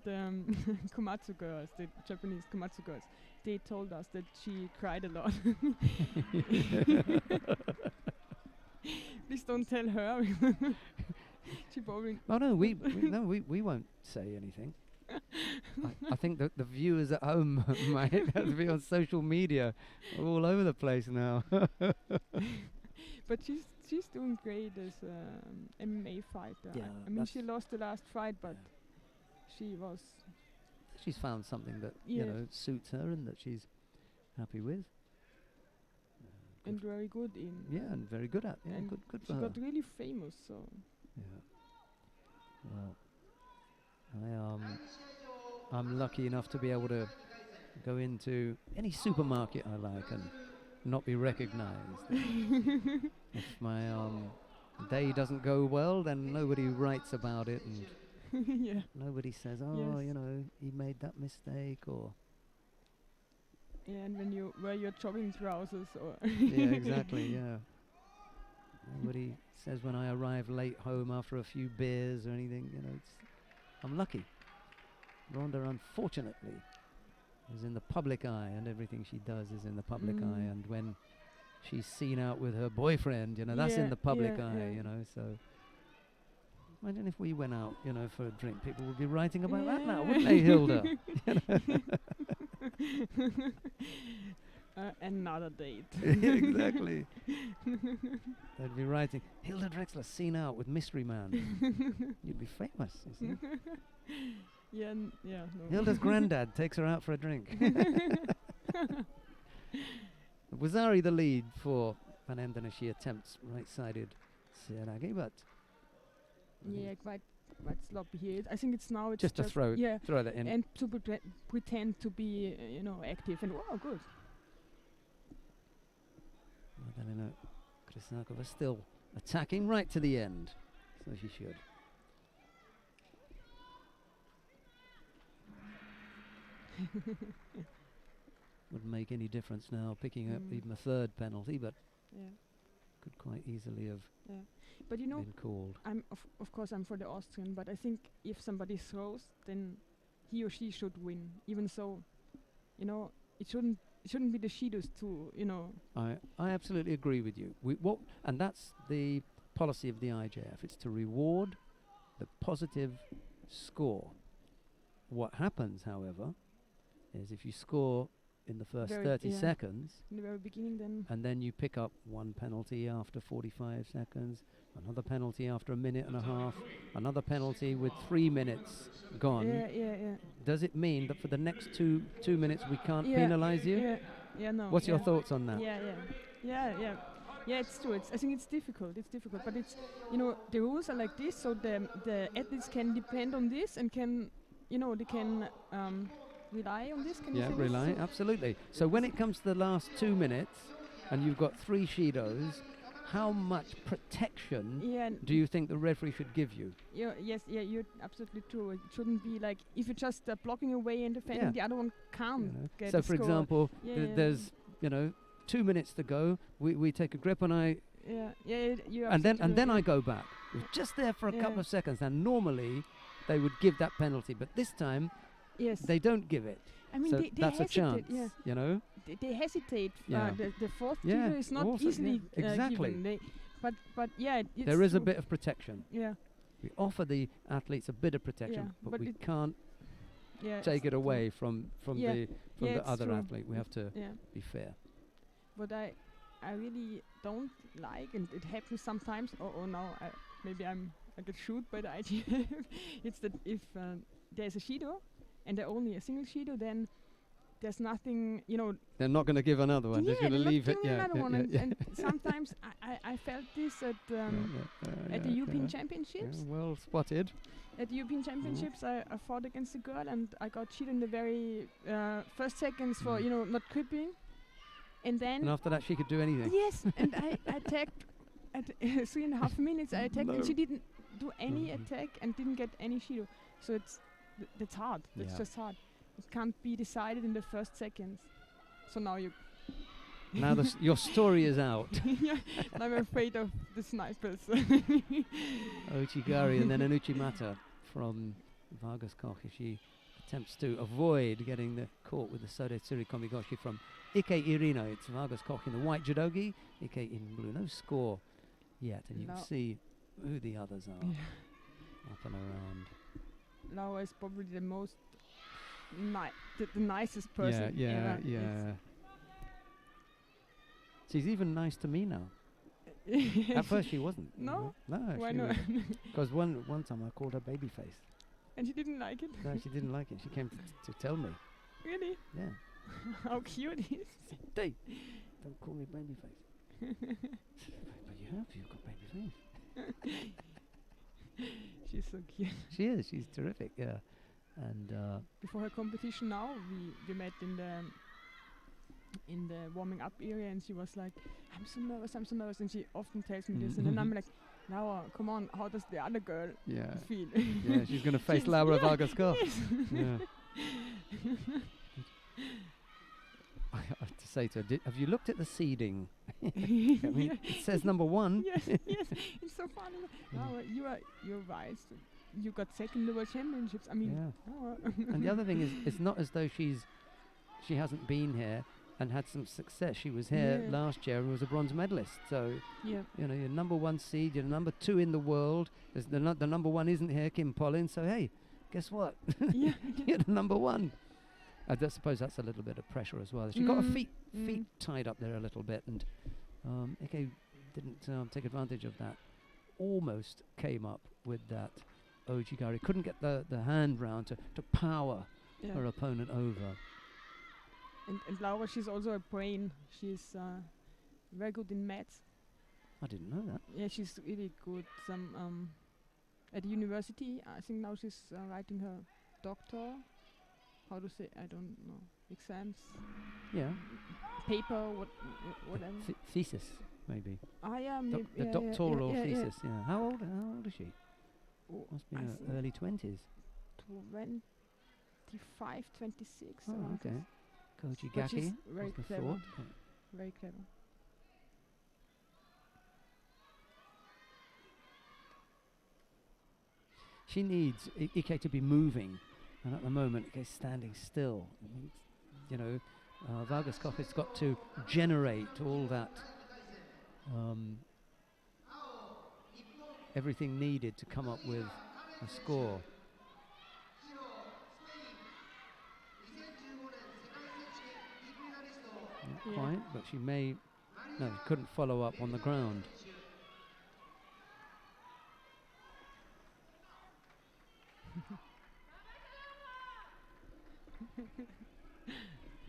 Komatsu girls, the Japanese Komatsu girls, they told us that she cried a lot. Please don't tell her. She probably. Oh no, we won't say anything. I think that the viewers at home might have to be on social media all over the place now. But she's doing great as MMA fighter. Yeah, I mean, that's- she lost the last fight, but she was. She's found something that Yes. suits her and that she's happy with. And very good in. Yeah, and very good at. Yeah, and good she for her. got really famous, so. Yeah. Well, I'm lucky enough to be able to go into any supermarket I like and not be recognized. If my day doesn't go well, then nobody writes about it and Yeah. nobody says, oh, Yes. he made that mistake or... Yeah, and when you wear your jogging trousers or. Yeah, exactly, yeah. Nobody says when I arrive late home after a few beers or anything, I'm lucky. Ronda, unfortunately, is in the public eye, and everything she does is in the public eye. And when she's seen out with her boyfriend, that's in Yeah, the public yeah, eye, yeah. So imagine if we went out, for a drink, people would be writing about that now, wouldn't they, Hilda? Another date. Exactly. They'd be writing, Hilda Drexler seen out with Mystery Man. You'd be famous, you see. Yeah, no. Hilda's granddad takes her out for a drink. Wazari the lead for Van Emden as she attempts right-sided Seiragi, but Yeah, quite sloppy here. I think it's now. It's just to throw that in. and to pretend to be, active and wow, good. Magdalena Krasnakova still attacking right to the end, so she should. Wouldn't make any difference now picking up even a third penalty, but Yeah, could quite easily have yeah. But been called. I'm of course I'm for the Austrian, but I think if somebody throws, then he or she should win. Even so, it shouldn't be the Shidos to, I absolutely agree with you. And that's the policy of the IJF. It's to reward the positive score. What happens, however, is if you score in the first 30 seconds, in the very beginning, then and then you pick up one penalty after 45 seconds, another penalty after a minute and a half, another penalty with 3 minutes gone. yeah. Does it mean that for the next two minutes we can't Yeah, penalize you? Yeah, no. What's your yeah. thoughts on that? Yeah, it's true. I think it's difficult, but it's, the rules are like this, so the athletes can depend on this and can, they can rely on this. Can you Yeah, say this? rely, So absolutely. So when it comes to the last 2 minutes, and you've got 3 Shidos, how much protection yeah, do you think the referee should give you? yes, you're absolutely true. It shouldn't be like if you're just blocking away and defending, the other one can't get So a for score. example, Yeah, there's 2 minutes to go. We take a grip and you're and then absolutely I right. go back. It was just there for a couple Yeah. of seconds, and normally they would give that penalty, but this time Yes, they don't give it. I mean So they that's a hesitate. chance, Yeah, they hesitate. Yeah. The fourth Yeah, Judo is not also, easily yeah, exactly. given. But yeah, it's There is a true. bit of protection. Yeah, We offer the athletes a bit of protection, Yeah, but but we it- can't yeah. take it's it away from Yeah. the Yeah, it's other true. athlete. We have to Yeah, be fair. but I really don't like, and it happens sometimes. Oh no, maybe I get shoot by the IGF. It's that if there's a Shido and there only a single Shido, then there's nothing, you know. They're not going to give another one. They're Yeah, going to they're not leave it. giving Yeah, another yeah, one. yeah, And sometimes I felt this at yeah, the European yeah. Championships. Yeah, well spotted. At the European Championships, I fought against a girl and I got cheated in the very first seconds for, you know, not gripping. And then And after that, she could do anything. yes, and I attacked at 3.5 minutes. I attacked and No. she didn't do any Mhm. attack and didn't get any shido. So that's hard. That's Yeah. just hard. It can't be decided in the first seconds. So now you. Now your story is out. Yeah, and I'm afraid of the snipers. Ochigari and then an Uchimata from Vargas Koch. She attempts to avoid getting the caught with the Sode Tsuri Komigoshi from Ike Irino. It's Vargas Koch in the white judogi, Ike in blue. No score yet, and you can No. see who the others are Yeah. up and around. Laura is probably the most the nicest person yeah, ever. yeah. She's even nice to me now. It's At first she wasn't. you No? know. No, Why she not? Because one time I called her baby face. And she didn't like it. No, she didn't like it. She came to tell me. Really? Yeah. How cute it is. Dave, don't call me baby face. But you have. You've got baby face. She's so cute. She is. She's terrific. Yeah. And Before her competition now, we met in the warming up area, and she was like, I'm so nervous, and she often tells me this, and then I'm like, Laura, come on, how does the other girl yeah, feel? yeah. She's going to face She's- Laura yeah, Vargas Koch. yes. Yeah. I have to say to her, have you looked at the seeding? I mean, it says number 1. yes, yes, it's so funny. Laura, you're right. So you got second in the World Championships. I mean, Yeah. Laura. And the other thing is, it's not as though she hasn't been here and had some success. She was here Yeah. last year and was a bronze medalist. So, Yeah. you know, you're number 1 seed, you're number 2 in the world. There's the number 1 isn't here, Kim Pollin. So, hey, guess what? Yeah. You're the number 1. I suppose that's a little bit of pressure as well. She got her feet Mm. tied up there a little bit, and Ike didn't take advantage of that. Almost came up with that Ojigari. Couldn't get the hand round to power Yeah. her opponent over. And Laura, she's also a brain. She's very good in maths. I didn't know that. Yeah, she's really good. Some at the university, I think now she's writing her doctor. How to say? I don't know. Exams, Yeah. paper, whatever. Thesis, maybe. Ah, yeah, The maybe. Yeah, doctoral yeah, yeah, thesis, yeah. How old is she? Oh, Must be I in her think early 20s. 25, 26. Oh, around okay. this. Koji But she's Gaki, very was the clever. thought. Very clever. She needs Ike to be moving, and at the moment Ike's standing still. You know, Vargas Koch has got to generate all that, everything needed to come up with a score. Not Yeah. quite, but she may. No, couldn't follow up on the ground.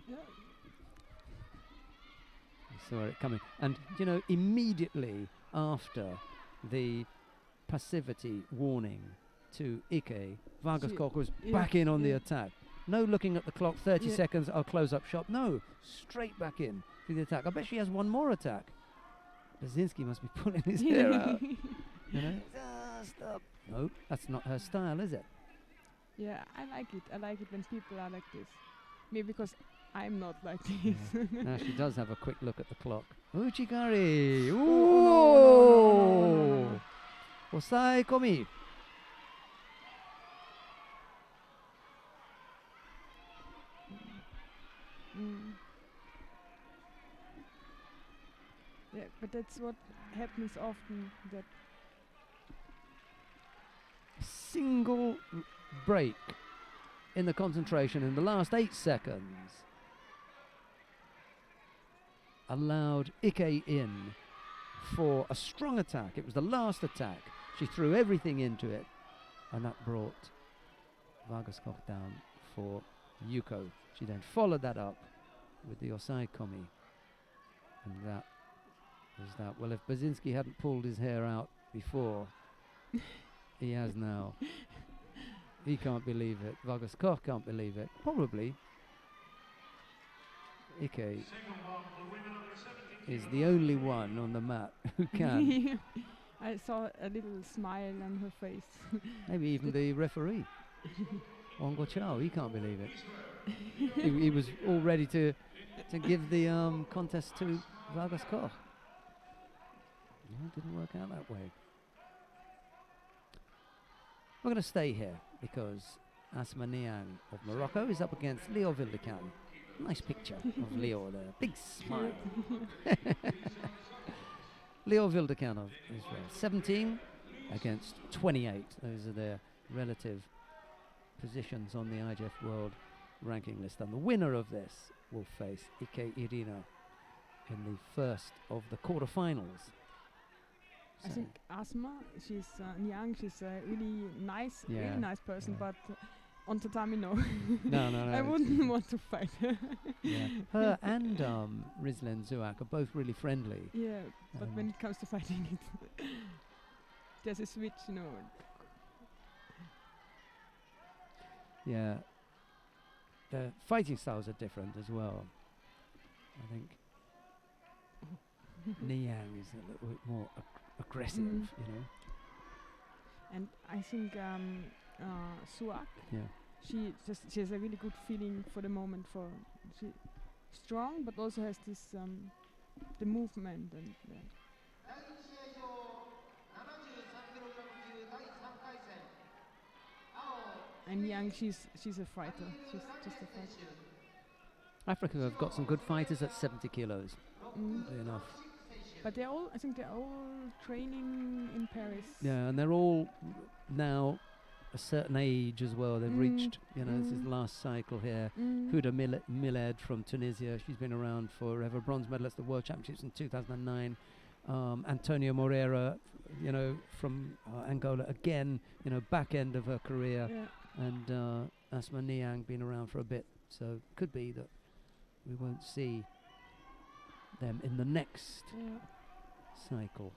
Yeah. I saw it coming. And, you know, immediately after the passivity warning to Ike, Vargas She- Koch was yeah, back in on the yeah. attack. No looking at the clock, 30 Yeah. seconds, I'll close up shop. No, straight back in for the attack. I bet she has one more attack. Brzezinski must be pulling his hair out. You know? Stop. No, that's not her style, is it? Yeah, I like it. I like it when people are like this. Maybe because I'm not like this. Now she does have a quick look at the clock. Uchigari! no, Ooh! no. Osai komi. Mm. Yeah, but that's what happens often. That Single break in the concentration in the last 8 seconds allowed Ike in for a strong attack. It was the last attack. She threw everything into it, and that brought Vargas Koch down for Yuko. She then followed that up with the Osai Komi. And that was that. Well, if Basinski hadn't pulled his hair out before, he has now. He can't believe it. Vargas Koch can't believe it. Probably Ike is the only one on the mat who can. I saw a little smile on her face. Maybe even the referee, Wongo Chao, he can't believe it. he was all ready to give the contest to Vargas Koch. No, it didn't work out that way. We're going to stay here because Asma Niang of Morocco is up against Leo Vildekan. Nice picture of Leo there. Big smile. Leo Vildekan of Israel. 17 against 28. Those are their relative positions on the IGF World Ranking List. And the winner of this will face Ike Irina in the first of the quarterfinals. I think Asma, she's young, she's a really nice person, but on tatami, no. No. I wouldn't want to fight her. Yeah. Her and Rizlen Zuak are both really friendly. Yeah, but when it comes to fighting, there's a switch, you know. Yeah. The fighting styles are different as well. I think Niang is a little bit more aggressive, you know. And I think Suak, she has a really good feeling for the moment. She strong, but also has this the movement and. And Yang, she's a fighter. She's just a fighter. Africa have got some good fighters at 70 kilos. Enough. But I think they're all training in Paris. Yeah, and they're all now a certain age as well. They've reached, this is the last cycle here. Huda Miled from Tunisia, she's been around forever. Bronze medalist at the World Championships in 2009. Antonio Moreira, from Angola again, back end of her career. Yeah. And Asma Niang been around for a bit. So could be that we won't see them in the next cycle.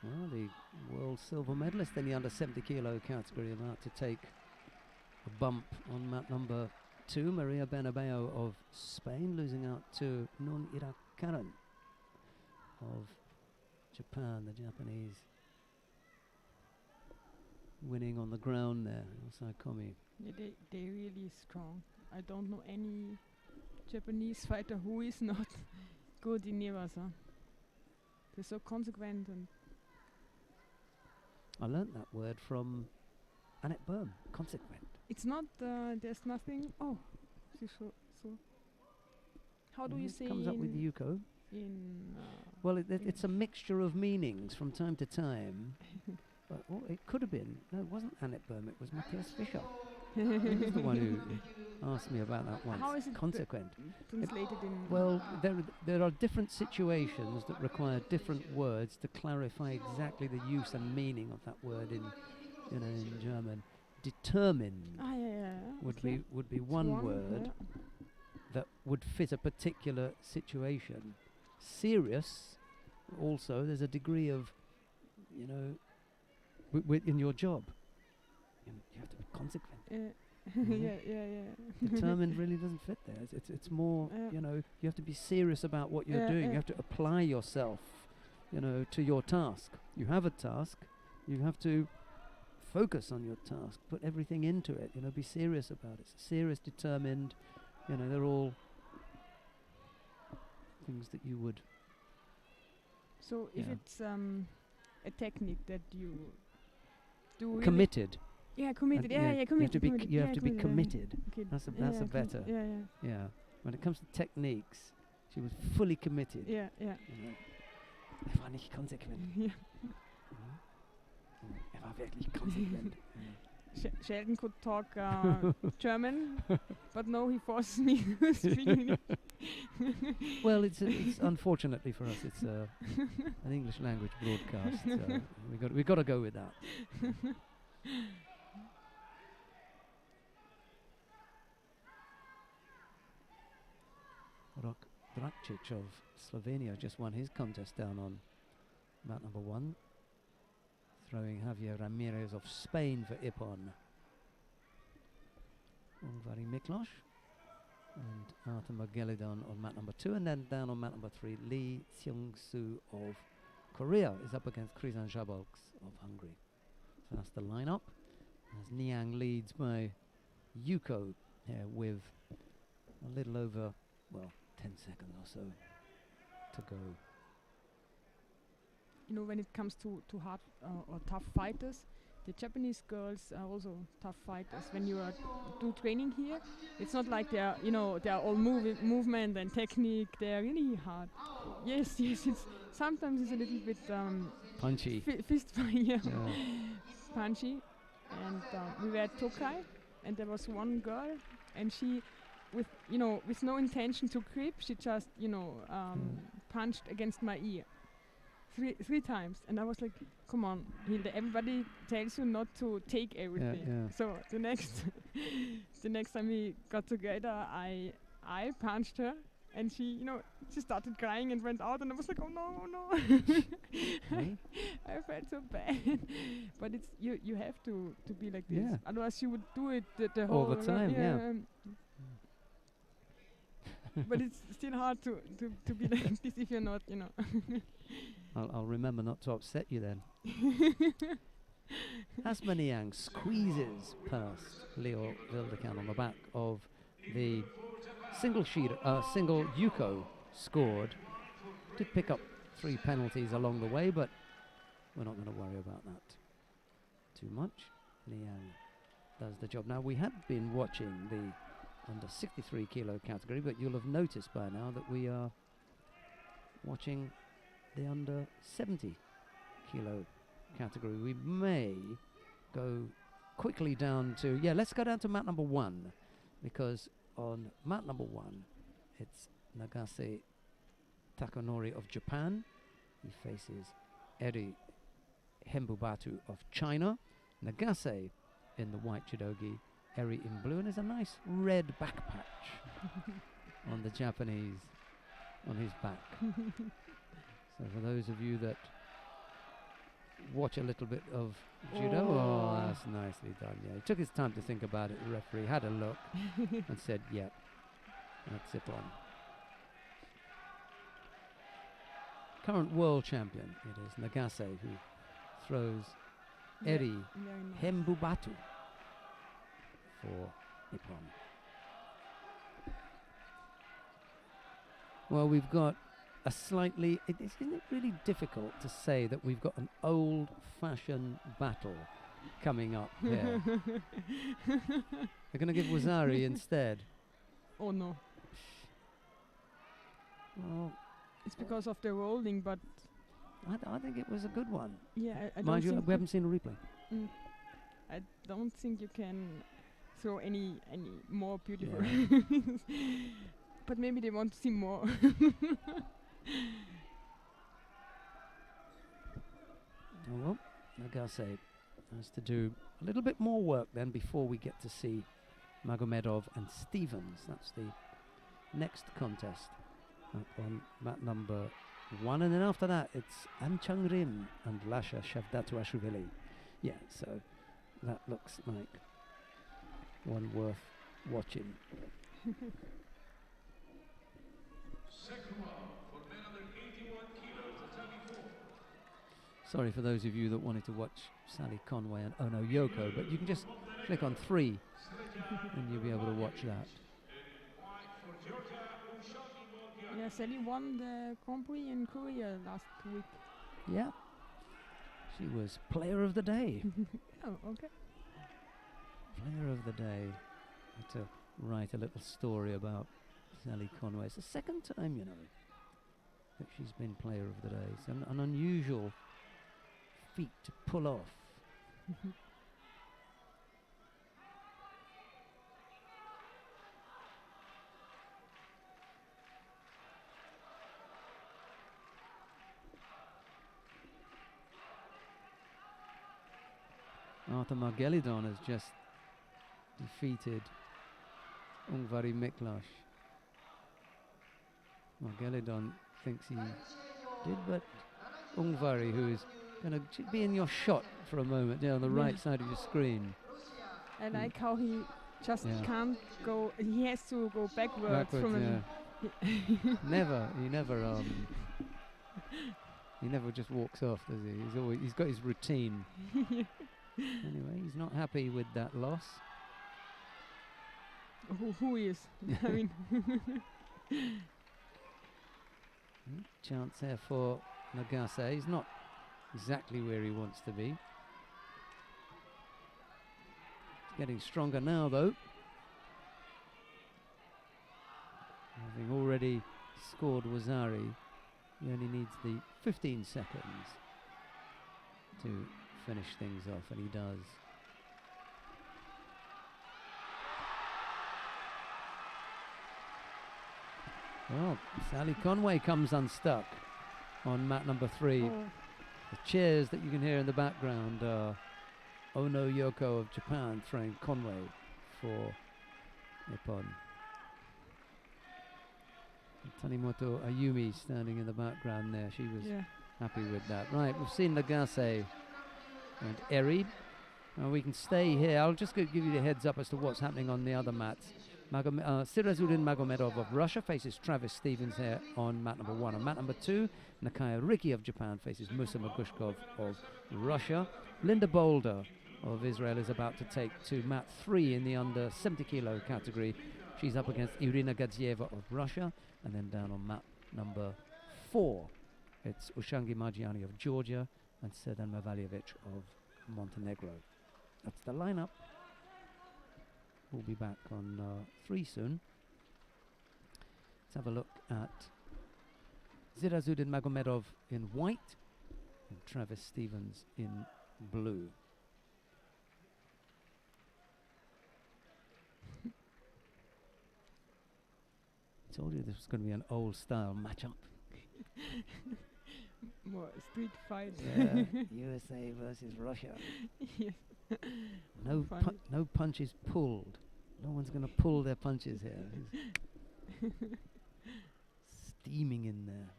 Well, the world silver medalist in the under 70 kilo category about to take a bump on mat number 2. Maria Benabeo of Spain losing out to Nun Irakaran of Japan, the Japanese winning on the ground there. Osai Komi. Yeah, they're really strong. I don't know any Japanese fighter who is not good in Nevasa. They're so consequent and. I learnt that word from Annette Berm, consequent. It's not, there's nothing. Oh, so. How do you say comes up with Yuko? Well, it's a mixture of meanings from time to time. But it could have been. No, it wasn't Annette Berm, it was Matthias Fischer. He was the one who asked me about that once. How is it consequent? Translated in. Well, there are different situations that require different words to clarify exactly the use and meaning of that word in German. Determined would be one word that would fit a particular situation. Serious, also, there's a degree of, in your job. You have to be consequent. Yeah. Determined really doesn't fit there. It's more, you have to be serious about what you're doing. You have to apply yourself, to your task. You have a task. You have to focus on your task. Put everything into it. Be serious about it. Serious, determined. They're all things that you would. So if it's a technique that you do. Committed. Yeah, committed. And, Yeah, you committed. have to be committed. you Yeah, have to be committed, committed. Okay. That's a Yeah, better. Yeah. Yeah. When it comes to techniques, she was fully committed. Yeah. You know. Er war nicht konsequent. Yeah. Er war wirklich konsequent. Sheldon could talk German, but no, he forces me to speak English. Well, it's unfortunately for us, it's an English language broadcast. So we got to go with that. Rok Dracic of Slovenia just won his contest down on mat number 1, throwing Javier Ramirez of Spain for Ippon. Ungvari Miklos and Artem Gelidon on mat number 2, and then down on mat number 3, Lee Seung-soo of Korea is up against Krizan Jabolks of Hungary. So that's the lineup, as Niang leads by Yuko here with a little over, 10 seconds or so to go. You know, when it comes to hard or tough fighters, the Japanese girls are also tough fighters. When you do training here, it's not like they are all movement and technique. They are really hard. Yes. It's sometimes it's a little bit Punchy. Fist fight, yeah. Punchy. And we were at Tokai, and there was one girl, and she, with no intention to grip, she just punched against my ear. Three times, and I was like, "Come on, Hilde! Everybody tells you not to take everything." Yeah. So the next time we got together, I punched her, and she started crying and went out, and I was like, "Oh no!" I felt so bad, but it's you have to be like this. Yeah. Otherwise, you would do it the All whole the time. Yeah. But it's still hard to be like this if you're not, I'll remember not to upset you then. Asma Niang squeezes past Leo Wildekan on the back of the single Yuko scored. Did pick up 3 penalties along the way, but we're not going to worry about that too much. Niang does the job. Now, we had been watching the under 63 kilo category, but you'll have noticed by now that we are watching the under 70 kilo category. We may go quickly down to, let's go down to mat number 1, because on mat number 1 it's Nagase Takanori of Japan. He faces Eri Hembubatu of China. Nagase in the white judogi, Eri in blue, and there's a nice red back patch on the Japanese, on his back. So for those of you that watch a little bit of judo, that's nicely done. Yeah, he took his time to think about it. The referee had a look and said, "Yep, that's it on." Current world champion, it is Nagase who throws Eri Hembubatu for Nippon. Well, we've got a slightly, isn't it really difficult to say that we've got an old-fashioned battle coming up here? They're going to give Wazari instead. Oh no. Well, it's because of the rolling, but I think it was a good one. Yeah, I don't Mind you, think we haven't seen a replay. I don't think you can throw any more beautiful. But maybe they want to see more. Well, Nagase has to do a little bit more work then before we get to see Magomedov and Stevens. That's the next contest up on mat number 1, and then after that it's Anchang Rim and Lasha Shavdatuashvili. Yeah, so that looks like one worth watching. Second round for men under 81 kilos, the 34. Sorry for those of you that wanted to watch Sally Conway and Ono Yoko, but you can just click on 3 and you'll be able to watch that. Yeah, Sally won the Grand Prix in Korea last week. Yeah. She was player of the day. Oh, okay. Player of the day. I had to write a little story about Sally Conway. It's the second time, you know, that she's been player of the day. It's an unusual feat to pull off. Arthur Margelidon has just defeated Ungvari Miklas. Margelidon thinks he did, but Ungvari, who is going to be in your shot for a moment, on the right side of your screen. I like how he just can't go. He has to go backwards, Backwards, from he never just walks off, does he? He's got his routine. Anyway, he's not happy with that loss. Who is? I mean, chance here for Nagase. He's not exactly where he wants to be. He's getting stronger now, though. Having already scored Wazari, he only needs the 15 seconds to finish things off, and he does. Well, Sally Conway comes unstuck on mat number 3. oh, The cheers that you can hear in the background are Ono Yoko of Japan throwing Conway for Nippon. And Tanimoto Ayumi standing in the background there. She was happy with that. Right, we've seen Nagase and Eri. We can stay here. I'll just give you the heads up as to what's happening on the other mats. Sirazuddin Magomedov of Russia faces Travis Stevens here on mat number 1. On mat number 2, Nakaya Riki of Japan faces Musa Magushkov of Russia. Linda Boulder of Israel is about to take to mat 3 in the under 70 kilo category. She's up against Irina Gadzieva of Russia. And then down on mat number 4, it's Ushangi Margiani of Georgia and Sedan Mavaljevic of Montenegro. That's the lineup. We'll be back on 3 soon. Let's have a look at Sirazuddin Magomedov in white and Travis Stevens in blue. I told you this was going to be an old style matchup. more street fight. Yeah, USA versus Russia. Yes. No punches pulled. No one's going to pull their punches here. Steaming in there.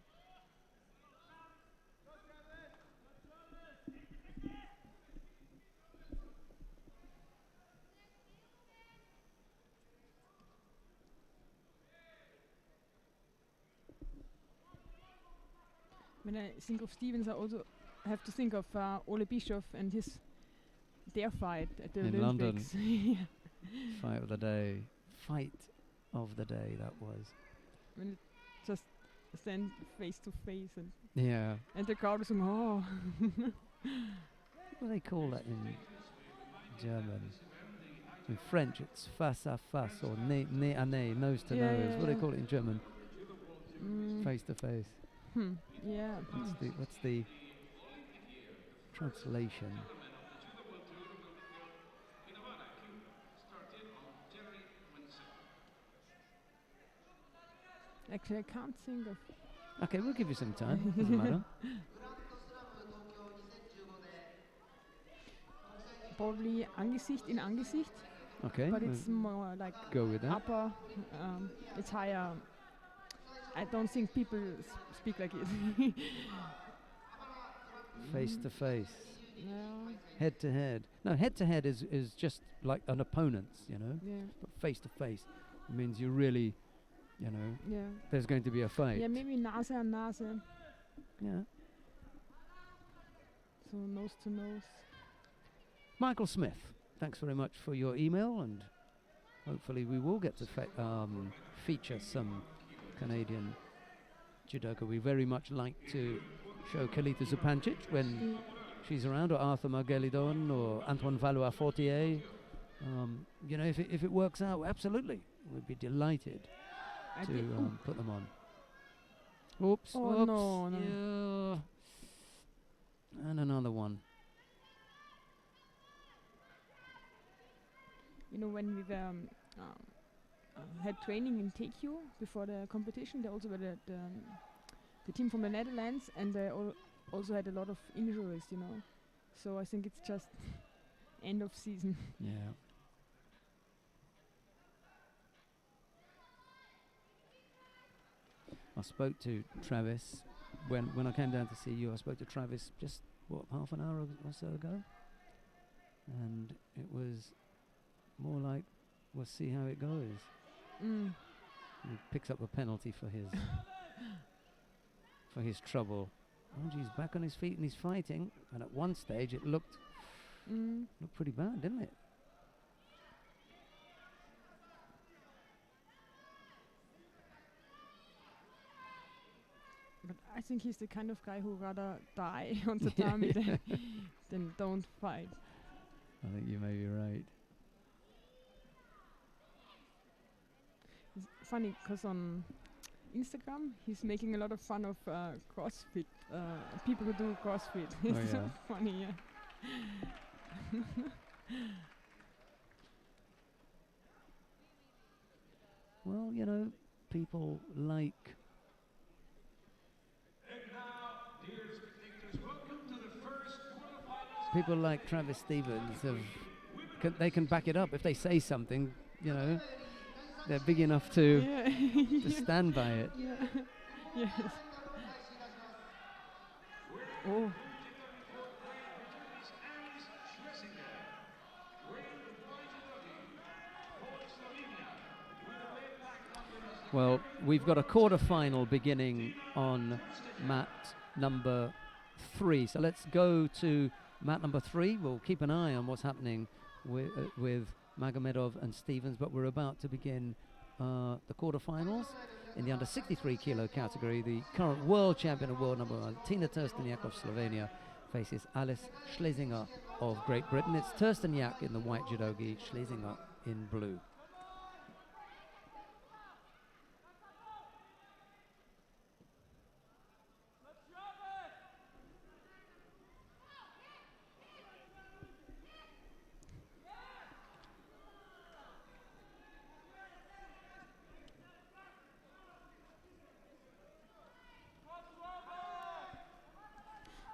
When I think of Stevens, I also have to think of Ole Bischoff and their fight at the In Olympics. Fight of the day. Fight of the day, that was. When it just stand face to face and Yeah. the crowd is saying, oh. What do they call that in German? In French, it's face à face or nez à nez, nose to nose. What do they call it in German? Face to face. Yeah. What's the translation? Actually, I can't think of. Okay, we'll give you some time. Doesn't matter. Probably Angesicht in Angesicht, Okay. but we'll it's more like go with that. upper. It's higher. I don't think people speak like it. Face to face. No. Head to head. No, head to head is just like an opponent's, you know. Yeah. But face to face means you really, you know, Yeah. there's going to be a fight. Yeah, maybe Nase and Nase. Yeah. So nose to nose. Michael Smith, thanks very much for your email, and hopefully we will get to feature some Canadian judoka. We very much like to show Kalita Zupancic when she's around, or Arthur Margelidon, or Antoine Valois-Fortier, You know, if it works out, absolutely, we'd be delighted I to did- put them on. Oops! Oh, oops! no, no. Yeah. And another one. You know, when we were, had training in Tokyo before the competition, they also were the team from the Netherlands, and they also had a lot of injuries, you know. So I think it's just end of season. Yeah. I spoke to Travis when I came down to see you. I spoke to Travis just half an hour or so ago, and it was more like, we'll see how it goes. Mm. He picks up a penalty for his for his trouble. Oh, he's back on his feet and he's fighting. And at one stage, it looked pretty bad, didn't it? But I think he's the kind of guy who rather die on tatami than don't fight. I think you may be right. It's funny because on Instagram he's making a lot of fun of CrossFit, people who do CrossFit. It's so yeah. funny, yeah. Well, you know, people like Travis Stevens they can back it up if they say something. You know, they're big enough to Yeah. to stand by it. Yeah. Yes. Oh. Well, we've got a quarter-final beginning on mat number 3. So let's go to mat number 3. We'll keep an eye on what's happening with Magomedov and Stevens, but we're about to begin the quarterfinals in the under 63 kilo category. The current world champion of world number 1, Tina Tursteniak of Slovenia, faces Alice Schlesinger of Great Britain. It's Tursteniak in the white judogi, Schlesinger in blue.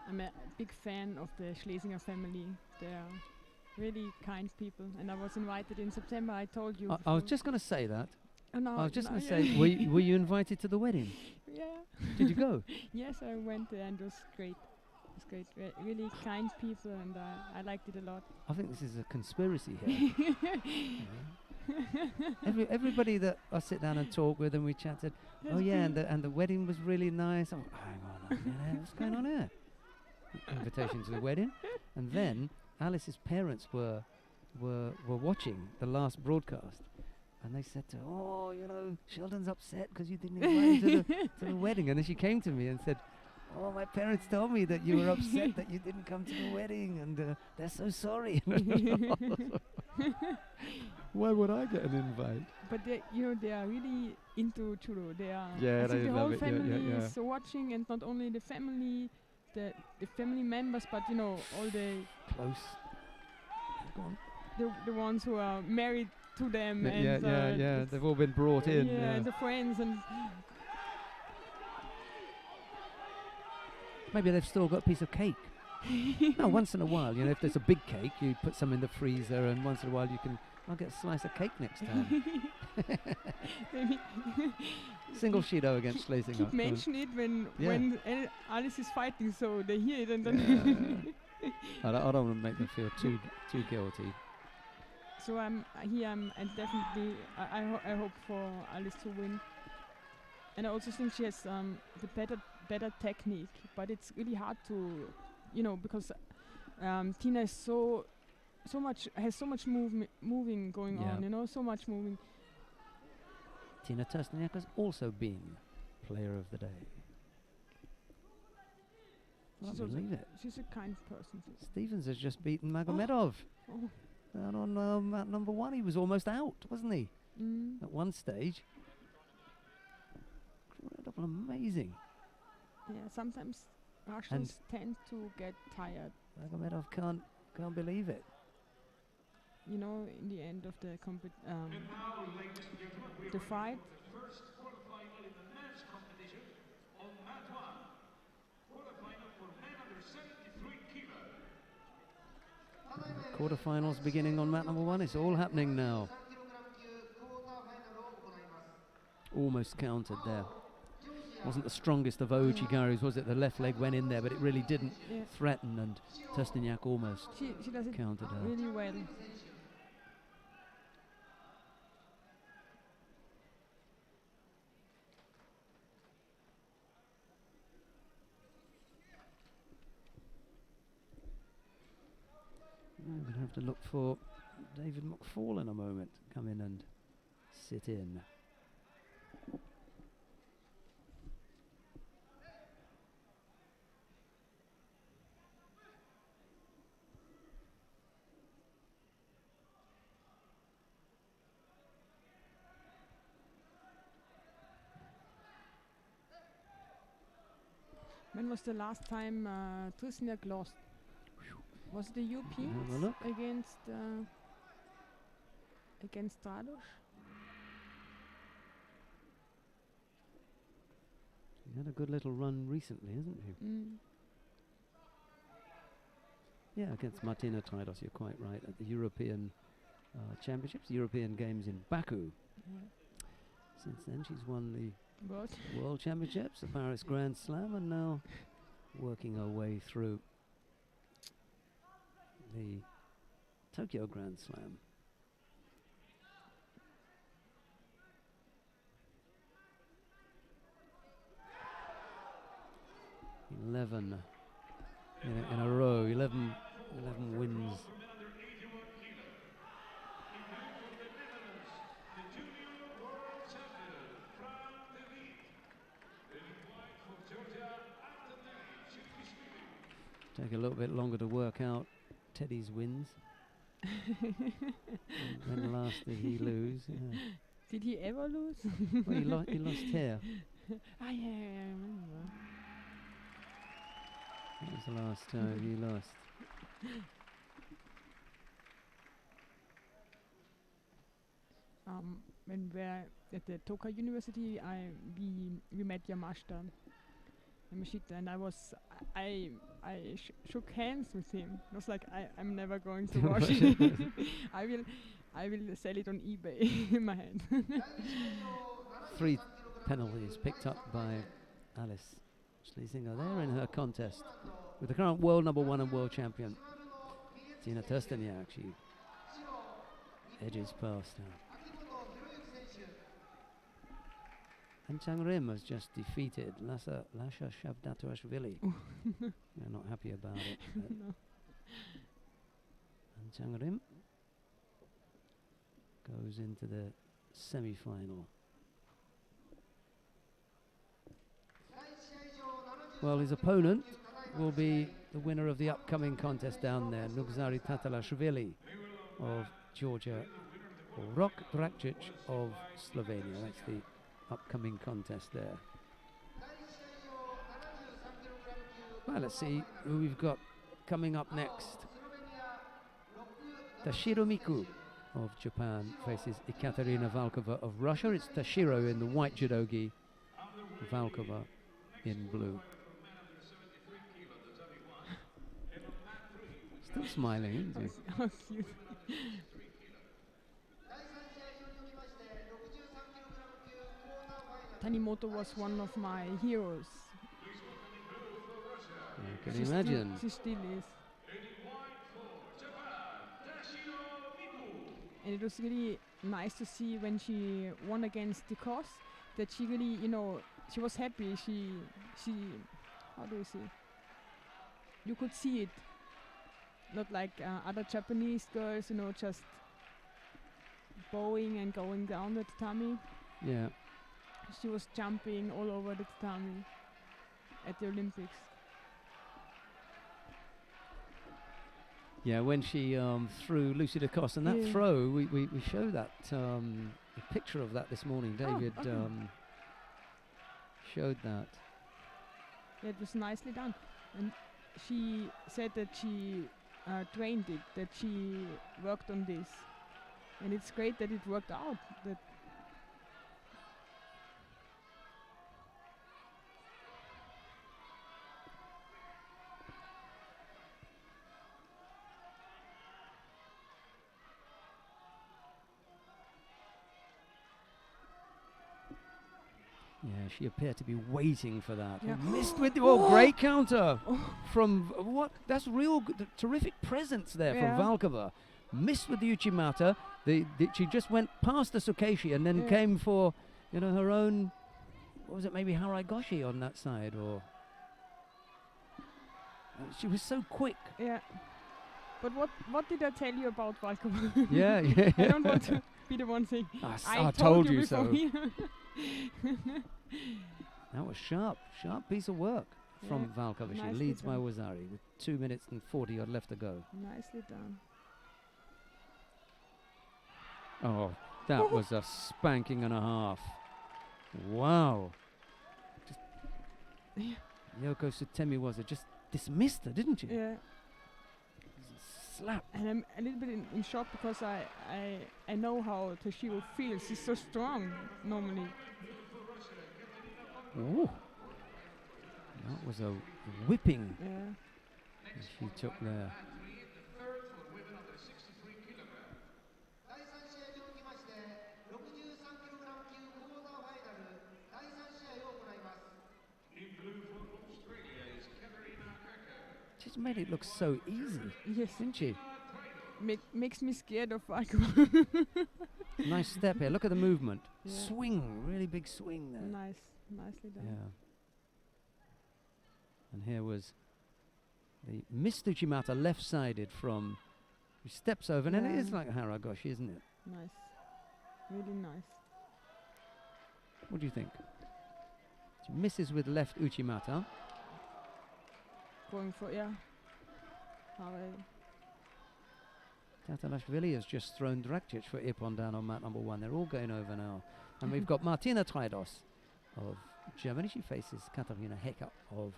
I'm a big fan of the Schlesinger family. They're really kind people, and I was invited in September. I told you. I was just going to say that. Oh, no, I was just no, going to yeah. say, were you invited to the wedding? Yeah. Did you go? Yes, I went there, and it was great. It was great. Really kind people, and I liked it a lot. I think this is a conspiracy here. Everybody that I sit down and talk with, and we chatted. Oh yeah, and the wedding was really nice. I'm like, hang on a minute, what's going on here? Invitation to the wedding, and then Alice's parents were watching the last broadcast, and they said to her, "Oh, you know, Sheldon's upset because you didn't invite him to the wedding." And then she came to me and said, "Oh, my parents told me that you were upset that you didn't come to the wedding, and they're so sorry." Why would I get an invite? But they are really into judo. They are. Yeah, I think they the love whole it. Yeah, family yeah, is watching, and not only the family, the family members, but all the Close. Go on. the ones who are married to them. And Yeah. They've all been brought in. Yeah, Yeah. and the friends and. Maybe they've still got a piece of cake. No, once in a while, if there's a big cake, you put some in the freezer, and once in a while I'll get a slice of cake next time. Maybe Single Shido against Schlesinger. keep mention it when Alice is fighting, so they hear it and then. I don't want to make them feel too guilty. So I'm definitely I hope for Alice to win, and I also think she has the better technique, but it's really hard to because Tina is so much moving going on, so much moving. Tina Tursteniak has also been Player of the Day. I She's believe it. She's a kind person. Stevens has just beaten Magomedov. Oh. down on mat number 1. He was almost out, wasn't he? At one stage. Incredible, amazing. Yeah, sometimes Russians tend to get tired. Magomedov can't believe it. You know, in the end of the the fight, First quarterfinal in the men's competition on mat 1. Quarterfinal for men under 73 kilos. Quarterfinals beginning on mat number 1. It's all happening now. Almost countered there. Wasn't the strongest of Ochigaris, was it? The left leg went in there, but it really didn't threaten, and Testaniak almost she does it countered her. really well. We're going to have to look for David McFall in a moment. Come in and sit in. When was the last time Trisniak lost? Was it the Have a Europeans look. against Strados? He had a good little run recently, hasn't he? Yeah, against Martina Traidos, you're quite right, at the European Championships, European Games in Baku. Since then, she's won the World Championships, the Paris Grand Slam, and now working her way through the Tokyo Grand Slam. Eleven in a row, 11 wins. Take a little bit longer to work out Teddy's wins. When last did he lose? Yeah. Did he ever lose? Well, he lost here. Ah, yeah, I remember. That was the last time he lost. When we were at the Tokai University, we met Yamashita, and I shook hands with him. It was like I'm never going to watch it. I will sell it on eBay in my hand. 3 penalties picked up by Alice Schlesinger there in her contest with the current world number 1 and world champion Tina Testaniak. She edges past her. And Chang Rim has just defeated Lasha Shavdatuashvili. They're not happy about it. No. And Chang Rim goes into the semi-final. Well, his opponent will be the winner of the upcoming contest down there, Nugzari Tatalashvili of Georgia, or Rok Dracic of Slovenia. That's the upcoming contest there. Well, let's see who we've got coming up next. Tashiro Miku of Japan faces Ekaterina Valkova of Russia. It's Tashiro in the white judogi, Valkova in blue. Still smiling, isn't he? How cute. Tanimoto was one of my heroes. Yeah, can you imagine? She still is. And it was really nice to see when she won against Dikos that she really, she was happy. She, how do you say? You could see it. Not like other Japanese girls, just bowing and going down the tatami. Yeah. She was jumping all over the tatami at the Olympics. Yeah, when she threw Lucy DeCoste, and that Yeah. throw, we show that a picture of that this morning. David okay. showed that. It was nicely done. And she said that she trained it, that she worked on this. And it's great that it worked out. That Yeah, she appeared to be waiting for that. Yeah. Missed with Oh. great counter Oh. from what? That's real terrific presence there Yeah. from Valkova. Missed with the Uchimata. She just went past the Sukeshi and then Yeah. came for her own. What was it? Maybe Haraigoshi on that side, or she was so quick. yeah. But what did I tell you about Valkova? Yeah, yeah. I don't want to be the one saying I told you before. so. That was sharp piece of work from Valkova. She nicely leads by done. Wazari with 2 minutes and 40 odd left to go. Nicely done. Oh, that was a spanking and a half. Wow. Yeah. Yoko Sutemi just dismissed her, didn't she? Yeah. Slap. And I'm a little bit in shock because I know how Toshio feels. He's so strong normally. Ooh. That was a whipping Yeah. that she took there. 第3試合におきまして63キログラム級クォーターファイナル第3試合を行います。 In blue for Australia is Katerina Kaka. Just made it look so easy, Yes. didn't she? Makes me scared of Valkova. Nice step here. Look at the movement. Yeah. Swing, really big swing there. Nicely done. Yeah. And here was the Miss Uchimata left-sided from, who steps over, and it is Yeah. like Haragoshi, isn't it? Nice. Really nice. What do you think? She misses with left Uchimata. Going for how Tatalashvili has just thrown Dragic for Ippon down on mat number 1. They're all going over now. And we've got Martina Traidos of Germany. She faces Katarina Heka of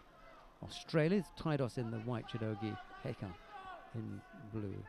Australia. It's Traidos in the white judogi, Heka in blue.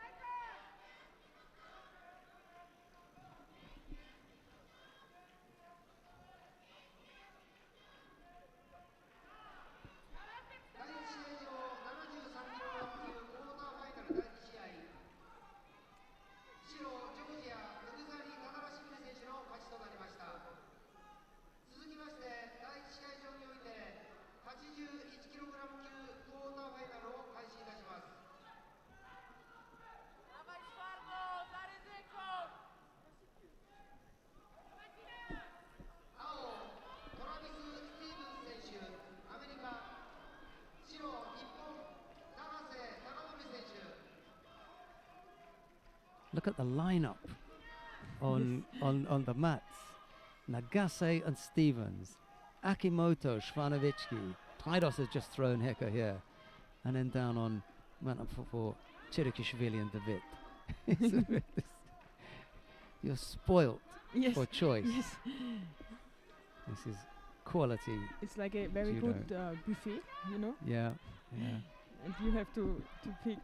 Look at the lineup on the mats. Nagase and Stevens, Akimoto, Shvanovitsky. Traidos has just thrown Heka here. And then down on mat number 4, Chirikishvili and David. You're spoilt yes. for choice. Yes. This is quality. It's like a very Judo. good buffet, you know, Yeah. and you have to pick.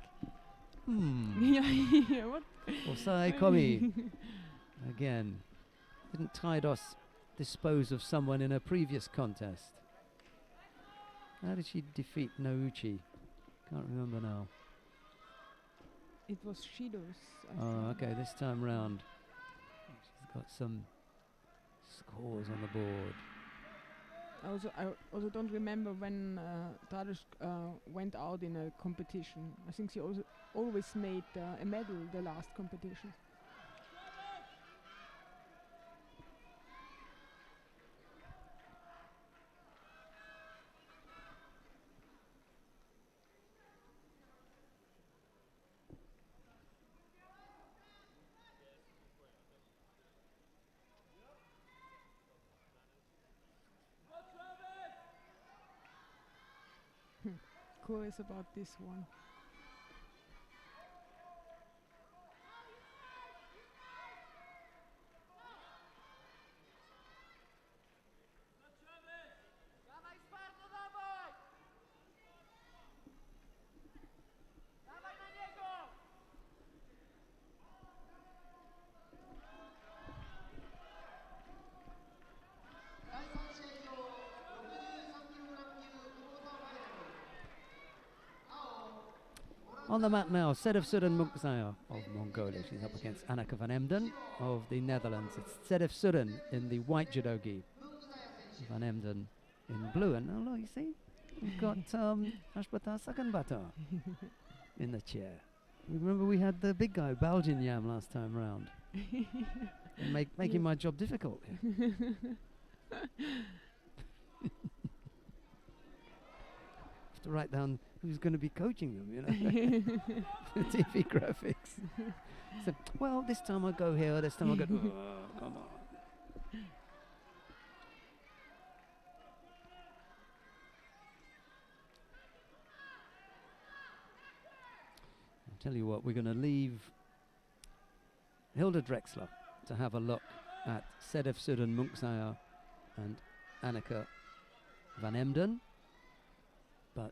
Hmm. Yeah. What? Osai Komi. Again. Didn't Traidos dispose of someone in a previous contest? How did she defeat Nouchi? Can't remember now. It was Shido's. I Oh, think. okay, this time round. She's got some scores on the board. I also don't remember when Tadeusz went out in a competition. I think she also always made a medal the last competition. Curious about this one. On the mat now, Sedefsuren Munkzaya of Mongolia. She's up against Anneke van Emden of the Netherlands. It's Sedefsuren in the white judo gi, Van Emden in blue. And oh, look, you see, we've got Ashbata Sakanbata in the chair. Remember we had the big guy, Baljinyam, last time round. Making my job difficult here. Have to write down who's going to be coaching them, you know. The TV graphics. So, well, this time I go here, this time I go. Oh, come on. I'll tell you what, we're going to leave Hilda Drexler to have a look at Sedefsuren Munkzaya and Anneke van Emden. But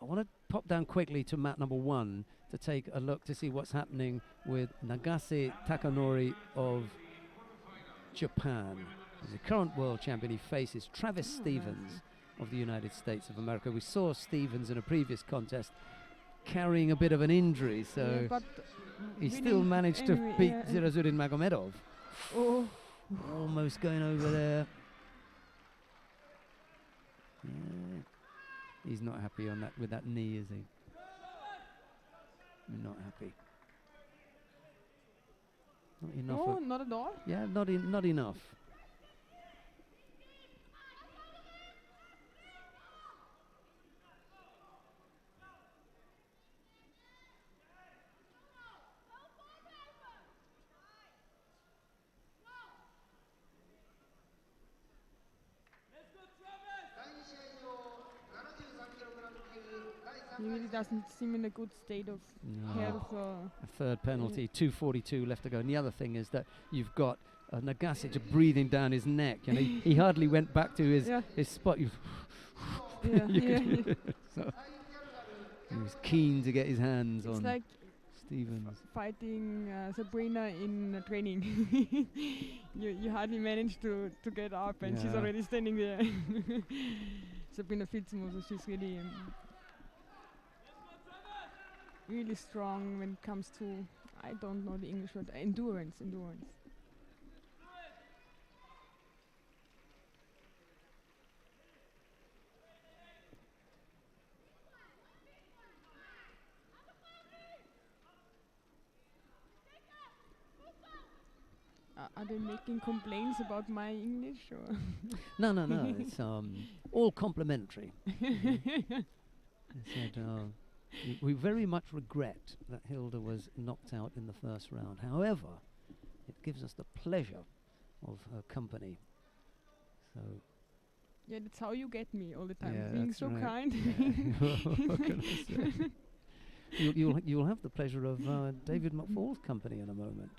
I want to pop down quickly to mat number 1 to take a look to see what's happening with Nagase Takanori of Japan. He's the current world champion. He faces Travis Stevens of the United States of America. We saw Stevens in a previous contest carrying a bit of an injury, so Yeah, but he winning still managed to anyway, beat yeah. Zirazuddin Magomedov. Oh, Almost going over there. Yeah. He's not happy on that with that knee, is he? Not happy. Not enough. no, not at all. Yeah, not enough. He really doesn't seem in a good state of No. health. A third penalty, 2:42 left to go. And the other thing is that you've got Nagasic breathing down his neck, and he hardly went back to his Yeah. his spot. Yeah, You yeah, could- yeah. So he was keen to get his hands It's on like Stevens. fighting Sabrina in training. you hardly manage to get up, and she's Yeah. already standing there. Sabrina Fitzmoser, she's really really strong when it comes to, I don't know the English word, endurance. Are they making complaints about my English, or? No. It's all complimentary. They said, we very much regret that Hilda was knocked out in the first round. However, it gives us the pleasure of her company. So, Yeah, that's how you get me all the time, Yeah, being that's so right. kind. Yeah. What can I say? You'll have the pleasure of David McFall's company in a moment.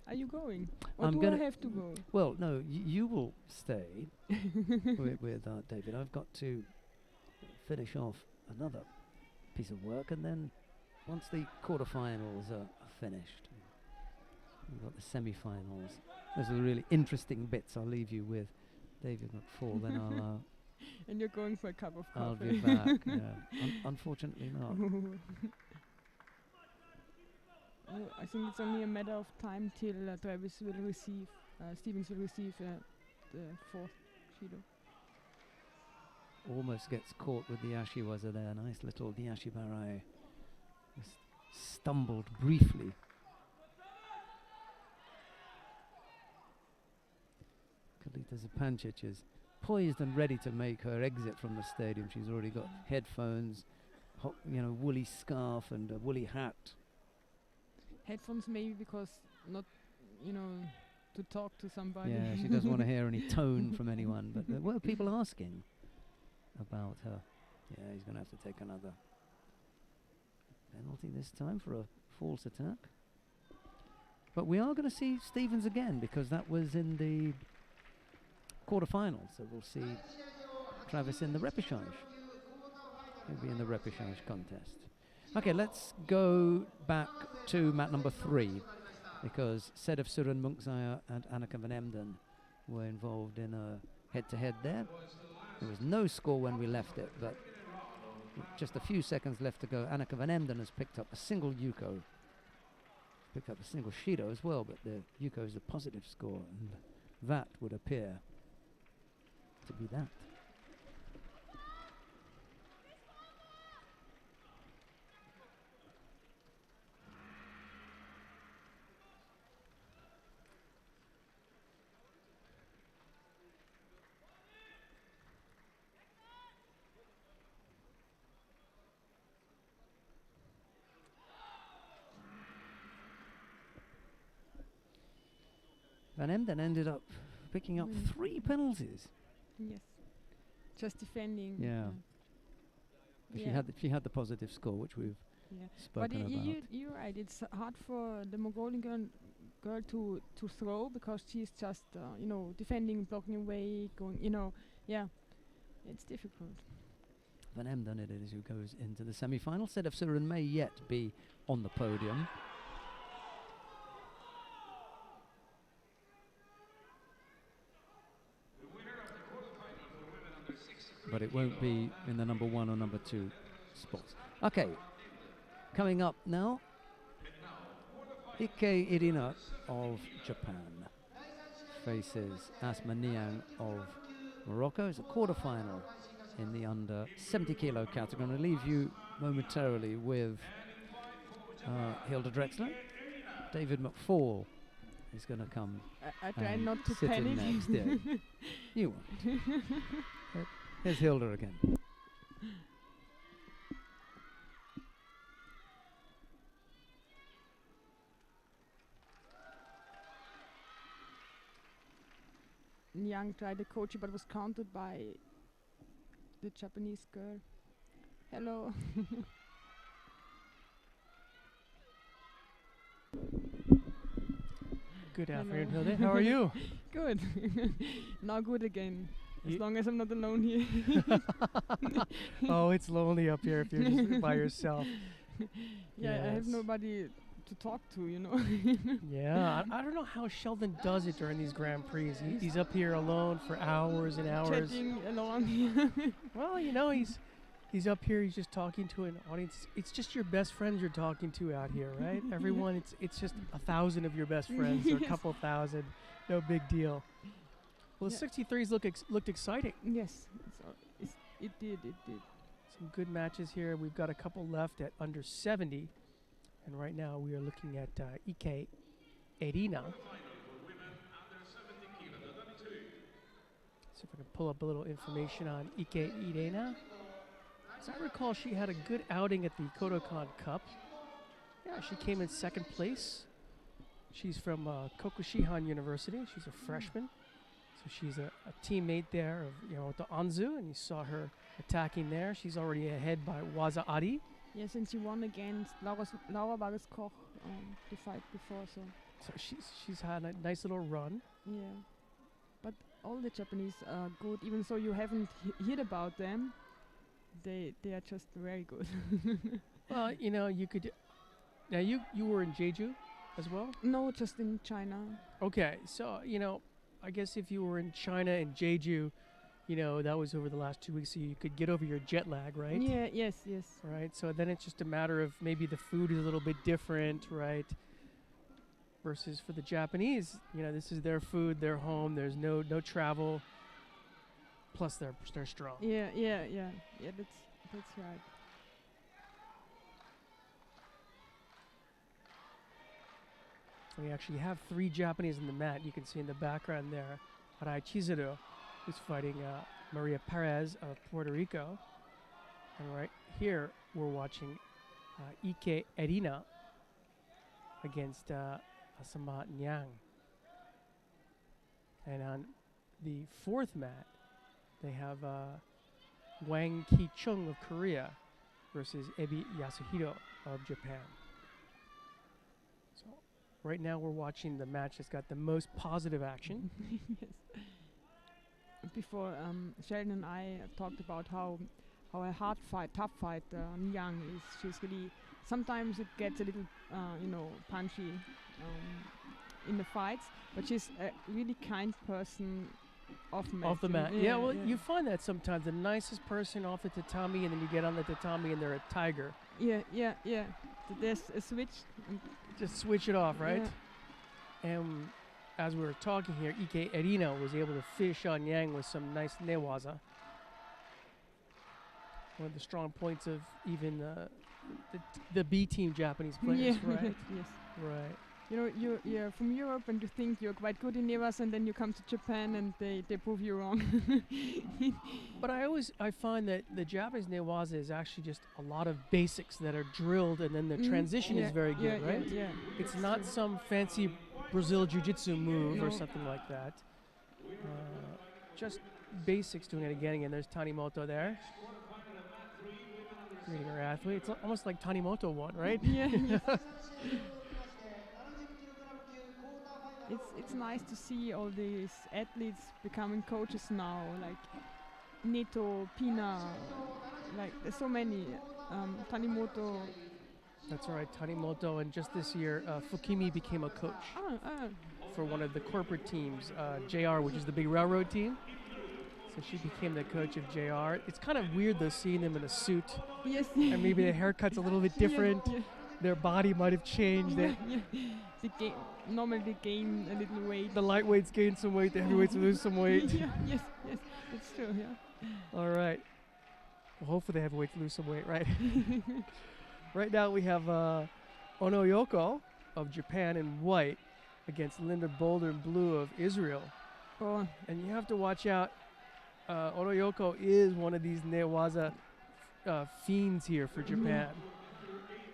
Are you going? Or I'm do I gonna- have to go? Well, no, you will stay with David. I've got to finish off another piece of work, and then once the quarterfinals are finished, we've got the semi-finals. Those are the really interesting bits. I'll leave you with David McFall. Then And you're going for a cup of I'll coffee. be back. Yeah. Unfortunately not. Oh, I think it's only a matter of time till Stevens will receive the fourth Judo. Almost gets caught with the Ashiwaza there. Nice little Nyashibarai. Just stumbled briefly. Kalita Zupancic is poised and ready to make her exit from the stadium. She's already got headphones, woolly scarf and a woolly hat. Headphones maybe because not, to talk to somebody. Yeah, she doesn't want to hear any tone from anyone. But there were people asking about her. Yeah, he's going to have to take another penalty this time for a false attack. But we are going to see Stevens again, because that was in the quarterfinals. So we'll see Travis in the repechage. He'll be in the repechage contest. Okay, let's go back to mat number 3, because Sedefsuren Munkzaya and Anneke van Emden were involved in a head-to-head there. There was no score when we left it, but Just a few seconds left to go. Anneke van Emden has picked up a single Yuko. Picked up a single Shido as well, but the Yuko is a positive score, and that would appear to be that. Van Emden ended up picking up 3 penalties. Yes. Just defending. Yeah. If Yeah. she had the positive score, which we've Yeah. But spoken about. you're right. It's hard for the Mongolian girl to throw because she's just defending, blocking away, going. Yeah. It's difficult. Van Emden it is who goes into the semi-final. Sedefsuren may yet be on the podium. But it won't be in the number 1 or number 2 spots. Okay, coming up now, Ike Irina of Japan faces Asma Niang of Morocco. It's a quarterfinal in the under 70 kilo category. I'm going to leave you momentarily with Hilda Drexler. David McFall is going to come. I try and not to sit in panic. next. Yeah. You won't. Here's Hilda again. Yang tried the coach, but was countered by the Japanese girl. Hello. Good Hello. afternoon, Hilde. How are you? Good. Now good again. As Ye- long as I'm not alone here. Oh, it's lonely up here if you're just by yourself. Yeah, I have Yes. nobody to talk to, Yeah, I don't know how Sheldon does it during these Grand Prix. He's up here alone for hours and hours. Chatting along. Well, he's up here. He's just talking to an audience. It's just your best friends you're talking to out here, right? Everyone, it's just 1,000 of your best friends or a Yes. couple thousand. No big deal. Well, the Yeah. 63s looked exciting. Yes, it did. Some good matches here. We've got a couple left at under 70. And right now we are looking at Ike Irina. See if I can pull up a little information on Ike Irina. As I recall, she had a good outing at the Kodokan Cup. Yeah, she came in second place. She's from Kokushihan University. She's a freshman. So she's a teammate there of the Anzu, and you saw her attacking there. She's already ahead by Waza Adi. Yes, and she won against Laura Vargas Koch the fight before, so So she's had a nice little run. yeah. But all the Japanese are good, even though you haven't heard about them. They are just very good. Well, you could. Now you were in Jeju as well. No, just in China. Okay, so I guess if you were in China and Jeju, that was over the last 2 weeks, so you could get over your jet lag, right? Yeah. Yes. Right. So then it's just a matter of maybe the food is a little bit different, right? Versus for the Japanese, this is their food, their home. There's no travel. Plus they're strong. Yeah. That's right. We actually have 3 Japanese in the mat. You can see in the background there, Harai Chizuru, who's fighting Maria Perez of Puerto Rico. And right here, we're watching Ike Irina against Asama Niang. And on the 4th mat, they have Wang Ki-chung of Korea versus Ebi Yasuhiro of Japan. So right now we're watching the match that's got the most positive action. Yes. Before Sheldon and I talked about how a tough fight Yang is. She's really, sometimes it gets a little punchy in the fights, but she's a really kind person off mat. Off the you know. mat. Yeah, well, you find that sometimes the nicest person off the tatami, and then you get on the tatami and they're a tiger. Yeah. There's a switch. Just switch it off, right? Yeah. And as we were talking here, Ike Erina was able to finish on Yang with some nice newaza. One of the strong points of even the B team Japanese players, right? Yes. Right. You know, you're from Europe and you think you're quite good in newaza, and then you come to Japan and they prove you wrong. But I find that the Japanese newaza is actually just a lot of basics that are drilled, and then the transition is very good, right? Yeah. It's not some fancy Brazil Jiu-Jitsu move or No. something like that. Just basics doing it again. And there's Tanimoto there. Greeting her athlete. It's almost like Tanimoto won, right? Yeah. It's nice to see all these athletes becoming coaches now, like Neto, Pina, like there's so many. Tanimoto. That's right, Tanimoto. And just this year, Fukimi became a coach for one of the corporate teams, JR, which is the big railroad team. So she became the coach of JR. It's kind of weird though seeing them in a suit, Yes. and maybe the haircut's a little bit different. Yeah. Their body might have changed. They normally they gain a little weight. The lightweights gain some weight, the heavyweights lose some weight. Yes, it's true. Yeah. All right. Well, hopefully the heavyweights lose some weight, right? Right now we have Ono Yoko of Japan in white against Linda Boulder in blue of Israel. Oh, And you have to watch out. Ono Yoko is one of these newaza fiends here for Japan.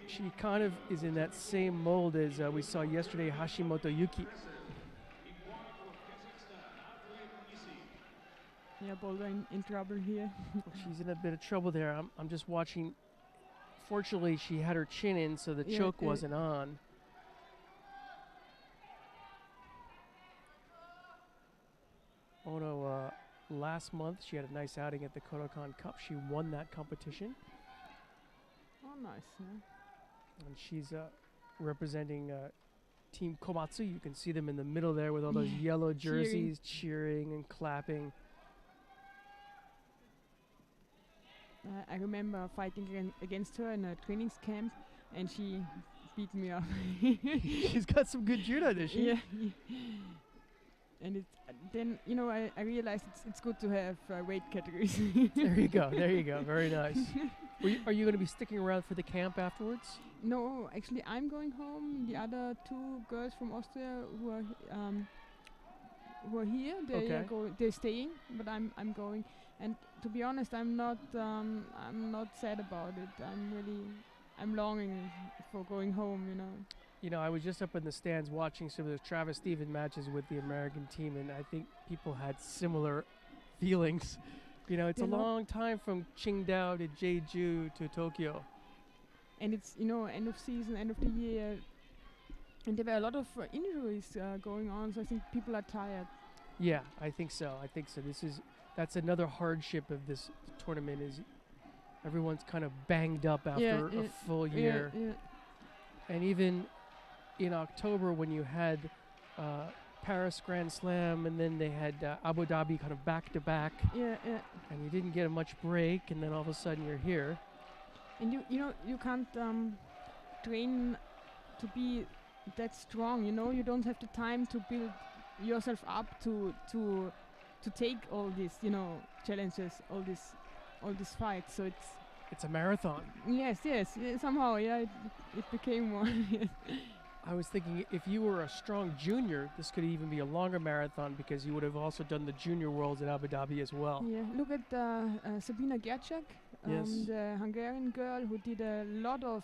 She kind of is in that same mold as we saw yesterday, Hashimoto Yuki. yeah, Boulder in trouble here. She's in a bit of trouble there. I'm just watching. Fortunately, she had her chin in, so the choke wasn't on. Ono, last month, she had a nice outing at the Kodokan Cup. She won that competition. Oh, nice. Yeah. And she's representing Team Komatsu. You can see them in the middle there with all those yellow jerseys, cheering and clapping. I remember fighting against her in a training camp, and she beat me up. She's got some good judo, does she? Yeah. And then I realized it's good to have weight categories. There you go. Very nice. Are you going to be sticking around for the camp afterwards? No, actually, I'm going home. The other two girls from Austria who are here, they're staying, but I'm going. And to be honest, I'm not sad about it. I'm longing for going home. You know, I was just up in the stands watching some of those Travis Stevens matches with the American team, and I think people had similar feelings. You know, it's a long time from Qingdao to Jeju to Tokyo. And it's, end of season, end of the year. And there were a lot of injuries going on, so I think people are tired. Yeah, I think so. That's another hardship of this tournament is everyone's kind of banged up after a full year. Yeah. And even in October when you had Paris Grand Slam and then they had Abu Dhabi kind of back to back. Yeah. And you didn't get much break, and then all of a sudden you're here. And you can't train to be that strong. You don't have the time to build yourself up to take all these challenges, all these fights. So it's a marathon. Yes, somehow, it became one. Yes. I was thinking if you were a strong junior, this could even be a longer marathon because you would have also done the junior worlds at Abu Dhabi as well. Yeah, look at Sabina Gerczak, the Hungarian girl who did a lot of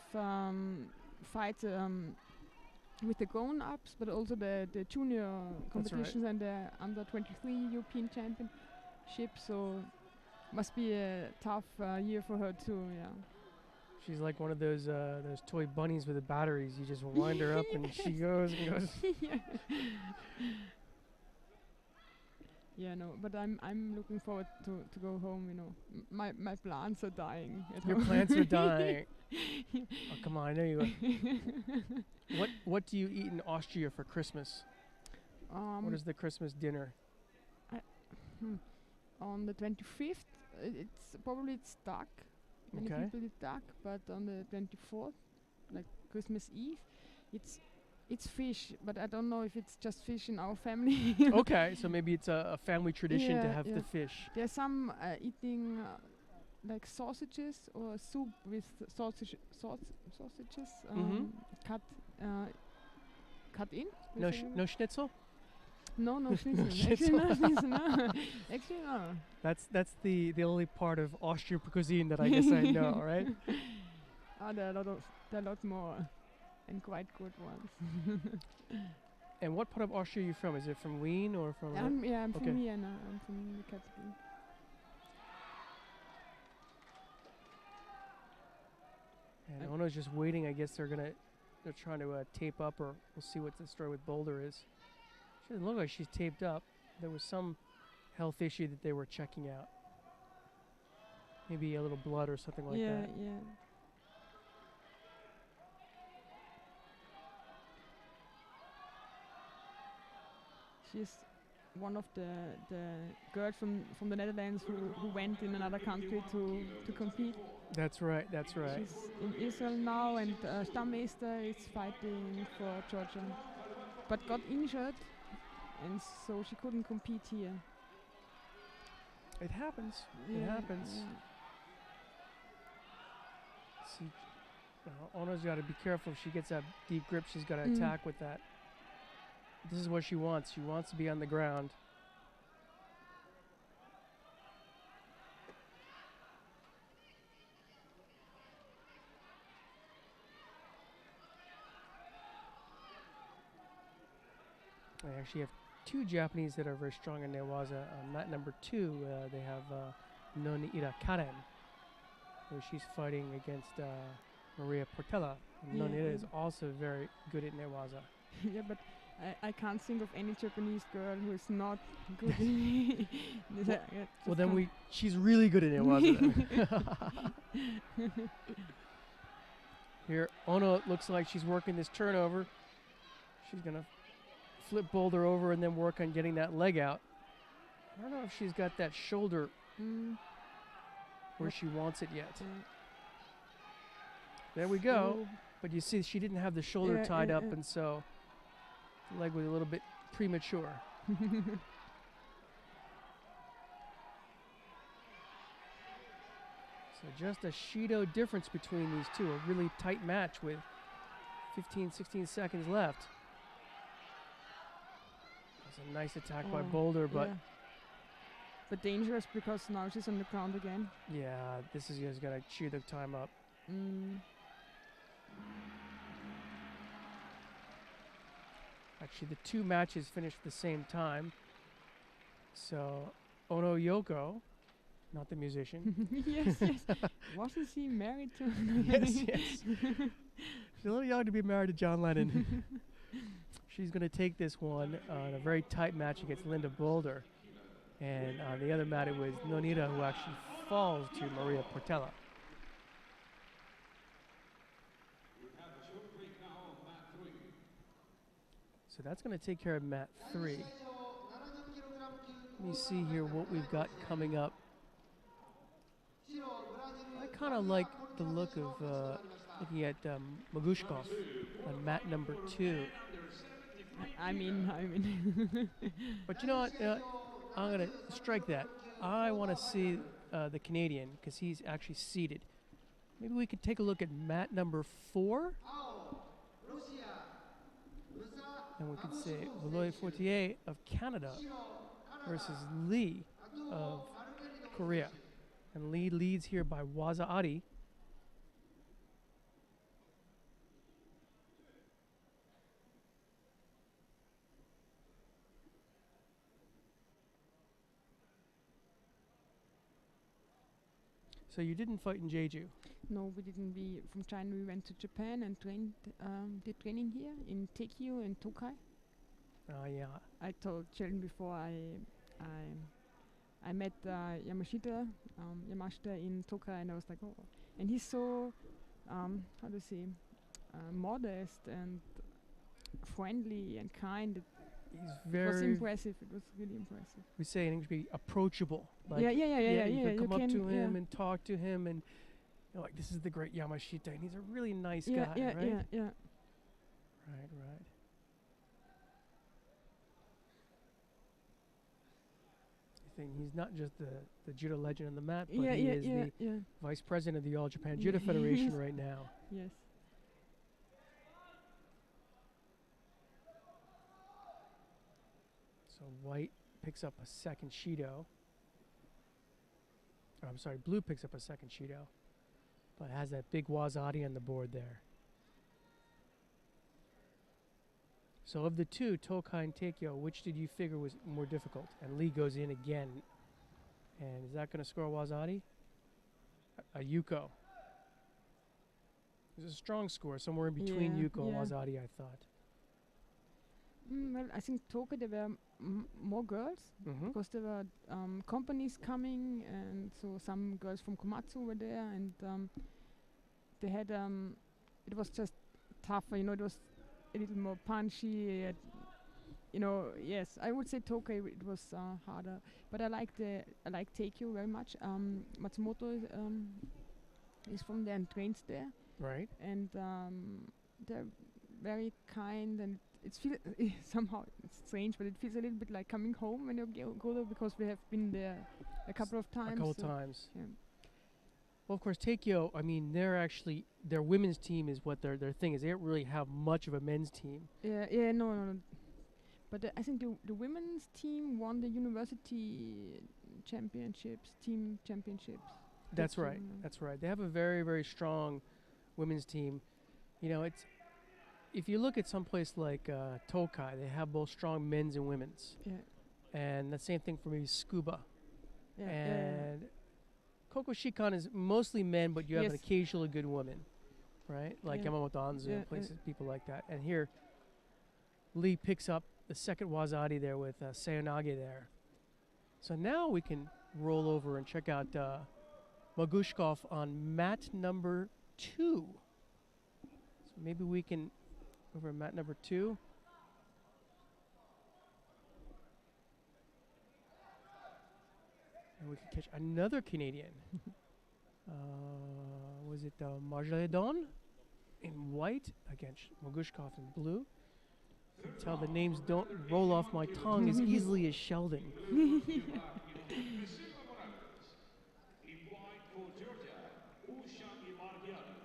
fights with the grown-ups, but also the junior competitions and the under-23 European Championship. So must be a tough year for her too. Yeah. She's like one of those toy bunnies with the batteries. You just wind her up and she goes and goes. Yeah, no, but I'm looking forward to go home. My plants are dying. Your plants are dying. Oh, come on, I know you are. What do you eat in Austria for Christmas? What is the Christmas dinner? On the 25th, it's dark. Many Okay. people it's dark, but on the 24th, like Christmas Eve, it's fish. But I don't know if it's just fish in our family. Okay, so maybe it's a family tradition to Yeah, have yeah. the fish. There's some eating like sausages or soup with sausages Mhm. cut cut in. No, with a- no schnitzel. no schnitzel. Actually, Schnitzel. no schnitzel. No. Actually, no. That's the only part of Austrian cuisine that I guess I know, right? There are a lot more, and quite good ones. And what part of Austria are you from? Is it from Wien or from? I'm Okay. from Vienna. I'm from the capital. And Ono's just waiting. I guess they're trying to tape up, or we'll see what the story with Boulder is. She doesn't look like she's taped up. There was some health issue that they were checking out. Maybe a little blood or something like yeah, that. yeah. She's one of the girls from the Netherlands who went in another country to compete. That's right. That's right. She's in Israel now, and Stammeister is fighting for Georgia, but got injured, and so she couldn't compete here. It happens. It Yeah, happens. yeah. See, Ono's got to be careful. If she gets that deep grip, she's got to Mm. attack with that. This is what she wants. She wants to be on the ground. I actually have two Japanese that are very strong in Newaza. On mat number 2, they have Noniira Karen, where she's fighting against Maria Portela. And Yeah, Noniira is yeah. also very good at Newaza. Yeah, but I can't think of any Japanese girl who is not good. in Well, then she's really good at Newaza. Here, Ono looks like she's working this turnover. She's going to flip Boulder over and then work on getting that leg out. I don't know if she's got that shoulder where she wants it yet. There we go. But you see, she didn't have the shoulder Yeah, tied yeah, up, yeah. and so the leg was a little bit premature. So just a Shido difference between these two. A really tight match with 15, 16 seconds left. That's a nice attack by Oh, Boulder, but yeah. But dangerous because now she's on the ground again. yeah, this is just gonna chew the time up. Actually, the two matches finished at the same time. So Ono Yoko, not the musician. Yes, yes. Wasn't she married to? Yes, yes. She's a little young to be married to John Lennon. She's going to take this one on a very tight match against Linda Boulder. And on the other mat, it was Noniira who actually falls to Maria Portela. So that's going to take care of mat 3. Let me see here what we've got coming up. I kind of like the look of looking at Magushkov on mat number 2. I mean. But you know what? I'm going to strike that. I want to see the Canadian because he's actually seated. Maybe we could take a look at mat number 4. And we could say Valois Fortier of Canada versus Lee of Korea. And Lee leads here by Waza Adi. So you didn't fight in Jeju. No, we didn't. From China we went to Japan and did training here in Tekio and Tokai. Yeah. I told Sheldon before I met Yamashita in Tokai, and I was like, oh, and he's so how to say modest and friendly and kind. He's It was very, impressive. It was really impressive. we say in English, be approachable. Like, yeah. you can come up to him yeah. and talk to him, and you're like, this is the great Yamashita, and he's a really nice yeah, guy, yeah, right? yeah. Right, right. I think he's not just the judo legend on the mat, but Yeah, he yeah, is yeah, the yeah. vice president of the All Japan Judo Federation right now. Yes. So white picks up a second Shido. Or I'm sorry, blue picks up a second Shido, but has that big Wazadi on the board there. So of the two, Tokai and Teikyo, which did you figure was more difficult? And Lee goes in again. And is that going to score Wazadi? A Yuko. It was a strong score, somewhere in between Yeah, Yuko and yeah. Wazadi, I thought. Well, I think Toka there were more girls Mm-hmm. because there were companies coming, and so some girls from Komatsu were there, and they had it was just tougher. You know, it was a little more punchy. You know, yes, I would say Tokai it was harder, but I like Teikyo very much. Matsumoto is from there and trains there, Right. and they're very kind, and it's somehow it's strange, but it feels a little bit like coming home when you go there, because we have been there a couple of times. A couple so times. yeah. Well, of course, Teikyo, I mean, their women's team is what their thing is. They don't really have much of a men's team. Yeah, no. But I think the women's team won the university team championships. That's Tokyo, right. That's right. They have a very, very strong women's team. You know, if you look at some place like Tokai, they have both strong men's and women's. Yeah, And the same thing for maybe Scuba. yeah, And Kokoshikan is mostly men, but you have an Yes. occasionally good woman, right? Like Yeah. Yamamoto Anzu Yeah, and places, people like that. And here, Lee picks up the second Wazadi there with Sayonage there. So now we can roll over and check out Magushkov on mat number 2. So maybe we can, over at mat number 2. And we can catch another Canadian. Was it Marjaledon in white against Magushkov in blue? You can tell the names don't roll off my tongue as easily as Sheldon. In white for Georgia, Usha Imargiani.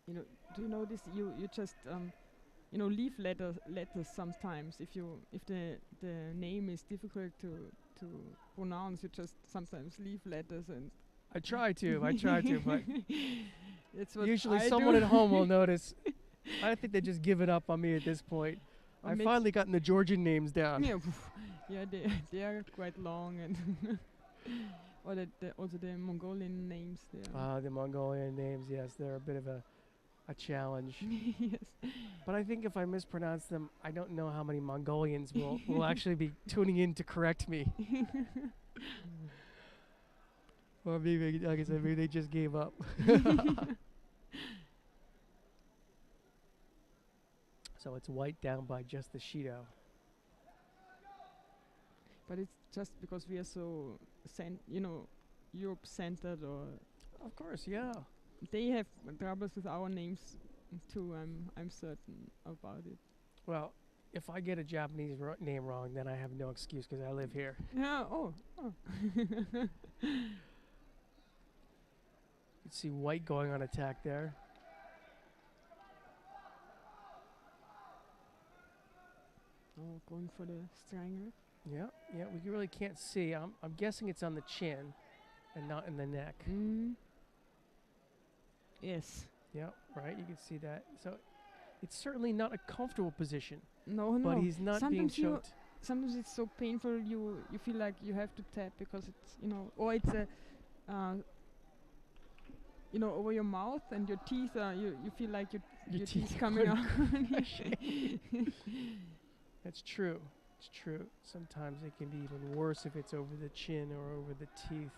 You know, do you know this? You just leave letters sometimes. If the name is difficult to pronounce, you just sometimes leave letters, and I try to, but it's what usually I someone do. at home will notice. I think they just give it up on me at this point. Or I've makes- finally gotten the Georgian names down. yeah, they are quite long, and or also the Mongolian names there. The Mongolian names, yes, they're a bit of a challenge. Yes. But I think if I mispronounce them, I don't know how many Mongolians will actually be tuning in to correct me. Or maybe, like I said, maybe they just gave up. So it's white down by just the Shido. But it's just because we are so Europe centered, or Of course, yeah. they have troubles with our names too. I'm certain about it. Well, if I get a Japanese name wrong, then I have no excuse because I live here. Yeah. Oh. You see white going on attack there. Oh, going for the strangler. Yeah, we really can't see. I'm guessing it's on the chin and not in the neck. Yes. Yeah, right, you can see that. So it's certainly not a comfortable position, No. but he's not being Sometimes choked. Sometimes it's so painful. You feel like you have to tap because it's or it's a over your mouth and your teeth are you feel like your teeth coming out. That's true. It's true. Sometimes it can be even worse if it's over the chin or over the teeth.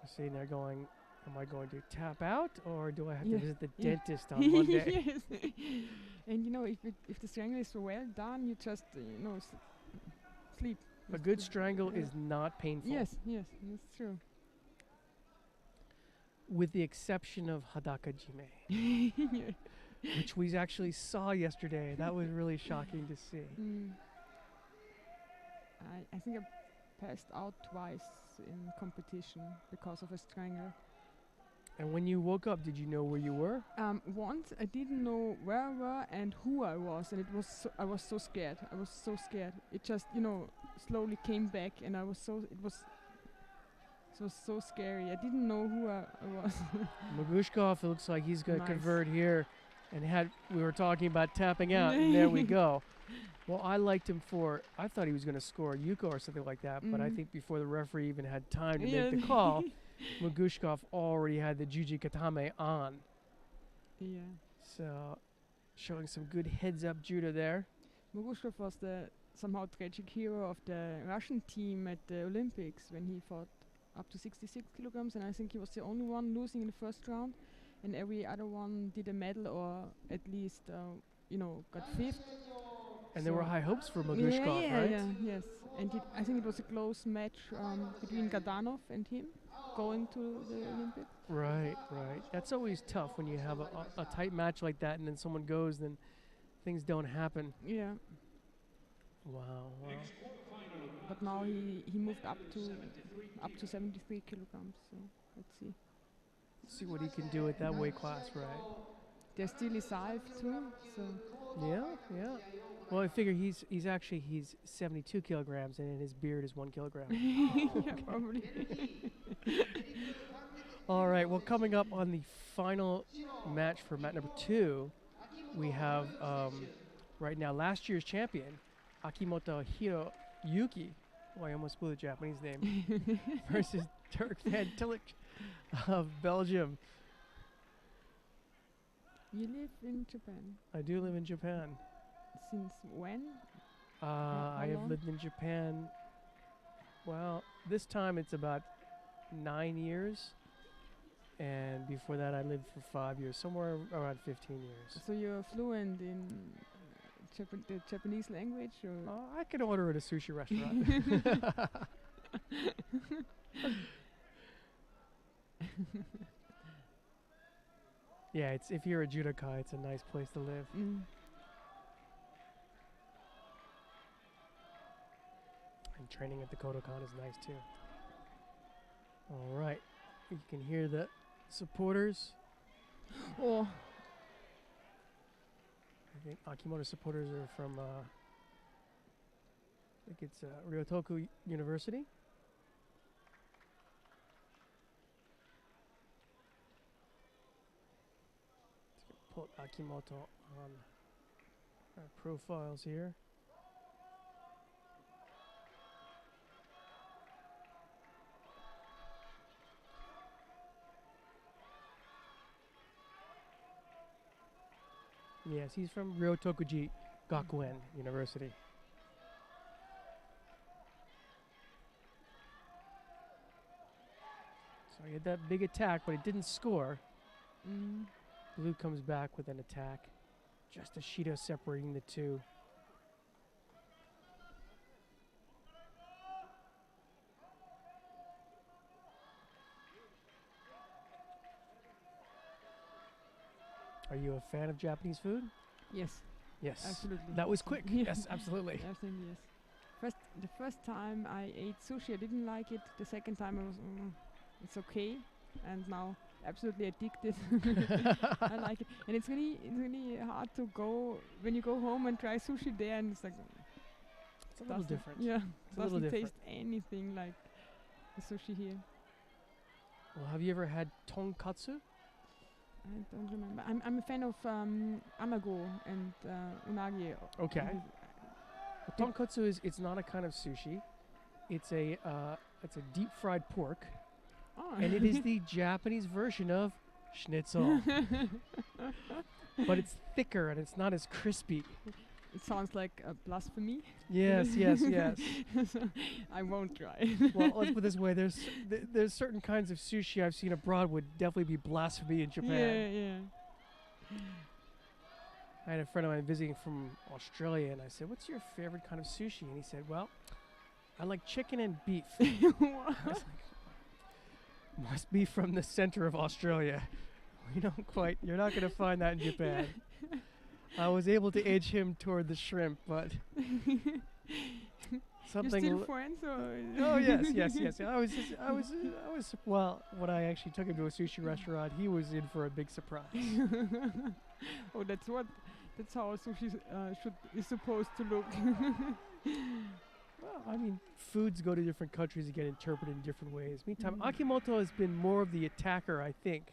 I'm sitting there going, am I going to tap out or do I have to Yeah. visit the Yeah. dentist on Monday? Yes. And if the strangle is well done, you just sleep. A good strangle is not painful. Yes, that's true. With the exception of Hadaka Jime, which we actually saw yesterday. That was really shocking to see. I think I passed out twice in competition because of a strangler. And when you woke up, did you know where you were? Once I didn't know where I were and who I was, and I was so scared. It just slowly came back, and it was so scary. I didn't know who I was. Magushkov, it looks like he's going to Nice. convert here. And we were talking about tapping out, and there we go. Well, I liked him I thought he was going to score Yuko or something like that, but I think before the referee even had time to make the call, Magushkov already had the Juji Katame on. Yeah. So, showing some good heads-up judo there. Magushkov was the somehow tragic hero of the Russian team at the Olympics when he fought up to 66 kilograms, and I think he was the only one losing in the first round, and every other one did a medal or at least got fifth. And there were high hopes for Magushkov, right? Yes. And I think it was a close match between Gadanov and him going to the Olympics. Right. That's always tough when you have a tight match like that and then someone goes, then things don't happen. Yeah. Wow. But now he moved up to 73 kilograms. So let's see. See what he can do at that weight class, right? There's still Isaev too. So Yeah. Well, I figure he's 72 kilograms and his beard is 1 kilogram. yeah, probably. All right. Well, coming up on the final match for mat number 2, we have right now last year's champion Akimoto Hiroyuki. Oh, I almost blew the Japanese name. Versus Dirk Van Tillich of Belgium. You live in Japan. I do live in Japan. Since when? I have long? lived in Japan. Well, this time it's about 9 years. And before that, I lived for 5 years, somewhere around 15 years. So you're fluent in the Japanese language? Or I can order at a sushi restaurant. Yeah, if you're a judoka, it's a nice place to live. And training at the Kodokan is nice too. All right, you can hear the supporters. Oh, I think Akimoto supporters are from, I think it's Ryotoku University. Let's put Akimoto on our profiles here. Yes, he's from Ryotokuji Gakuen University. So he had that big attack, but he didn't score. Blue comes back with an attack. Just a Shido separating the two. Are you a fan of Japanese food? yes, Yes. absolutely. That was quick. Yeah. Yes, absolutely. Absolutely, yes. The first time I ate sushi, I didn't like it. The second time I was, it's okay. And now, absolutely addicted. I like it. And it's really hard to go, when you go home and try sushi there, and it's like, It's a little different. Yeah, It's a little doesn't different. taste anything like the sushi here. Well, have you ever had tonkatsu? I don't remember. I'm a fan of amago and unagi. Okay. Tonkatsu it's not a kind of sushi. It's a deep fried pork, Oh. and it is the Japanese version of schnitzel. But it's thicker and it's not as crispy. It sounds like a blasphemy. Yes. I won't try. Well, let's put it this way: there's certain kinds of sushi I've seen abroad would definitely be blasphemy in Japan. Yeah. I had a friend of mine visiting from Australia, and I said, "What's your favorite kind of sushi?" And he said, "Well, I like chicken and beef." I was like, must be from the center of Australia. We don't quite. You're not going to find that in Japan. I was able to edge him toward the shrimp, but something. You're still friends, or? Oh yes. I was. Well, when I actually took him to a sushi restaurant, he was in for a big surprise. Oh, that's how sushi is supposed to look. Well, I mean, foods go to different countries and get interpreted in different ways. Meantime, Akimoto has been more of the attacker, I think.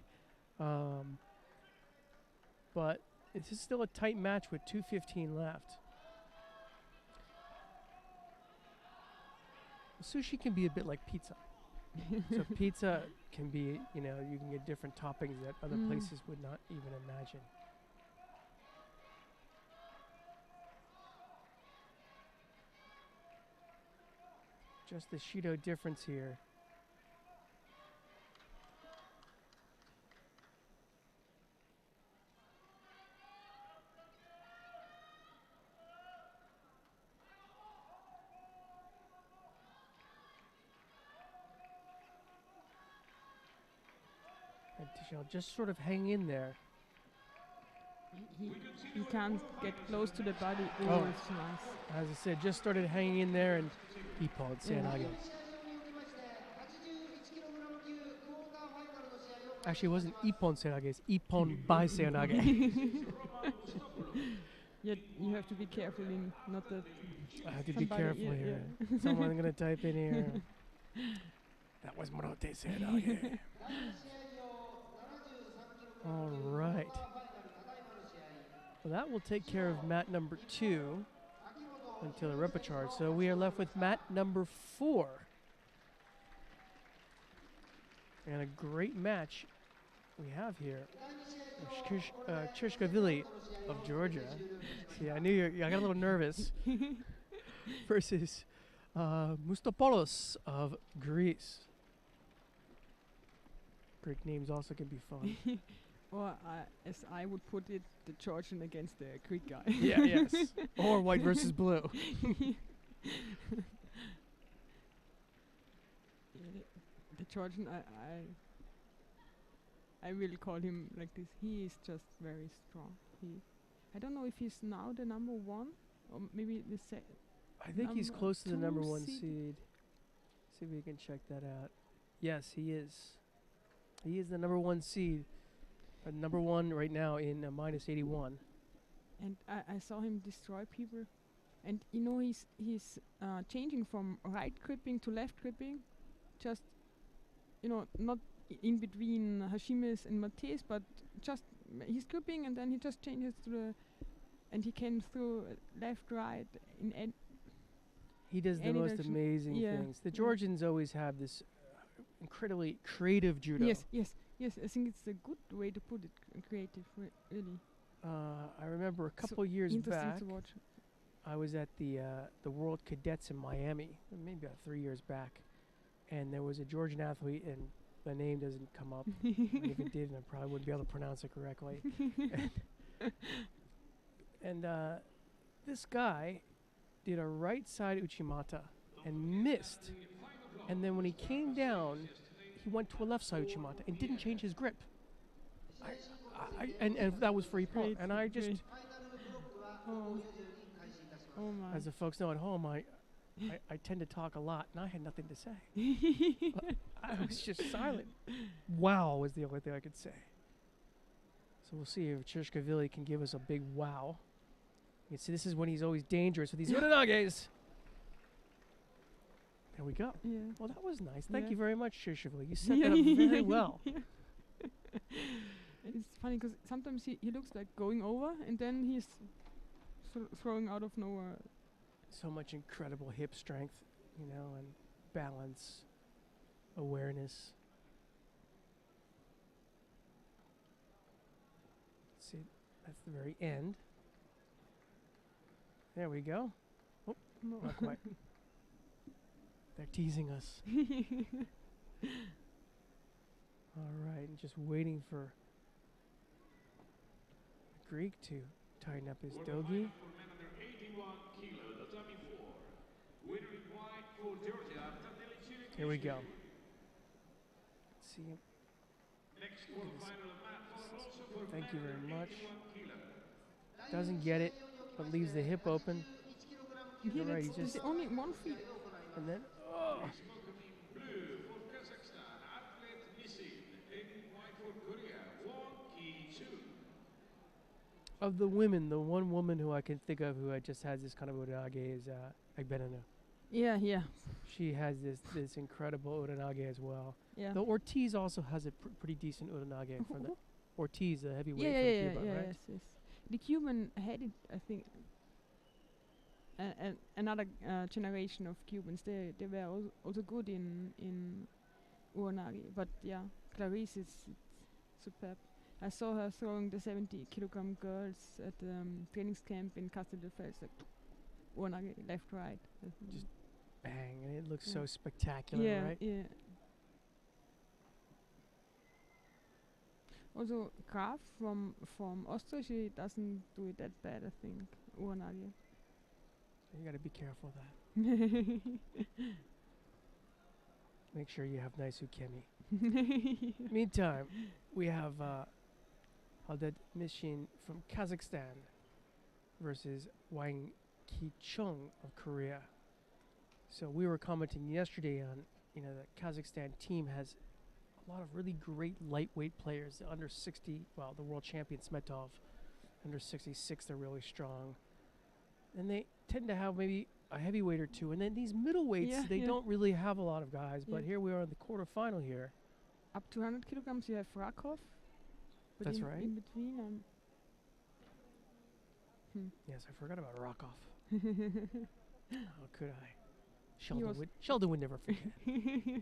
But this is still a tight match with 2:15 left. Sushi can be a bit like pizza. So pizza can be, you can get different toppings that other places would not even imagine. Just the Shido difference here. And Tishel just sort of hang in there. He can't get close to the body. Oh. It's nice. As I said, just started hanging in there, and he pulled Seanage. Actually, it wasn't Ippon Seanage, it's Ippon by Seanage. Yet you have to be careful in not that. I have to be careful here. Someone's going to type in here. That was Morote Seanage. All right. Well, that will take care of mat number 2 until the repechard. So we are left with mat number 4. And a great match we have here. Chirshkavili of Georgia. See, I knew I got a little nervous. Versus Mustopoulos of Greece. Greek names also can be fun. Or, as I would put it, the Georgian against the Greek guy. Yeah, yes. Or white versus blue. The Georgian, I will call him like this. He is just very strong. I don't know if he's now the number 1, or maybe the second. I think he's close to the number 1 seed. See if we can check that out. Yes, he is. He is the number 1 seed. Number 1 right now in minus 81. And I saw him destroy people. And he's changing from right gripping to left gripping. Just, not in between Hashimes and Mates, but just he's gripping and then he just changes and he can throw left, right, in he does the most direction. amazing things. The Georgians always have this incredibly creative judo. Yes, I think it's a good way to put it, creative, really. I remember a couple years interesting back, to watch. I was at the World Cadets in Miami, maybe about 3 years back, and there was a Georgian athlete, and the name doesn't come up. If it did, I probably wouldn't be able to pronounce it correctly. and this guy did a right side Uchimata and missed. And then when he came down, he went to a left side Uchimata and didn't change his grip. And that was for Ippon. And I just, as the folks know at home, I tend to talk a lot, and I had nothing to say. I was just silent. Wow was the only thing I could say. So we'll see if Chirshkavili can give us a big wow. You can see this is when he's always dangerous with these Uranage. There we go. Yeah. Well, that was nice. Thank Yeah. you very much, Chirshkavili. You set that up very well. It's funny because sometimes he looks like going over, and then he's throwing out of nowhere. So much incredible hip strength, and balance, awareness. Let's see, that's the very end. There we go. Oh, No. not quite. They're teasing us. All right, and just waiting for the Greek to tighten up his For the dogi. final for men under 81 kilo, the dummy 4. Winner in white for Georgia, Tadeli Here we go. Let's see. Next quarterfinal match for also for Thank men you very under much. 81 kilo. Doesn't get it, but leaves the hip open. Yeah, Alright, that's, he that's just only one feet. and then oh, Please welcome in blue for Kazakhstan, athlete Nisin, and in white for Korea, Won Ki-choo. of the women, the one woman who I can think of who just has this kind of uranage is Agbenana. Yeah, yeah, She has this incredible uranage as well. yeah. The Ortiz also has a pretty decent uranage from the Ortiz, the heavyweight Yeah, from yeah, yeah, Cuba, yeah, right? yes, yes. The Cuban had it, I think. Another generation of Cubans, they were also good in uranage. But yeah, Clarice is superb. I saw her throwing the 70-kilogram girls at the trainings camp in Castel del Fels, like uranage, left, right. Just bang, and it looks Yeah. so spectacular, yeah, right? yeah. Also, Graf from Austria, she doesn't do it that bad, I think. Uranage. You got to be careful of that. Make sure you have nice ukemi. Meantime, we have Haldet Mishin from Kazakhstan versus Wang Ki-chung of Korea. So we were commenting yesterday on, the Kazakhstan team has a lot of really great lightweight players. The under 60, well, the world champion Smetov, under 66, they're really strong. And they tend to have maybe a heavyweight or two. And then these middleweights, Yeah, they yeah. don't really have a lot of guys. But Yeah. here we are in the quarterfinal here. Up to 100 kilograms, you have Rakov. But That's in, right. In between, Yes, I forgot about Rokov. How could I? was- Sheldon would never forget.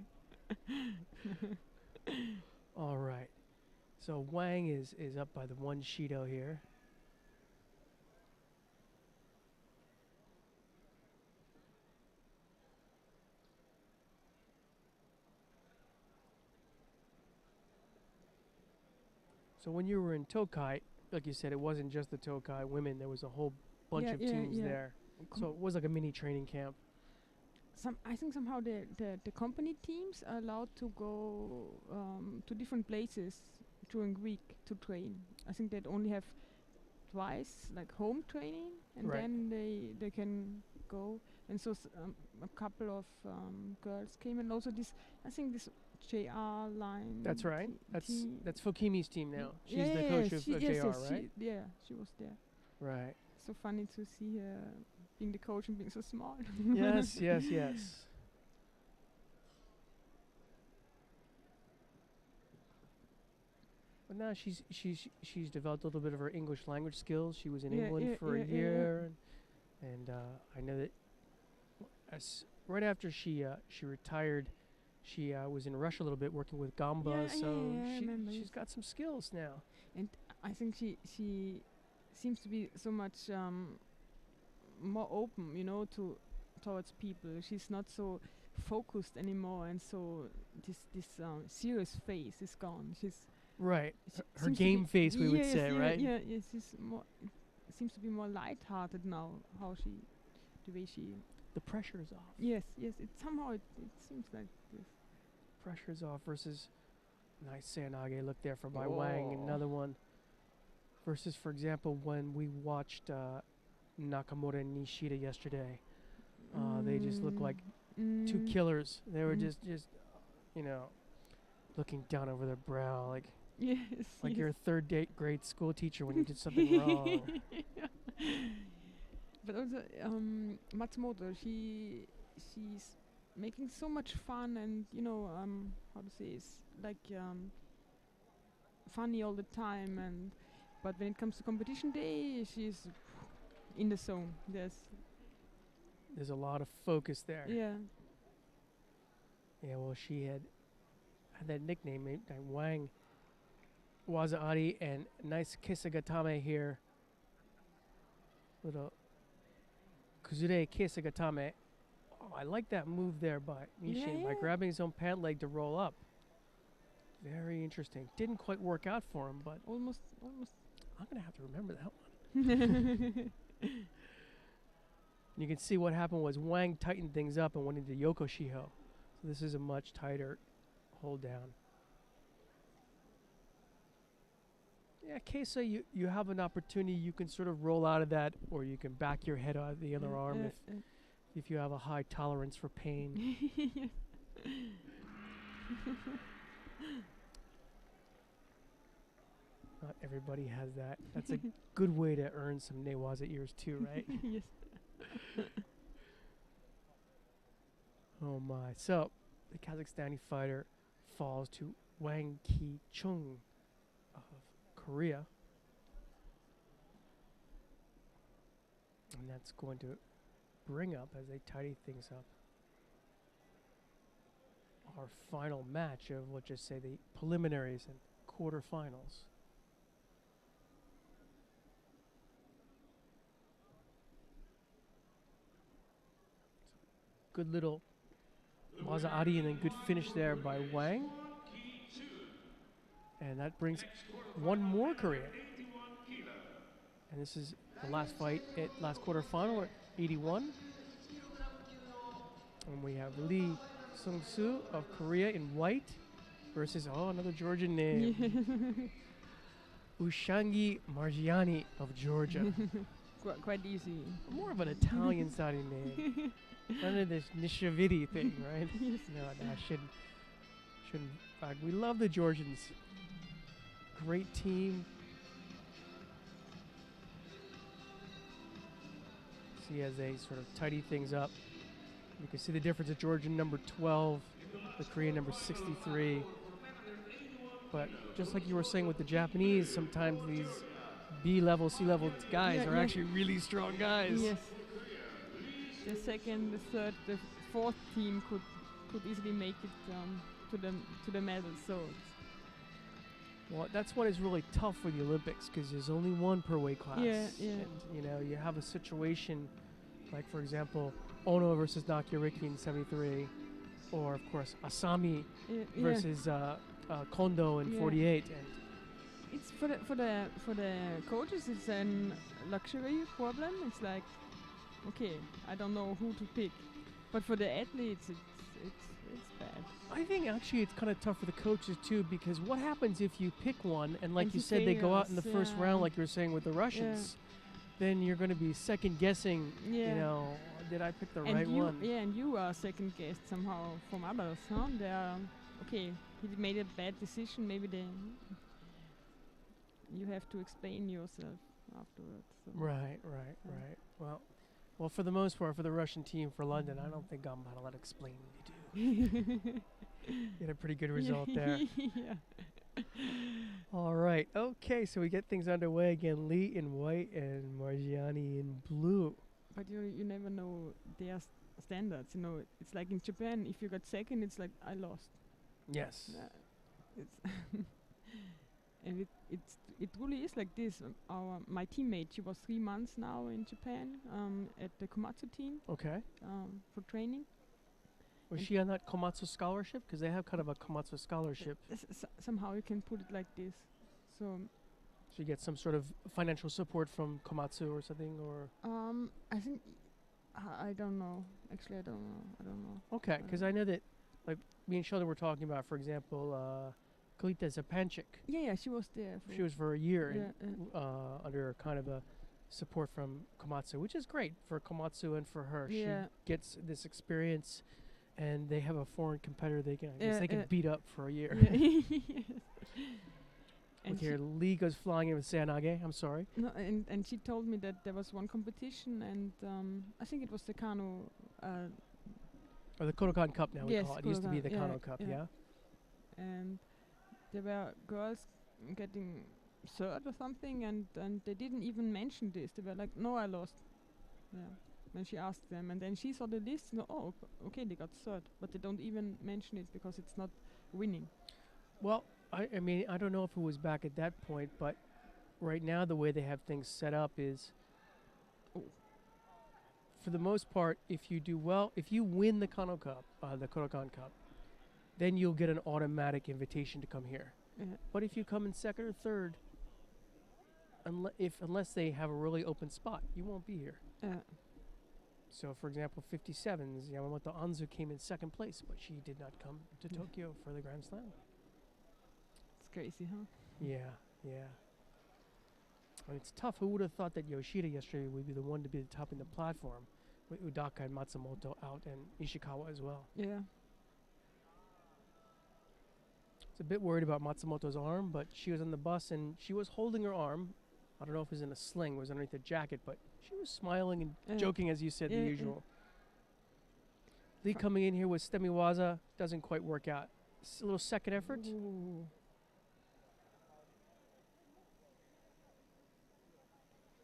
All right. So Wang is up by the one Shido here. So when you were in Tokai, like you said, it wasn't just the Tokai women. There was a whole bunch Yeah, of yeah, teams yeah. there. So it was like a mini training camp. I think somehow the company teams are allowed to go to different places during week to train. I think they'd only have twice like home training, and Right. then they can go. And so a couple of girls came, and also this, I think this JR line. That's right. team. That's Fokimi's team now. She's Yeah, the yeah, coach yeah, of she- JR, yes, yes, right? She was there. Right. So funny to see her being the coach and being so small. Yes, yes, yes. But now she's developed a little bit of her English language skills. She was in Yeah, England yeah, for yeah, a yeah, yeah. year, and I know that right after she retired, she was in Russia a little bit working with Gamba. Yeah, so yeah, I remember, she's yes. got some skills now. And I think she seems to be so much more open, towards people. She's not so focused anymore, and so this serious face is gone. Right. She Her seems to game be- face, we would yes, say, yeah, right? Yeah, yes. She's more. Seems to be more light-hearted now. The way she. The pressure's off. Yes, yes. It seems like this. Pressure's off versus nice Seanage look there from by Wang. Oh. Another one versus, for example, when we watched Nakamura and Nishida yesterday. They just look like two killers. They were Mm. just looking down over their brow like Yes. like yes. you're a grade school teacher when you did something wrong. But also Matsumoto, she's making so much fun, and how to say, it's like funny all the time, but when it comes to competition day, she's in the zone. There's a lot of focus there. Yeah. Yeah, well, she had that nickname, Wang Wazaari, and nice Kisagatame here. Little Kuzure Kisagatame. Oh, I like that move there by Mishin, by Yeah. grabbing his own pant leg to roll up. Very interesting. Didn't quite work out for him, but Almost. I'm going to have to remember that one. You can see what happened was Wang tightened things up and went into Yoko Shiho. So this is a much tighter hold down. Yeah, Kesa, you have an opportunity. You can sort of roll out of that, or you can back your head out of the other arm if you have a high tolerance for pain. Not everybody has that. That's a good way to earn some newaza ears too, right? Yes. Oh my. So, the Kazakhstani fighter falls to Wang Ki-chung of Korea. And that's going to bring up, as they tidy things up, our final match of, let's just say, the preliminaries and quarterfinals. Good little Waza-Adi and then good finish there by Wang. And that brings one more Korean. And this is the last fight at last quarterfinal at 81. And we have Lee Sung-soo of Korea in white versus, another Georgian name. Ushangi Margiani of Georgia. Quite easy. More of an Italian sounding name. None of this Nishavidi thing, right? Yes. No, I shouldn't. We love the Georgians. Great team. See, as they sort of tidy things up, you can see the difference of Georgian number 12, the Korean number 63. But just like you were saying with the Japanese, sometimes these B-level, C-level guys are actually really strong guys. Yes. The second, the third, the fourth team could easily make it to the medal. So Well, that's what is really tough for the Olympics, because there's only one per weight class. Yeah. And you have a situation like, for example, Ono versus Nakiriki in 73, or of course Asami versus Kondo in 48. And it's for the coaches, it's an luxury problem. It's like, okay, I don't know who to pick, but for the athletes, it's bad. I think actually it's kind of tough for the coaches too, because what happens if you pick one and, like And you he said, they go out in the fails, first round, like you were saying with the Russians, then you're going to be second guessing. You know, did I pick the right one? Yeah, and you are second guessed somehow from others, huh? They are, okay, he made a bad decision. Maybe you have to explain yourself afterwards. So. Right. Well, for the most part, for the Russian team for London, I don't think I'm going to let explain what they do. Get a pretty good result there. Yeah. All right. Okay, so we get things underway again. Lee in white and Margiani in blue. But you never know their standards. You know, it's like in Japan, if you got second, it's like, I lost. Yes. It's and it really is like this. My teammate, she was 3 months now in Japan at the Komatsu team. Okay. For training. Was she on that Komatsu scholarship? Because they have kind of a Komatsu scholarship. Somehow you can put it like this. So she gets some sort of financial support from Komatsu or something, or? I think I don't know. Actually, I don't know. Okay, because I know that, like me and Sheldon were talking about, for example, Kalita Zapanchik. Yeah, she was there. She was for a year under kind of a support from Komatsu, which is great for Komatsu and for her. She gets this experience, and they have a foreign competitor they can beat up for a year. Look here, Lee goes flying in with Seanage. I'm sorry. No, and she told me that there was one competition, and I think it was the Kano. Or the Kodokan Cup now, we call it. It used to be the Kano Cup, And there were girls getting third or something, and they didn't even mention this. They were like, no, I lost. Yeah. When she asked them, and then she saw the list, okay, they got third, but they don't even mention it because it's not winning. Well, I mean, I don't know if it was back at that point, but right now the way they have things set up is, for the most part, if you do well, if you win the Kano Cup, the Kodokan Cup, then you'll get an automatic invitation to come here. But if you come in second or third, unless they have a really open spot, you won't be here. So, for example, 57's Yamamoto Anzu came in second place, but she did not come to Tokyo for the Grand Slam. It's crazy, huh? Yeah. I mean, it's tough. Who would have thought that Yoshida yesterday would be the one to be topping the platform with Udaka and Matsumoto out and Ishikawa as well? Yeah. It's a bit worried about Matsumoto's arm, but she was on the bus and she was holding her arm. I don't know if it was in a sling, it was underneath the jacket, but she was smiling and joking, as you said, the usual. Lee coming in here with Stemiwaza doesn't quite work out. A little second effort. Ooh.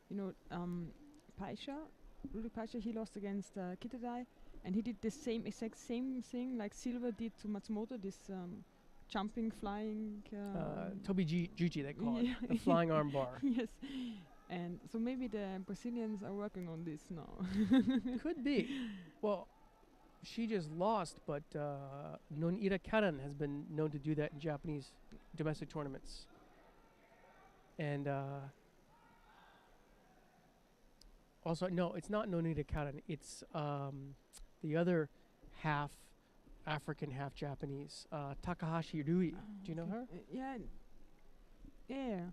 You know, Paisha, Rudy Paisha, he lost against Kitadai, and he did the exact same thing like Silva did to Matsumoto, this jumping, flying. Toby Juji, they call it. The flying arm bar. Yes. And so maybe the Brazilians are working on this now. Could be. Well, she just lost, but Non-Ira Karan has been known to do that in Japanese domestic tournaments. And also, no, it's not Non-Ira Karan. It's the other half African, half Japanese, Takahashi Rui. Do you know her? Yeah.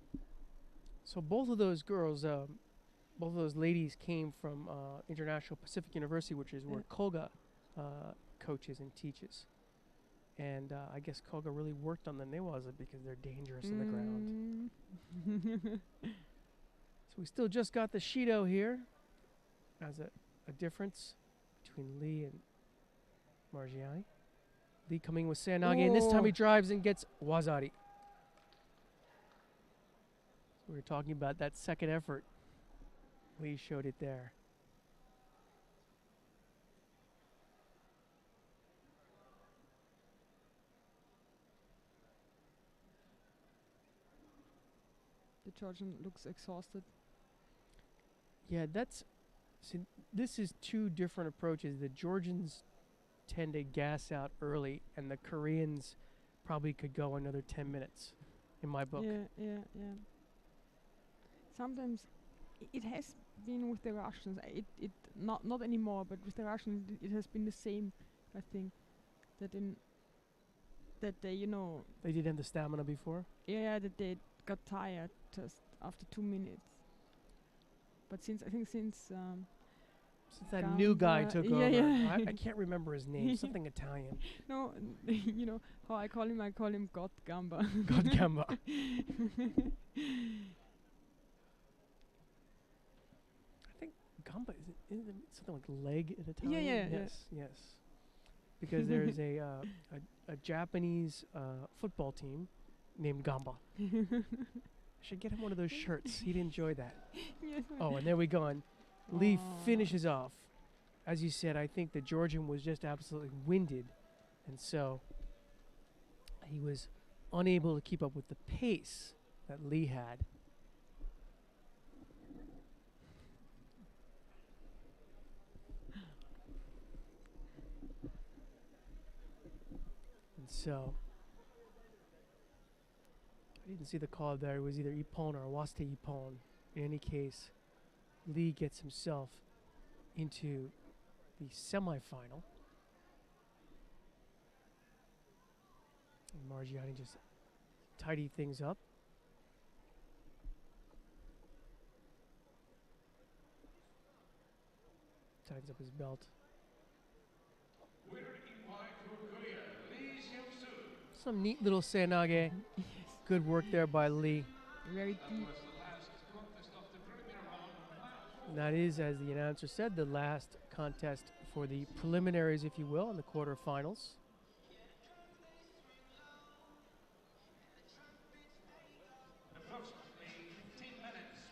So both of those girls, both of those ladies came from International Pacific University, which is where Koga coaches and teaches. And I guess Koga really worked on the Newaza because they're dangerous on the ground. So we still just got the Shido here as a difference between Lee and Margiani. Lee coming with Sanage, and this time he drives and gets Wazari. We were talking about that second effort. Lee showed it there. The Georgian looks exhausted. Yeah, this is two different approaches. The Georgians tend to gas out early, and the Koreans probably could go another 10 minutes, in my book. Yeah. Sometimes it has been with the Russians. It not anymore, but with the Russians it has been the same. I think that they They didn't have the stamina before. that they got tired just after 2 minutes. But since Since that new guy took over, I can't remember his name. Something Italian. No, you know how I call him God Gamba. God Gamba. Gamba isn't it something like leg in Italian? Yes. Because there's a Japanese football team named Gamba. I should get him one of those shirts. He'd enjoy that. Yes. Oh, and there we go. And Lee finishes off. As you said, I think the Georgian was just absolutely winded, and so he was unable to keep up with the pace that Lee had. So, I didn't see the call there. It was either Ippon or Waste Ippon. In any case, Lee gets himself into the semifinal. And Margiani just tidy things up. Tightens up his belt. Some neat little Sanage. Good work there by Lee. Very deep. And that is, as the announcer said, the last contest for the preliminaries, if you will, in the quarterfinals.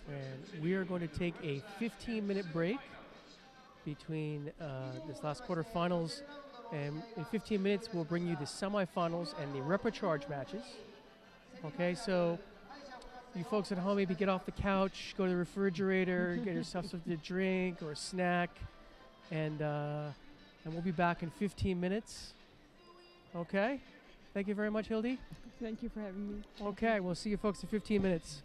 And we are going to take a 15-minute break between this last quarterfinals. And in 15 minutes, we'll bring you the semifinals and the repecharge matches. Okay, so you folks at home, maybe get off the couch, go to the refrigerator, get yourself something to drink or a snack, and we'll be back in 15 minutes. Okay? Thank you very much, Hildy. Thank you for having me. Okay, we'll see you folks in 15 minutes.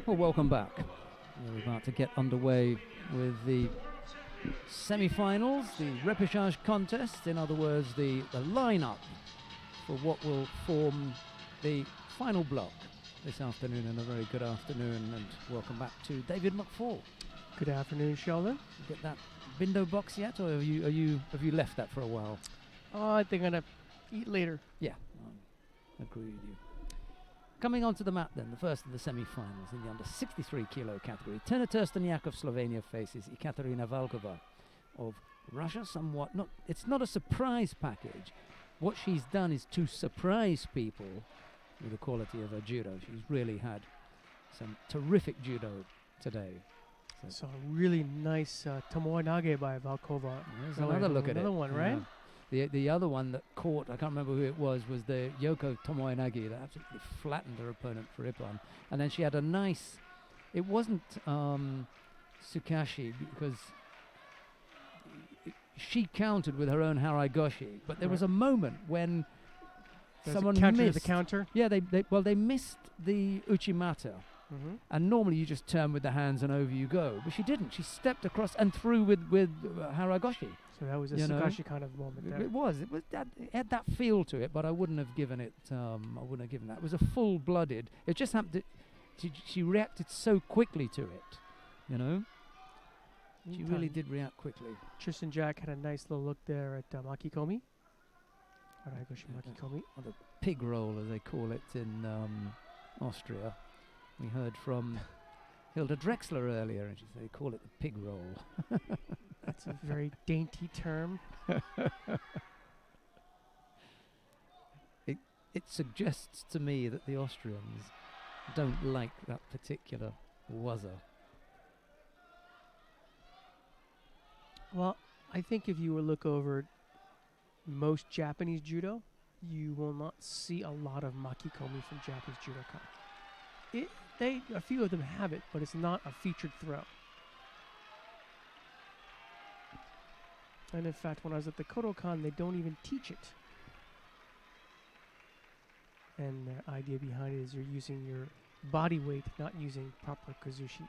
Well, welcome back. We're about to get underway with the semi-finals, the repechage contest, in other words, the lineup for what will form the final block this afternoon, and a very good afternoon, and welcome back to David McFall. Good afternoon, Sheldon. Get that window box yet, or have you left that for a while? I think I'm gonna eat later. Yeah, agree with you. Coming onto the map then, the first of the semi-finals in the under 63 kilo category. Tena Trsteniak of Slovenia faces Ekaterina Valkova of Russia. It's not a surprise package. What she's done is to surprise people with the quality of her judo. She's really had some terrific judo today. So a really nice Tomoe Nage by Valkova. There's another look at it. Another one, right? The other one that caught, I can't remember who it was the Yoko Tomoe Nage that absolutely flattened her opponent for Ippon. And then she had a nice, it wasn't Tsukashi, because she countered with her own Haraigoshi, but there was a moment when someone missed the counter. Yeah, they missed the Uchimata. Mm-hmm. And normally you just turn with the hands and over you go, but she didn't. She stepped across and threw with Haraigoshi. So that was a Tsukashi kind of moment there. It had that feel to it, but I wouldn't have given it. I wouldn't have given that. It was a full-blooded. It just happened. She reacted so quickly to it, you know. She really did react quickly. Tristan Jack had a nice little look there at Makikomi. Haraigoshi Makikomi. Or the pig roll, as they call it in Austria. We heard from Hilda Drexler earlier, and they call it the pig roll. That's a very dainty term. It suggests to me that the Austrians don't like that particular waza. Well, I think if you were look over most Japanese judo, you will not see a lot of makikomi from Japanese judoka. A few of them have it, but it's not a featured throw. And in fact, when I was at the Kodokan, they don't even teach it. And the idea behind it is you're using your body weight, not using proper kazushi.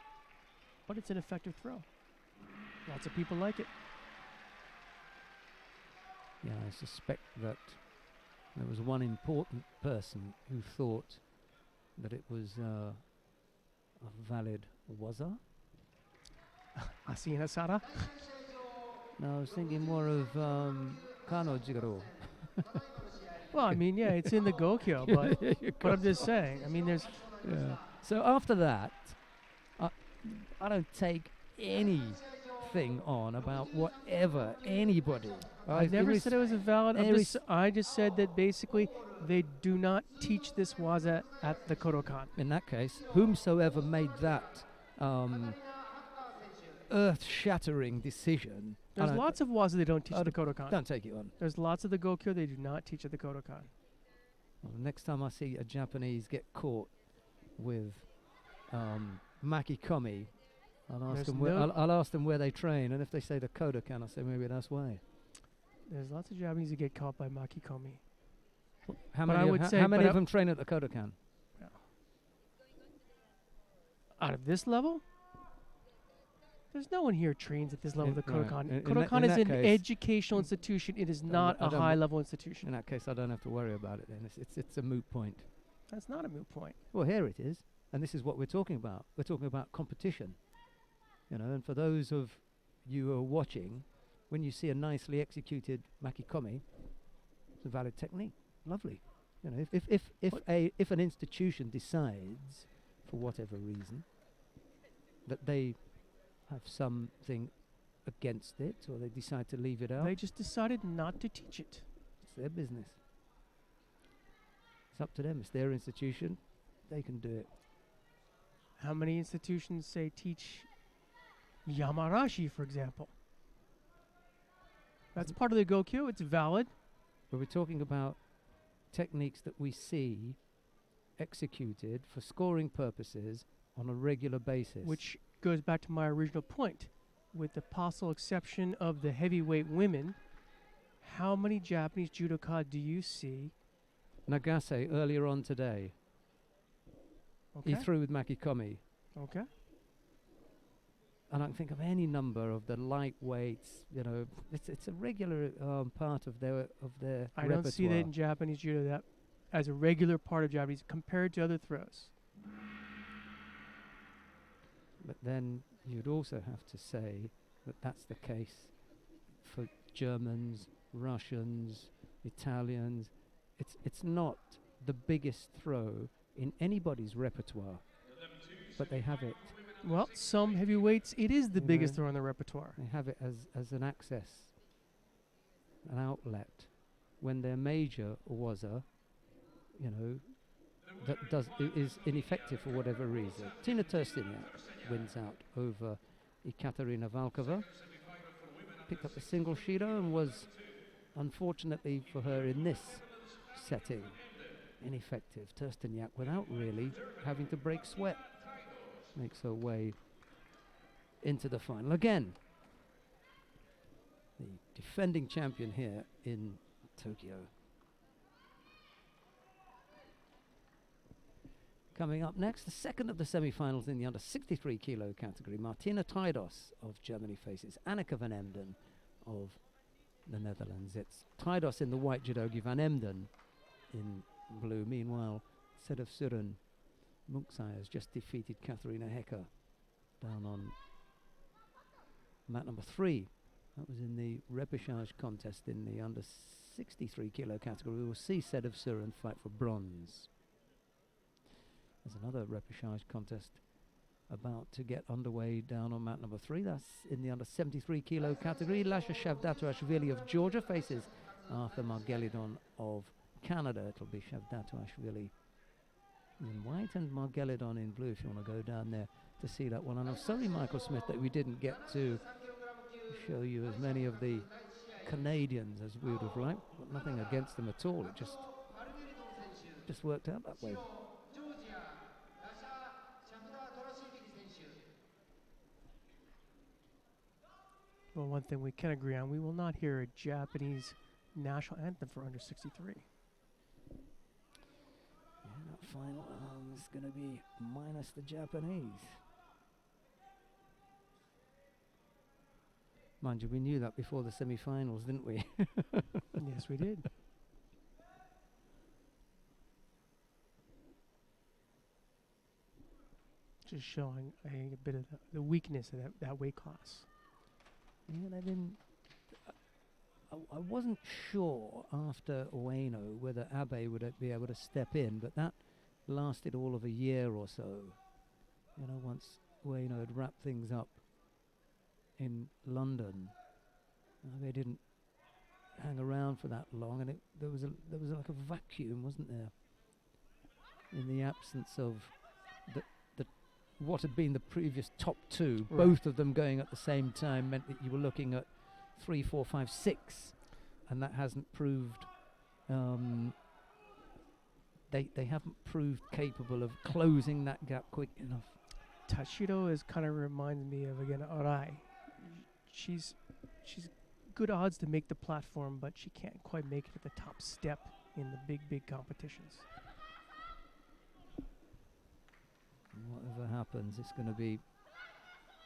But it's an effective throw. Lots of people like it. Yeah, I suspect that there was one important person who thought that it was a valid waza. Asina Sara? No, I was thinking more of Kano Jigaro. Well, I mean, yeah, it's in the Gokyo, but I'm just saying. I mean, there's... Yeah. So after that, I don't take anything on about whatever anybody. I never said it was a valid... I just said that basically they do not teach this waza at the Kodokan. In that case, whomsoever made that earth-shattering decision... There's lots of waza they don't teach at the Kodokan. Don't take it on. There's lots of the Gokyo they do not teach at the Kodokan. Well, next time I see a Japanese get caught with makikomi, I'll ask them where they train, and if they say the Kodokan, I'll say maybe that's why. There's lots of Japanese that get caught by makikomi. How many of them train at the Kodokan? No. Out of this level? There's no one here trains at this level of the Kodokan. Kodokan is an educational institution. It is not a high-level institution. In that case, I don't have to worry about it then. It's a moot point. That's not a moot point. Well, here it is. And this is what we're talking about. We're talking about competition. You know, and for those of you who are watching, when you see a nicely executed makikomi, it's a valid technique. Lovely. You know, if an institution decides, for whatever reason, that they have something against it, or they decide to leave it out, they just decided not to teach it. It's their business. It's up to them. It's their institution. They can do it. How many institutions say teach Yamarashi, for example? That's part of the Gokyo. It's valid. But we're talking about techniques that we see executed for scoring purposes on a regular basis. Which goes back to my original point. With the possible exception of the heavyweight women, how many Japanese judoka do you see? Nagase earlier on today. Okay. He threw with makikomi. Okay. I don't think of any number of the lightweights. You know, it's a regular part of their I repertoire. don't see that in Japanese judo that as a regular part of Japanese compared to other throws. But then you'd also have to say that that's the case for Germans, Russians, Italians. It's not the biggest throw in anybody's repertoire, but they have it. Well, some heavyweights, it is the You biggest know, throw in the repertoire. They have it as an access, an outlet. When their major waza, you know, is ineffective for whatever reason. Tina Turstiniak wins out over Ekaterina Valkova. Picked up the single Shido and was, unfortunately for her in this setting, ineffective. Turstiniak, without really having to break sweat, makes her way into the final again. The defending champion here in Tokyo. Coming up next, the second of the semi-finals in the under 63 kilo category. Martina Teidos of Germany faces Anneke van Emden of the Netherlands. It's Teidos in the white judogi, van Emden in blue. Meanwhile, Sedef Suren Munksai has just defeated Katharina Hecker down on mat number 3. That was in the repechage contest in the under 63 kilo category. We will see Sedef Suren fight for bronze. There's another repechage contest about to get underway down on mat number 3. That's in the under 73 kilo category. Lasha Shavdatuashvili of Georgia faces Arthur Margelidon of Canada. It'll be Shavdatuashvili in white and Margelidon in blue if you want to go down there to see that one. And I'm sorry, Michael Smith, that we didn't get to show you as many of the Canadians as we would have liked. But nothing against them at all. It just worked out that way. Well, one thing we can agree on, we will not hear a Japanese national anthem for under 63. Yeah, that final is going to be minus the Japanese. Mind you, we knew that before the semi-finals, didn't we? Yes, we did. Just showing a bit of the weakness of that weight class. Yeah, they didn't. I wasn't sure after Ueno whether Abe would be able to step in, but that lasted all of a year or so. You know, once Ueno had wrapped things up in London, Abe didn't hang around for that long, and there was like a vacuum, wasn't there, in the absence of the what had been the previous top two. Right. Both of them going at the same time meant that you were looking at 3, 4, 5, 6, and that hasn't proved. They haven't proved capable of closing that gap quick enough. Tashido is kind of reminds me of, again, Arai. She's good odds to make the platform, but she can't quite make it at the top step in the big competitions. Whatever happens, it's going to be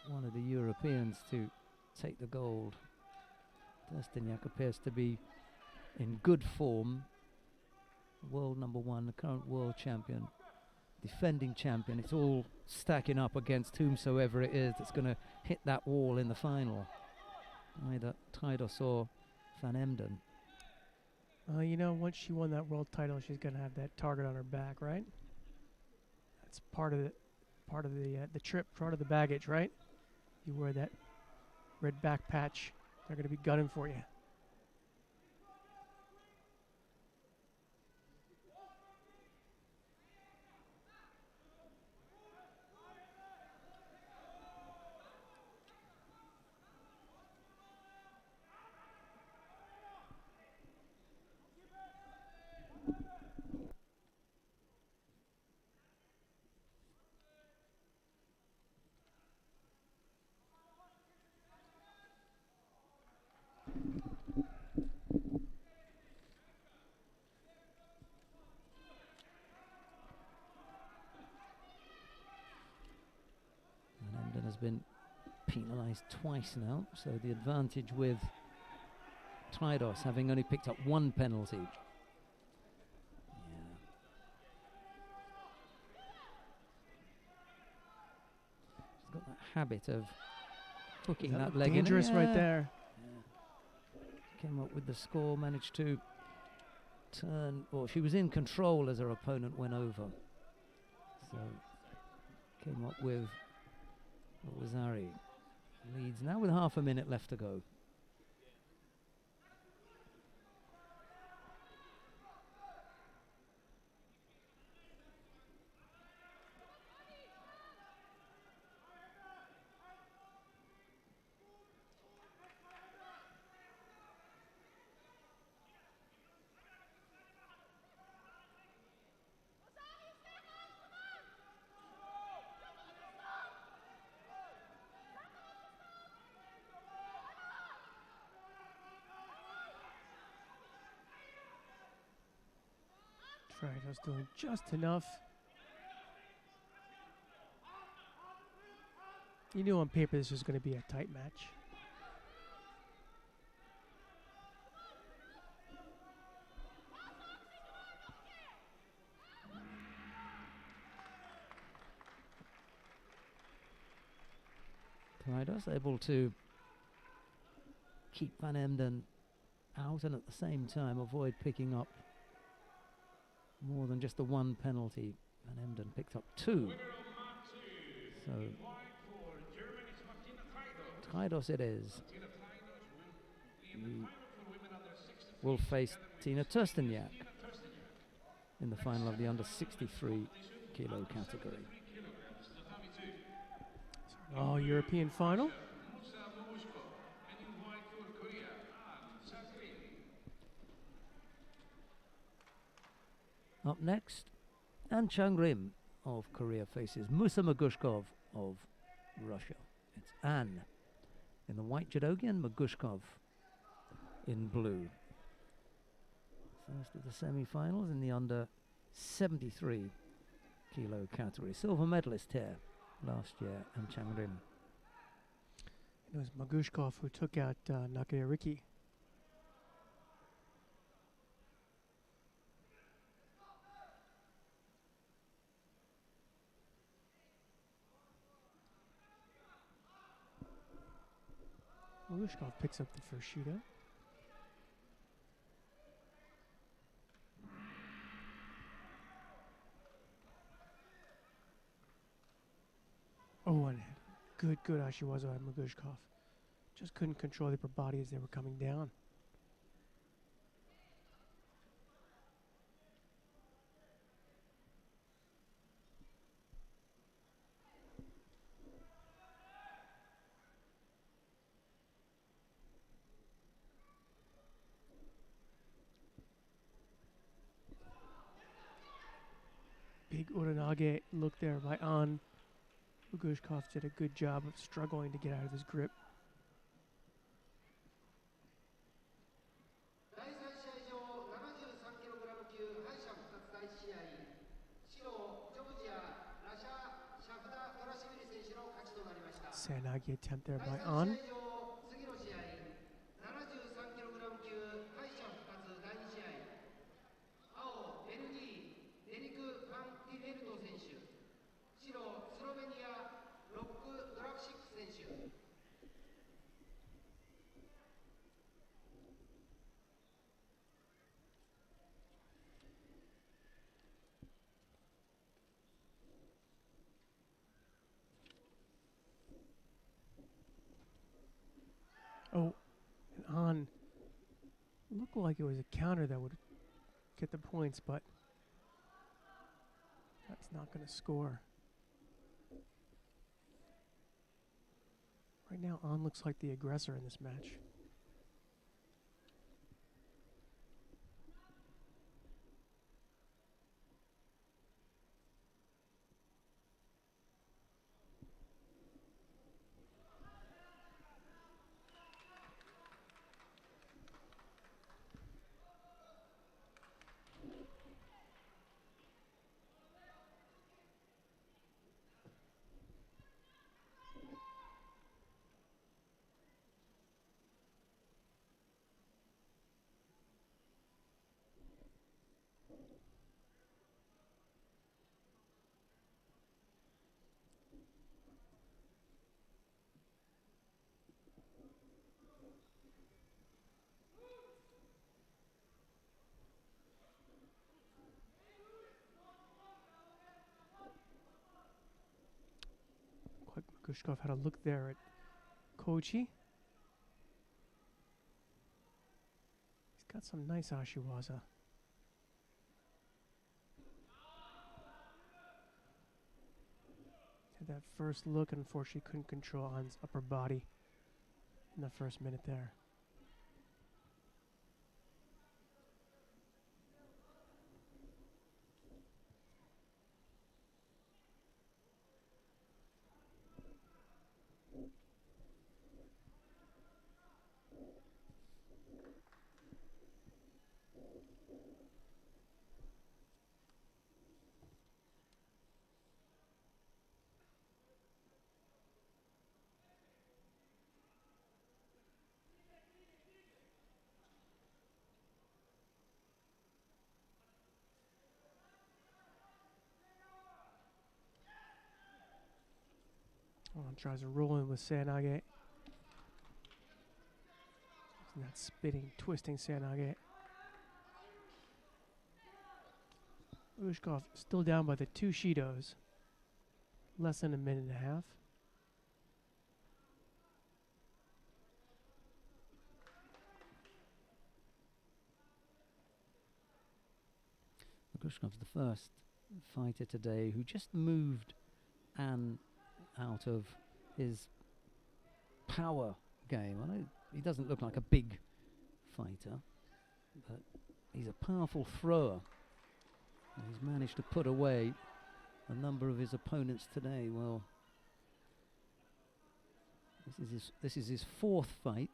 one of the Europeans to take the gold. Turstiniak appears to be in good form. World number 1, the current world champion, defending champion. It's all stacking up against whomsoever it is that's going to hit that wall in the final. Either Teidos or Van Emden. You know, once she won that world title, she's going to have that target on her back, right? That's part of the trip, part of the baggage, right? You wear that red back patch, they're going to be gunning for you. has been penalised twice now, so the advantage with Traidos having only picked up one penalty. Yeah. She's got that habit of hooking that leg in. Dangerous right there. Yeah. Came up with the score, managed to turn, or she was in control as her opponent went over. So came up with Wazari. Leads now with half a minute left to go. Traidos doing just enough. You knew on paper this was going to be a tight match. Traidos able to keep Van Emden out and at the same time avoid picking up more than just the one penalty. Van Emden picked up two. So Traidos it is. Will face Tina Tursteniak in the final of the under 63 kilo category. Oh, European final. Up next, An Chang-rim of Korea faces Musa Magushkov of Russia. It's An in the white judogi and Magushkov in blue. First of the semi-finals in the under 73 kilo category. Silver medalist here last year, An Chang-rim. It was Magushkov who took out Nakaya Riki. Magushkov picks up the first shootout. Oh, and good Ashiwaza on Magushkov. Just couldn't control the upper body as they were coming down. Big Uranage look there by An. Magushkov did a good job of struggling to get out of his grip. 第3試合場73キログラム級敗者復活第1試合白ジョージアラシャ・シャフダ・トラシビリ選手の勝ちとなりました。 Sanagi attempt there 第 by 3 An. 試合場次の試合73キログラム級敗者復活第2試合青ベルギーデニク・ファン・ティフェルト選手白スロベニアロック・ドラクシック選手 Oh, and An looked like it was a counter that would get the points, but that's not going to score. Right now, An looks like the aggressor in this match. Magushkov had a look there at Kochi. He's got some nice ashiwaza. Had that first look, unfortunately couldn't control An's upper body in the first minute there. Tries to roll in with Sanage. And that spinning, twisting Sanage. Ushkov still down by the 2 Shidos. Less than a minute and a half. Magushkov's the first fighter today who just moved An out of his power game. I know he doesn't look like a big fighter, but he's a powerful thrower. And he's managed to put away a number of his opponents today. Well, this is his 4th fight.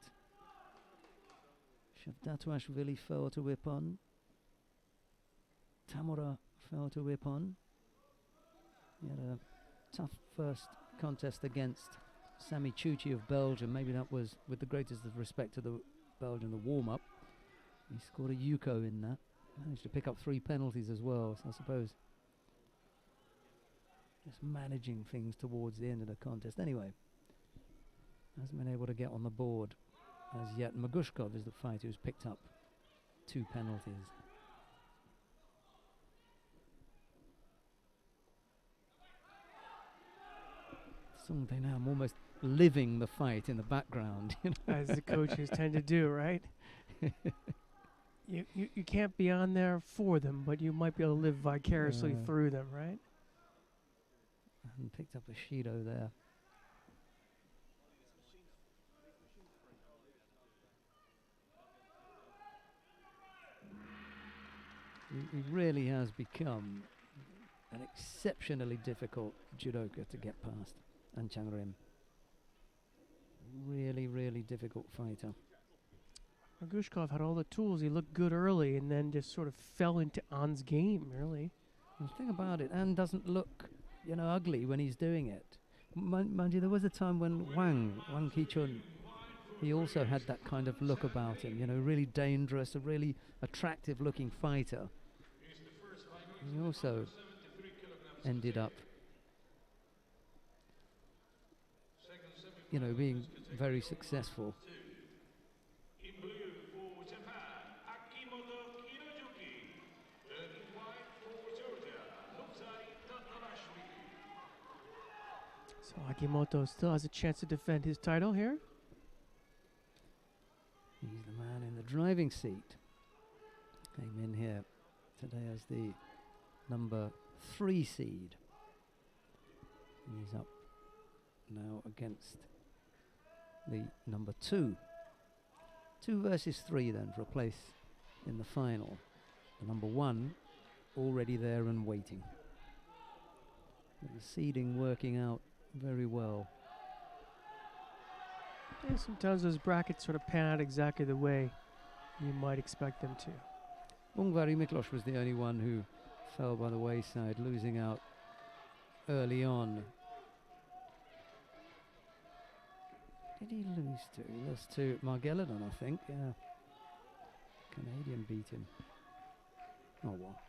Shavdatuashvili fell to Ippon. Tamura fell to Ippon. He had a tough first contest against Sami Chuchi of Belgium. Maybe that was, with the greatest of respect to the Belgian, the warm-up. He scored a Yuko in that. Managed to pick up 3 penalties as well, so I suppose just managing things towards the end of the contest. Anyway, hasn't been able to get on the board as yet. Magushkov is the fighter who's picked up 2 penalties. Something now, I'm almost living the fight in the background. As the coaches tend to do, right? You can't be on there for them, but you might be able to live vicariously through them, right? And picked up a Shido there. He really has become an exceptionally difficult judoka to get past. And Changrim. Really, really difficult fighter. Magushkov had all the tools. He looked good early and then just sort of fell into An's game, really. The thing about it, An doesn't look, ugly when he's doing it. Mind you, there was a time when Wang Kichun, he also had that kind of look about him, really dangerous, a really attractive looking fighter. He also ended up being very successful. So Akimoto still has a chance to defend his title here. He's the man in the driving seat. Came in here today as the number 3 seed. He's up now against the number 2. 2 versus 3 then for a place in the final. The number 1 already there and waiting. With the seeding working out very well. Yeah, sometimes those brackets sort of pan out exactly the way you might expect them to. Ungvari Miklos was the only one who fell by the wayside, losing out early on. Did he lose to? He lost to Margelladon, I think. Yeah. Canadian beat him. Oh, well.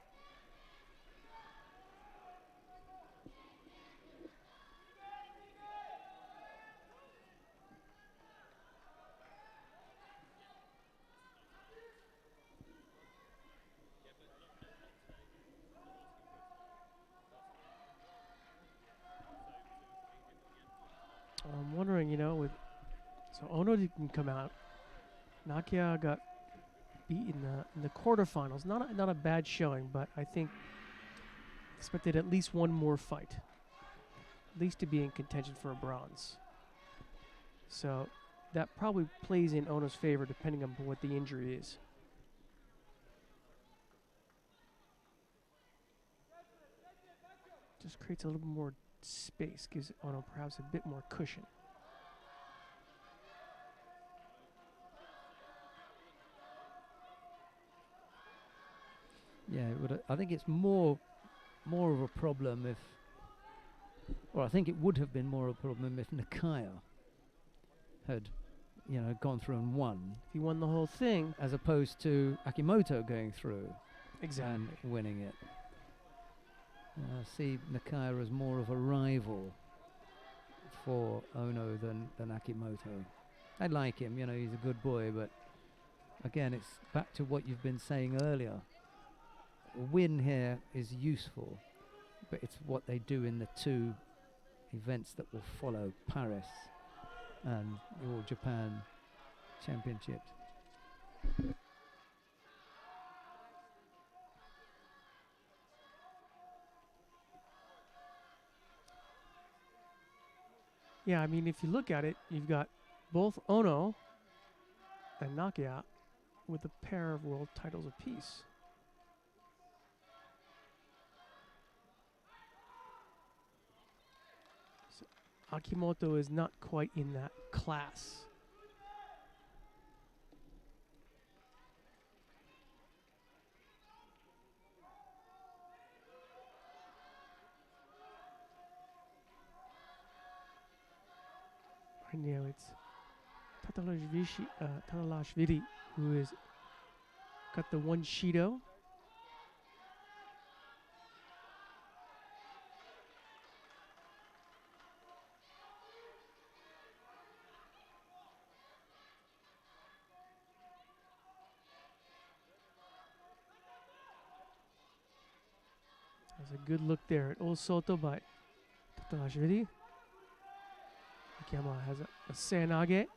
I'm wondering, so Ono didn't come out. Nakia got beat in the quarterfinals. Not a bad showing, but I think expected at least one more fight, at least to be in contention for a bronze. So that probably plays in Ono's favor, depending on what the injury is. Just creates a little bit more space, gives Ono perhaps a bit more cushion. Yeah, I think it's more of a problem if, or I think it would have been more of a problem if Nakaya had, gone through and won, If he won the whole thing, as opposed to Akimoto going through exactly. and winning it. I see Nakaya as more of a rival for Ono than Akimoto. I like him, he's a good boy, but again, it's back to what you've been saying earlier. A win here is useful, but it's what they do in the two events that will follow, Paris and the All Japan Championships. Yeah, I mean, if you look at it, you've got both Ono and Nakia with a pair of world titles apiece. So Akimoto is not quite in that class. Right now it's Tatalashvili who has got the one Shido. There's a good look there at Old Soto by Tatalashvili. Akiyama has a Sanage.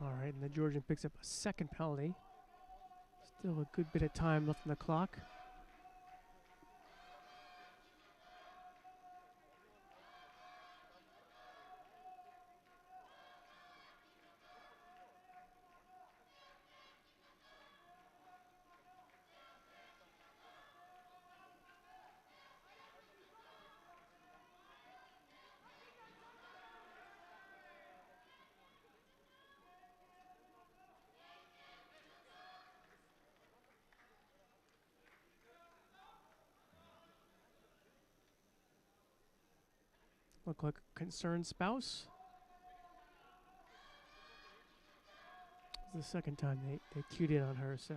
All right, and the Georgian picks up a second penalty. Still a good bit of time left on the clock. Look like a concerned spouse. It's the second time they cued in on her, so.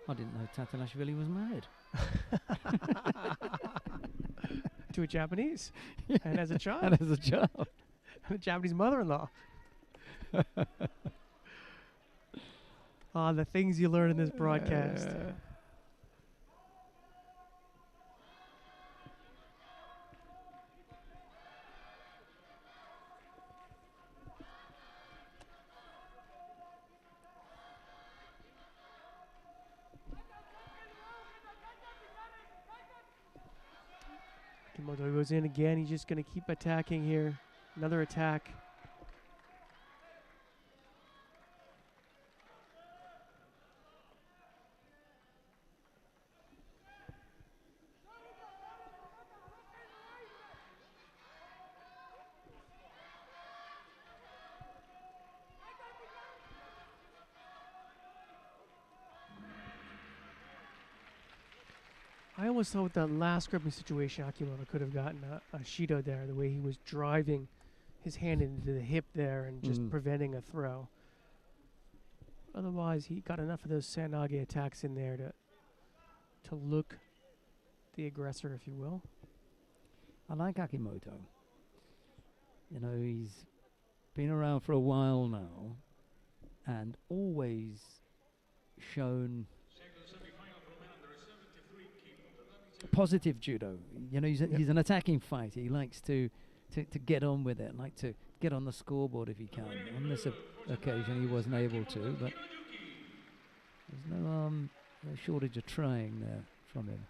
I didn't know Tatalashvili was married. To a Japanese. And as a child. And as a child. And a Japanese mother-in-law. The things you learn in this broadcast. Akimoto goes in again. He's just going to keep attacking here. Another attack. I almost thought with that last gripping situation, Akimoto could have gotten a Shido there, the way he was driving his hand into the hip there and just preventing a throw. Otherwise, he got enough of those Sanage attacks in there to look the aggressor, if you will. I like Akimoto. You know, he's been around for a while now and always shown positive judo. You know, he's an attacking fighter. He likes to get on with it, like to get on the scoreboard if he can. On this occasion, he wasn't able to, but there's no shortage of trying there from him.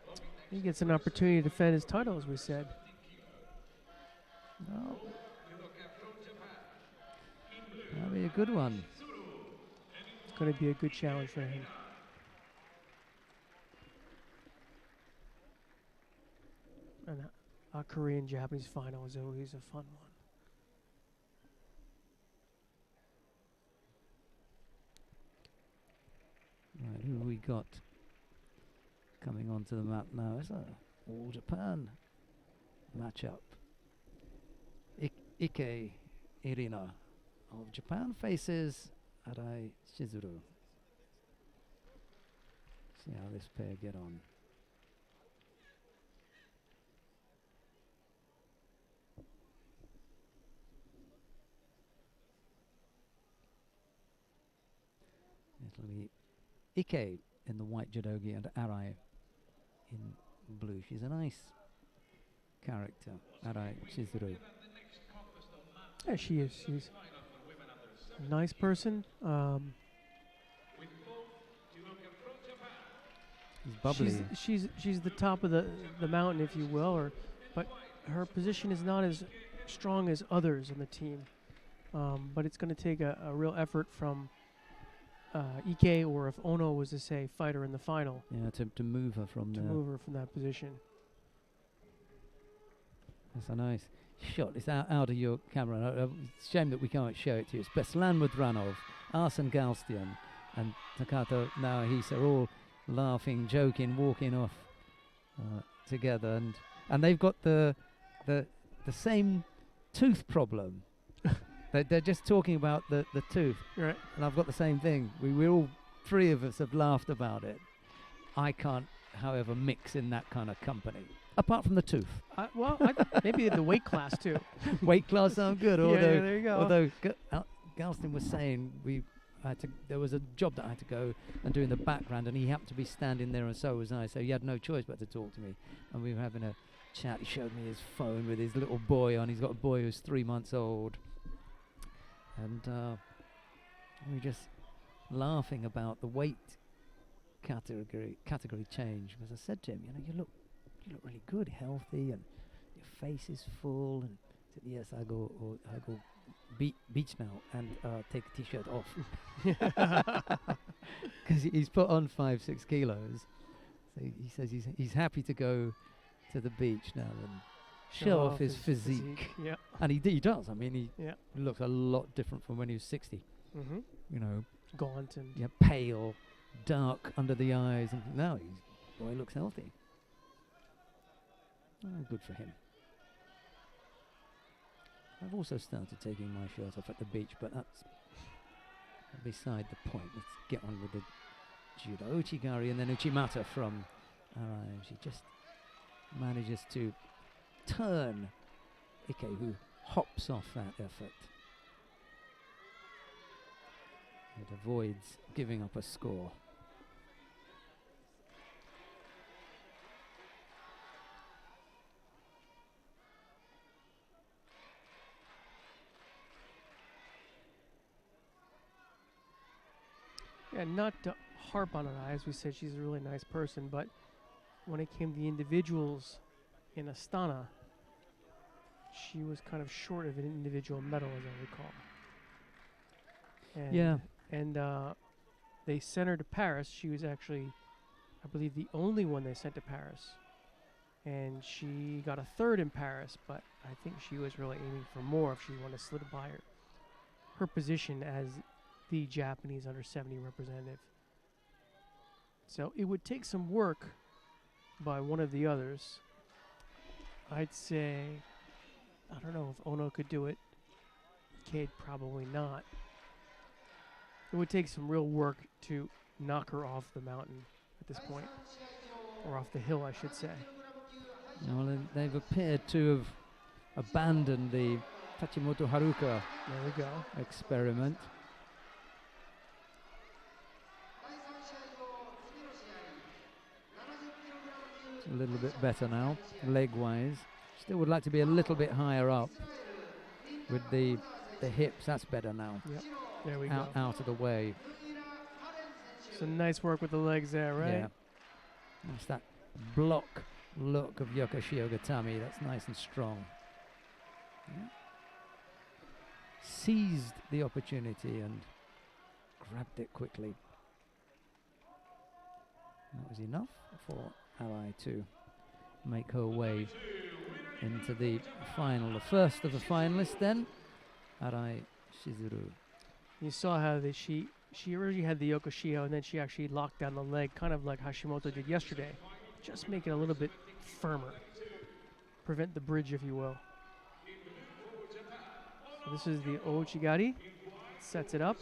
He gets an opportunity to defend his title, as we said. Oh. That'll be a good one. It's going to be a good challenge for him. And a Korean-Japanese final is always a fun one. Right, who have we got coming onto the map now? It's a All Japan matchup. Ike Irina of Japan faces Arai Shizuru. See how this pair get on. It'll be Ike in the white judogi and Arai in blue. She's a nice character, Arai Shizuru. Yeah, she is. She's a nice person. She's bubbly. She's the top of the mountain, if you will, but her position is not as strong as others on the team. But it's going to take a real effort from Ike, or if Ono was to say fighter in the final. Yeah, to move her from there. To move her from that position. That's a nice shot. It's out of your camera. It's a shame that we can't show it to you. It's Beslan Mudranov, Arsene Galstian, and Takato Naohisa are all laughing, joking, walking off together, and they've got the same tooth problem. They're just talking about the tooth, right? And I've got the same thing. We all three of us have laughed about it. I can't, however, mix in that kind of company. Apart from the tooth. Maybe the weight class too. Weight class sound good. Yeah, there you go. Although Galston was saying there was a job that I had to go and do in the background, and he happened to be standing there, and so was I. So he had no choice but to talk to me. And we were having a chat. He showed me his phone with his little boy on. He's got a boy who's 3 months old. And we were just laughing about the weight category change. Because I said to him, you look really good, healthy, and your face is full. And I said, yes, I go beach now and take the t-shirt off. Because he's put on 5-6 kilos. So he says he's happy to go to the beach now and show off his physique. Yeah. And he does. I mean, he looks a lot different from when he was 60. Mm-hmm. You know, gaunt and pale, dark under the eyes, and now he looks healthy. Good for him. I've also started taking my shirt off at the beach, but that's beside the point. Let's get on with the judo. Uchigari and then Uchimata from Arai. She just manages to turn Ike, who hops off that effort. It avoids giving up a score. Yeah, not to harp on Arai, as we said, she's a really nice person, but when it came to the individuals in Astana, she was kind of short of an individual medal, as I recall. And Yeah. And they sent her to Paris. She was actually, I believe, the only one they sent to Paris. And she got a third in Paris, but I think she was really aiming for more if she wanted to solidify her position as the Japanese under 70 representative. So it would take some work by one of the others. I'd say, I don't know if Ono could do it. Cade probably not. It would take some real work to knock her off the mountain at this point. Or off the hill, I should say. Well, they've appeared to have abandoned the Tachimoto Haruka There we go. experiment. It's a little bit better now, leg-wise. Still would like to be a little bit higher up with the hips. That's better now. Yep. There we go. Out of the way. Some nice work with the legs there, right? Yeah. That's that block look of Yokoshio Gatami. That's nice and strong. Yeah. Seized the opportunity and grabbed it quickly. That was enough for Arai to make her way into the final. The first of the finalists then, Arai Shizuru. You saw how she originally had the Yokoshio and then she actually locked down the leg, kind of like Hashimoto did yesterday. Just make it a little bit firmer. Prevent the bridge, if you will. So this is the Ouchigari. Sets it up.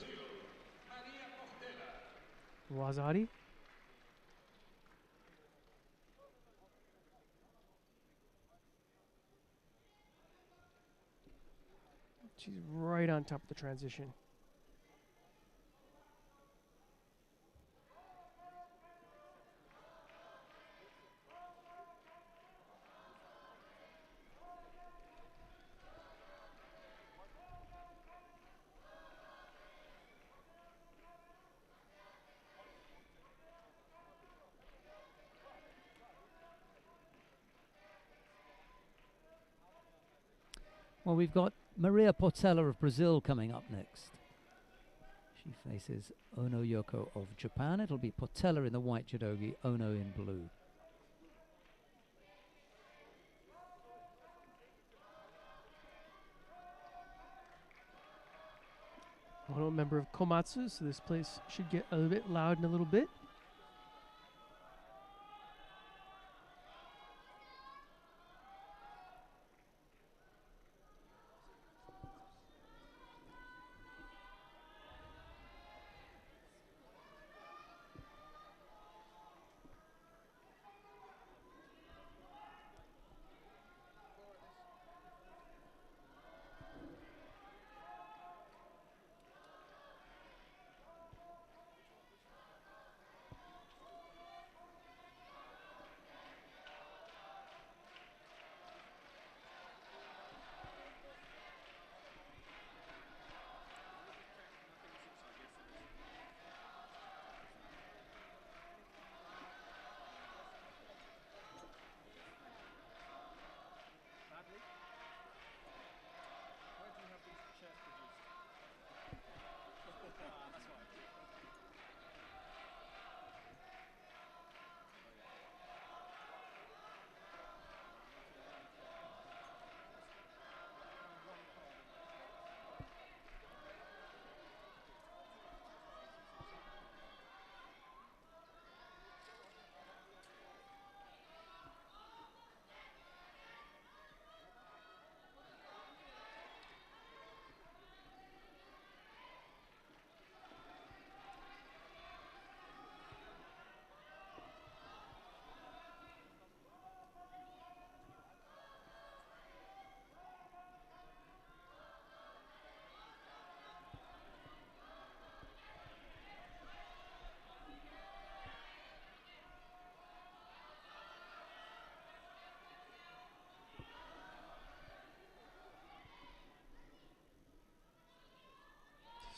Wazari. She's right on top of the transition. Well, we've got Maria Portela of Brazil coming up next. She faces Ono Yoko of Japan. It'll be Portela in the white judogi, Ono in blue. Ono, member of Komatsu, so this place should get a little bit loud in a little bit.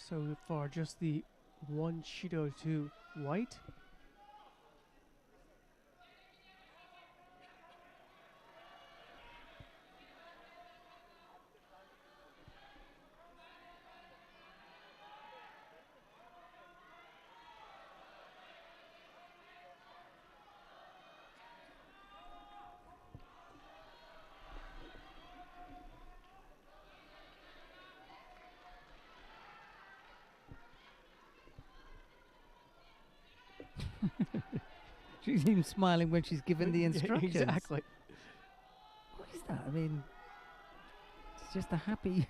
So far, just the one Shido to white. She's even smiling when she's given the instructions. Exactly. What is that? I mean, it's just a happy.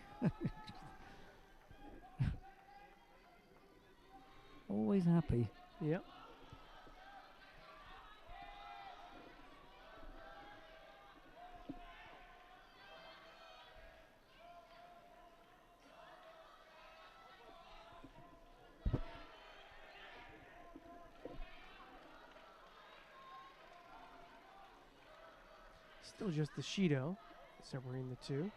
Always happy. Yep. Still just the Shido separating the two.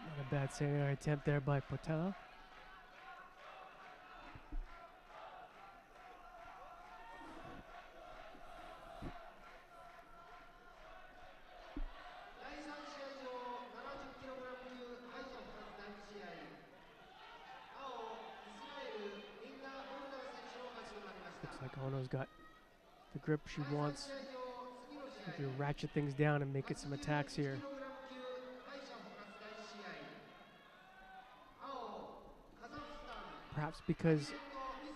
Not a bad secondary attempt there by Portela. Looks like Ono's got the grip she wants. If you ratchet things down and make it some attacks here. Perhaps because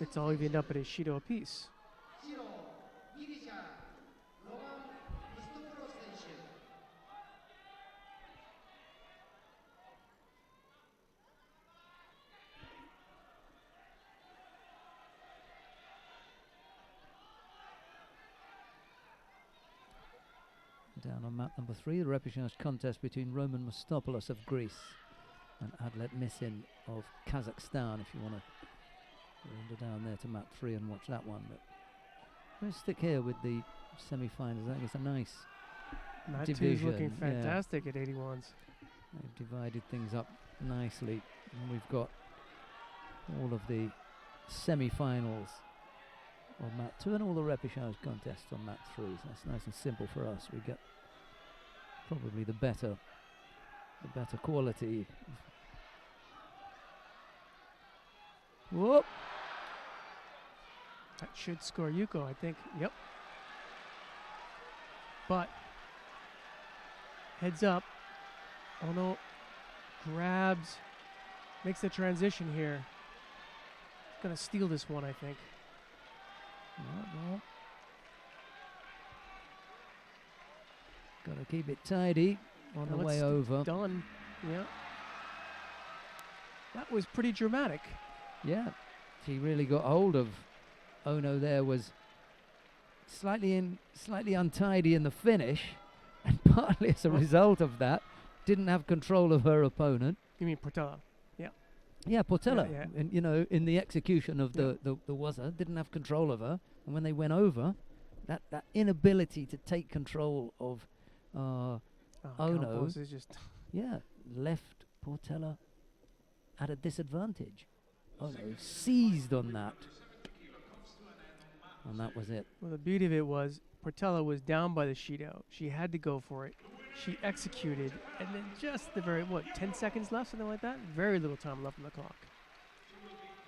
it's all evened up at a Shido apiece. Down on map number 3, the repechage contest between Roman Mostopoulos of Greece and Adlet Misin of Kazakhstan, if you want to wander down there to map 3 and watch that one. But let's stick here with the semi-finals. I think it's a nice Matt 2's division. looking fantastic at 81s. They've divided things up nicely. And we've got all of the semi-finals on map 2 and all the repechage contests on map 3. So that's nice and simple for us. We get probably the better quality. Whoop! That should score Yuko, I think. Yep. But heads up. Ono grabs, makes the transition here. He's gonna steal this one, I think. Well, gotta keep it tidy on the Now way it's over. Done. Yeah. That was pretty dramatic. Yeah, she really got hold of Ono there, was slightly untidy in the finish, and partly as a result of that, didn't have control of her opponent. You mean Portela? Yeah, Portela, Yeah, and in the execution of the Waza, didn't have control of her, and when they went over, that inability to take control of Ono, Campos is just left Portela at a disadvantage. Ono seized on that, and that was it. Well, the beauty of it was Portela was down by the Shido. She had to go for it. She executed, and then just the 10 seconds left, something like that? Very little time left on the clock.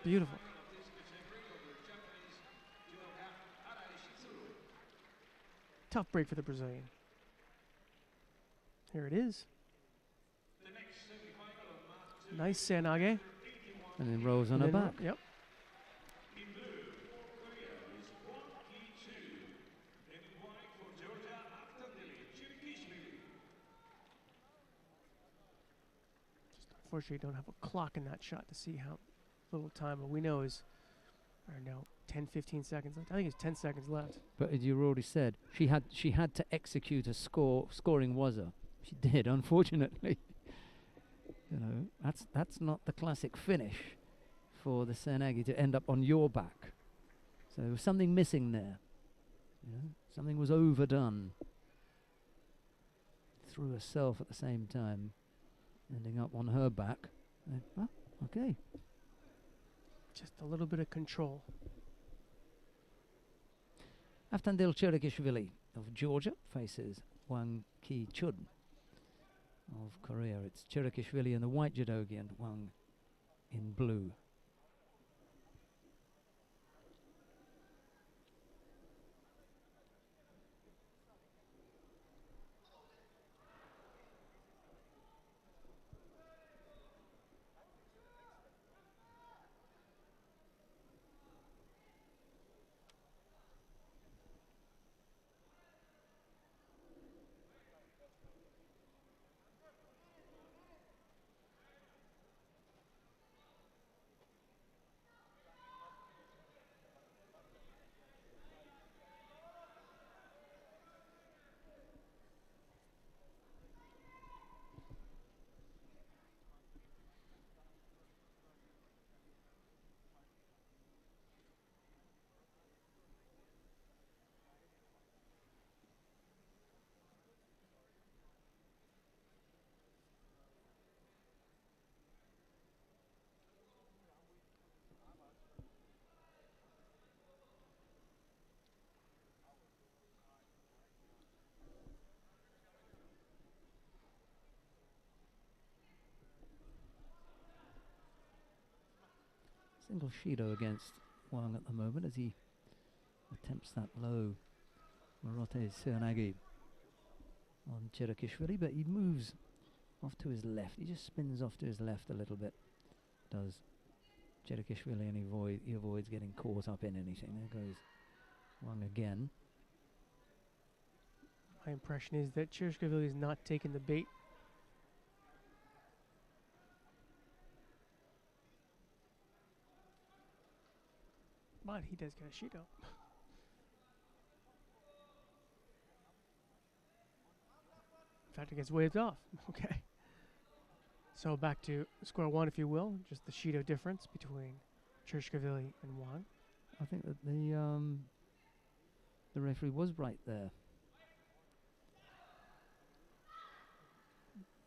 Beautiful. Tough break for the Brazilian. Here it is. Nice Sanage. And then rolls on her back. Yep. Unfortunately, don't have a clock in that shot to see how little time, but we know is, 10, 15 seconds left. I think it's 10 seconds left. But as you already said, she had to execute a scoring Waza. She did, unfortunately. That's not the classic finish for the Senagi to end up on your back. So there was something missing there. Something was overdone. Threw herself at the same time, ending up on her back. Okay. Just a little bit of control. Avtandil Cherikishvili of Georgia faces Wang Ki-chun of Korea. It's Chirikishvili in the white judogi and Wang in blue. Single Shido against Wang at the moment as he attempts that low Marote Seonagi on Chirikishvili, but he moves off to his left. He just spins off to his left a little bit, does Chirikishvili, and he avoids getting caught up in anything. There goes Wang again. My impression is that Chirikishvili is not taking the bait. But he does get a Shido. In fact, it gets waved off. Okay. So back to square one, if you will. Just the Shido difference between Chirikishvili and Wang. I think that the referee was right there.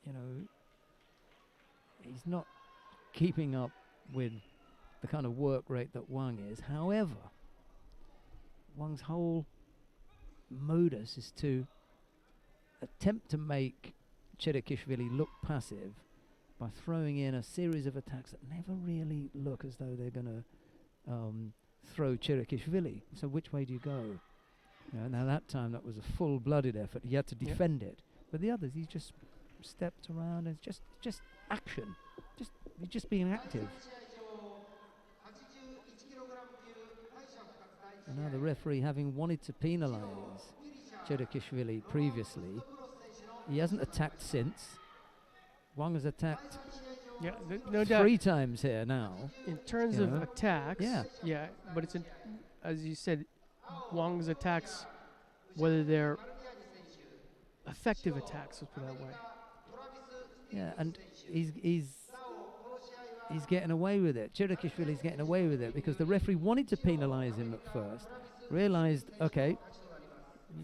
You know, he's not keeping up with the kind of work rate that Wang is. However, Wang's whole modus is to attempt to make Chirikishvili look passive by throwing in a series of attacks that never really look as though they're going to throw Chirikishvili. So which way do you go? You know, now that time that was a full-blooded effort. He had to defend it. But the others, he just stepped around and just action. He's just being active. And now the referee, having wanted to penalise Chirikishvili previously, he hasn't attacked since. Wang has attacked No doubt. 3 times here now. In terms You of know? attacks, Yeah. but it's as you said, Wang's attacks, whether they're effective attacks, let's put it that way. Yeah, and he's getting away with it. Chirikishvili's getting away with it because the referee wanted to penalise him at first, realised, okay,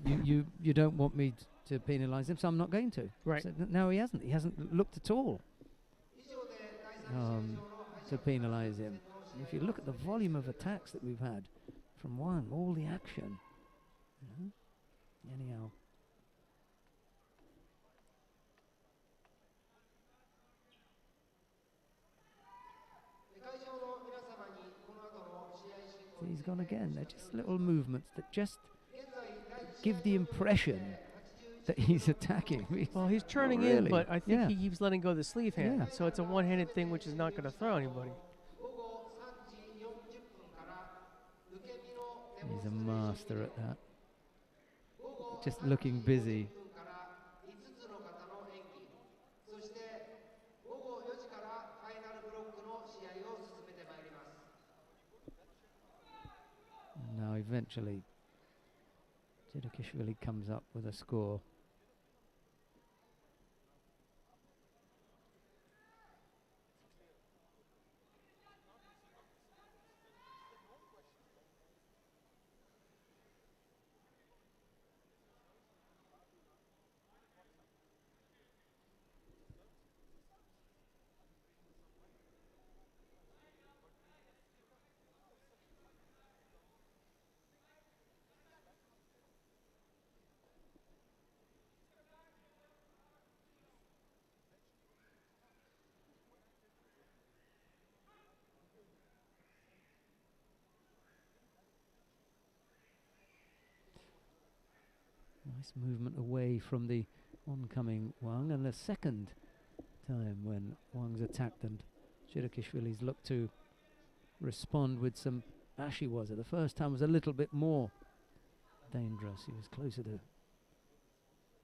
you don't want me to penalise him, so I'm not going to. Right. So now he hasn't looked at all to penalise him. And if you look at the volume of attacks that we've had from Wang, all the action. Anyhow. So he's gone again. They're just little movements that just give the impression that he's attacking. Well, he's turning Not in, really. but I think Yeah. he keeps letting go of the sleeve hand. Yeah. So it's a one-handed thing, which is not going to throw anybody. He's a master at that. Just looking busy. Now eventually Chirikishvili comes up with a score. Nice movement away from the oncoming Wang, and the second time when Wang's attacked and Chirikishvili's looked to respond with some ashiwaza. The first time was a little bit more dangerous. He was closer to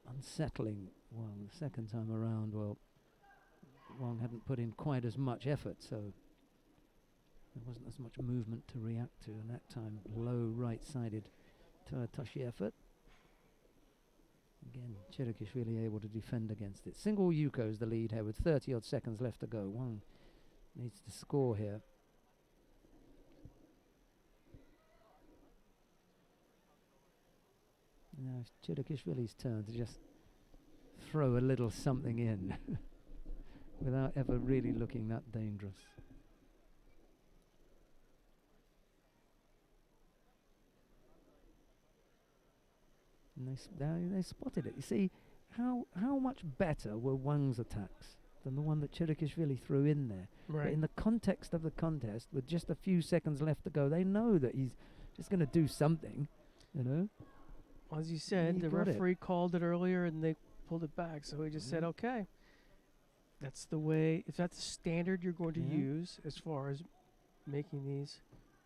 unsettling Wang. The second time around, well, Wang hadn't put in quite as much effort, so there wasn't as much movement to react to, and that time low right-sided Toyotoshi effort. Again, Chirikishvili able to defend against it. Single Yuko's the lead here with 30-odd seconds left to go. Wang needs to score here. Now it's Chirikishvili's turn to just throw a little something in without ever really looking that dangerous. And they spotted it. You see, how much better were Wang's attacks than the one that Chirikishvili threw in there. Right. But in the context of the contest, with just a few seconds left to go, they know that he's just going to do something, you know. As you said, He the got it. referee called it earlier and they pulled it back. So he just said, okay, that's the way, if that's the standard you're going to Yeah. use as far as making these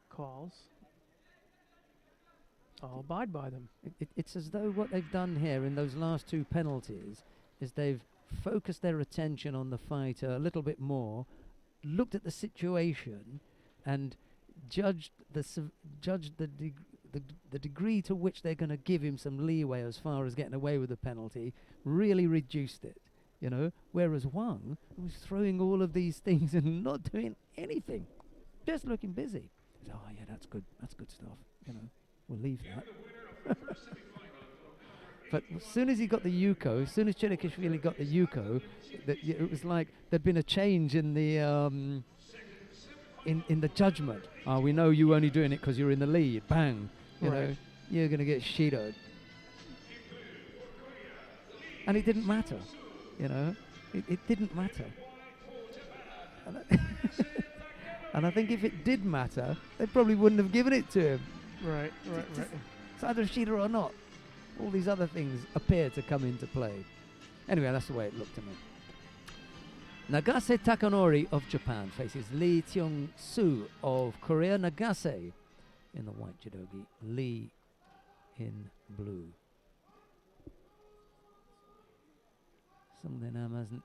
calls, I'll abide by them. It's as though what they've done here in those last two penalties is they've focused their attention on the fighter a little bit more, looked at the situation, and judged the degree to which they're going to give him some leeway as far as getting away with the penalty, really reduced it, you know. Whereas Wang was throwing all of these things and not doing anything, just looking busy. So, oh yeah, that's good stuff, you know. We'll leave that. But as soon as he got the Yuko, as soon as Chirikishvili got the Yuko, it was like there'd been a change in the in the judgment. Oh, we know you only doing it because you're in the lead. Bang, you know, you're going to get Shidoed. And it didn't matter, you know. It didn't matter. And I think if it did matter, they probably wouldn't have given it to him. Right. It's either Shida or not. All these other things appear to come into play. Anyway, that's the way it looked to me. Nagase Takanori of Japan faces Lee Kyung-soo of Korea. Nagase in the white judogi, Lee in blue. Sungdenam hasn't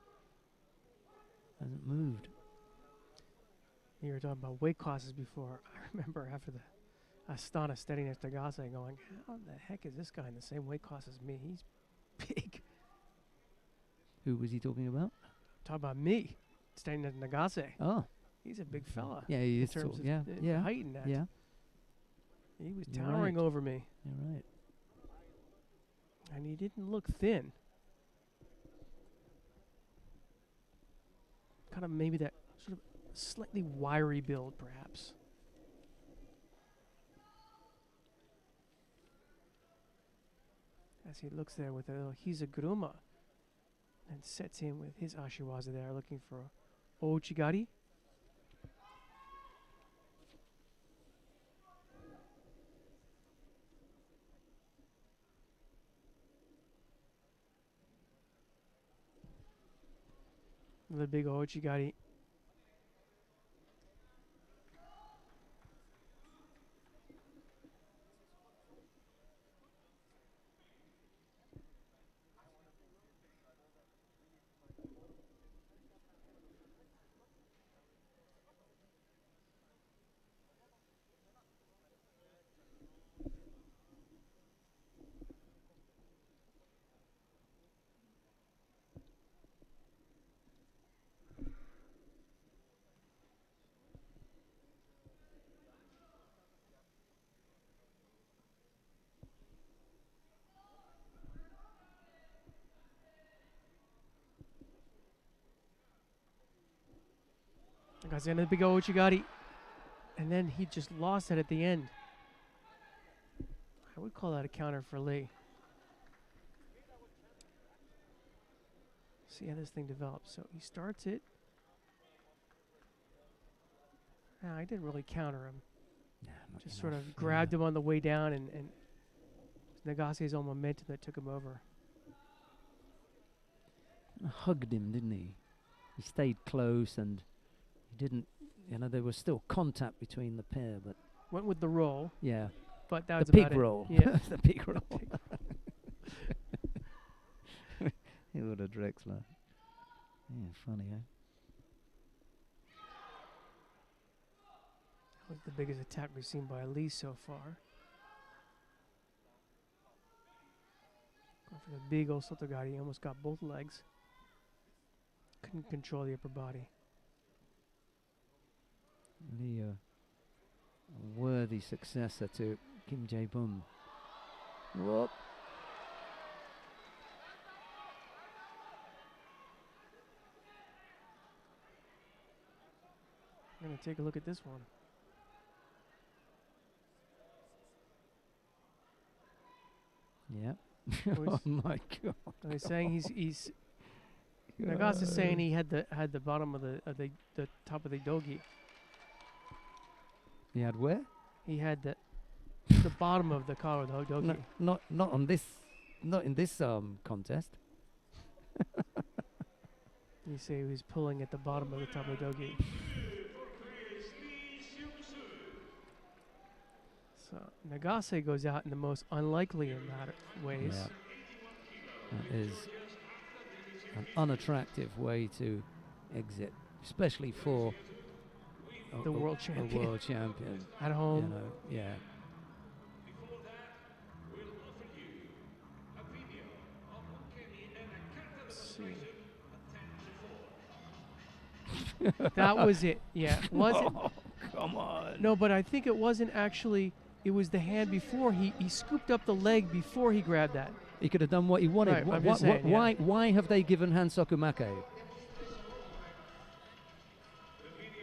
moved. You were talking about weight classes before. I remember after the Astana standing next to Nagase going, how the heck is this guy in the same weight class as me? He's big. Who was he talking about? Talk about me standing next to Nagase. Oh, He's a big fella. yeah, he in is terms tall. of Yeah, the yeah, height and that. yeah. He was You're towering right. over me. You're right. And he didn't look thin. Kind of maybe that sort of slightly wiry build, perhaps. As he looks there with a little Hizaguruma and sets in with his Ashiwaza there, looking for Ouchigari. The big Ouchigari. Got the end of the big Ouchigari. And then he just lost it at the end. I would call that a counter for Lee. See how this thing develops. So he starts it. Nah, I didn't really counter him. Nah, not Just sort enough, of grabbed him on the way down and Nagase's own momentum that took him over. Hugged him, didn't he? He stayed close and he didn't, there was still contact between the pair, but Went with the roll, yeah. but that was The pig about it. roll. Yeah. The pig roll. He would have Drexler. Yeah, funny, eh? That was the biggest attack we've seen by Lee so far. Going for the big old Sotogari, almost got both legs. Couldn't control the upper body. Lee, a worthy successor to Kim Jae-bum. Whoop. I'm going to take a look at this one. Yep. Was- Oh my god. They're saying he's Nagasa's saying he had the bottom of the top of the dogi. He had where? He had the bottom of the collar of the dogi. Not on this. Not in this contest. You say he was pulling at the bottom of the top of the dogi. So Nagase goes out in the most unlikely of ways. Yeah. That is an unattractive way to exit, especially for The world a champion. world champion. At home. Yeah. Before that, we'll offer you a video of Ukemi and a kata Let's see. demonstration at 10 to 4. That was it. Yeah. Was it? Oh, come on. No, but I think it wasn't actually. It was the hand before. He scooped up the leg before he grabbed that. He could have done what he wanted. Right, I'm just saying, yeah. Why have they given Hansoku Make? The videos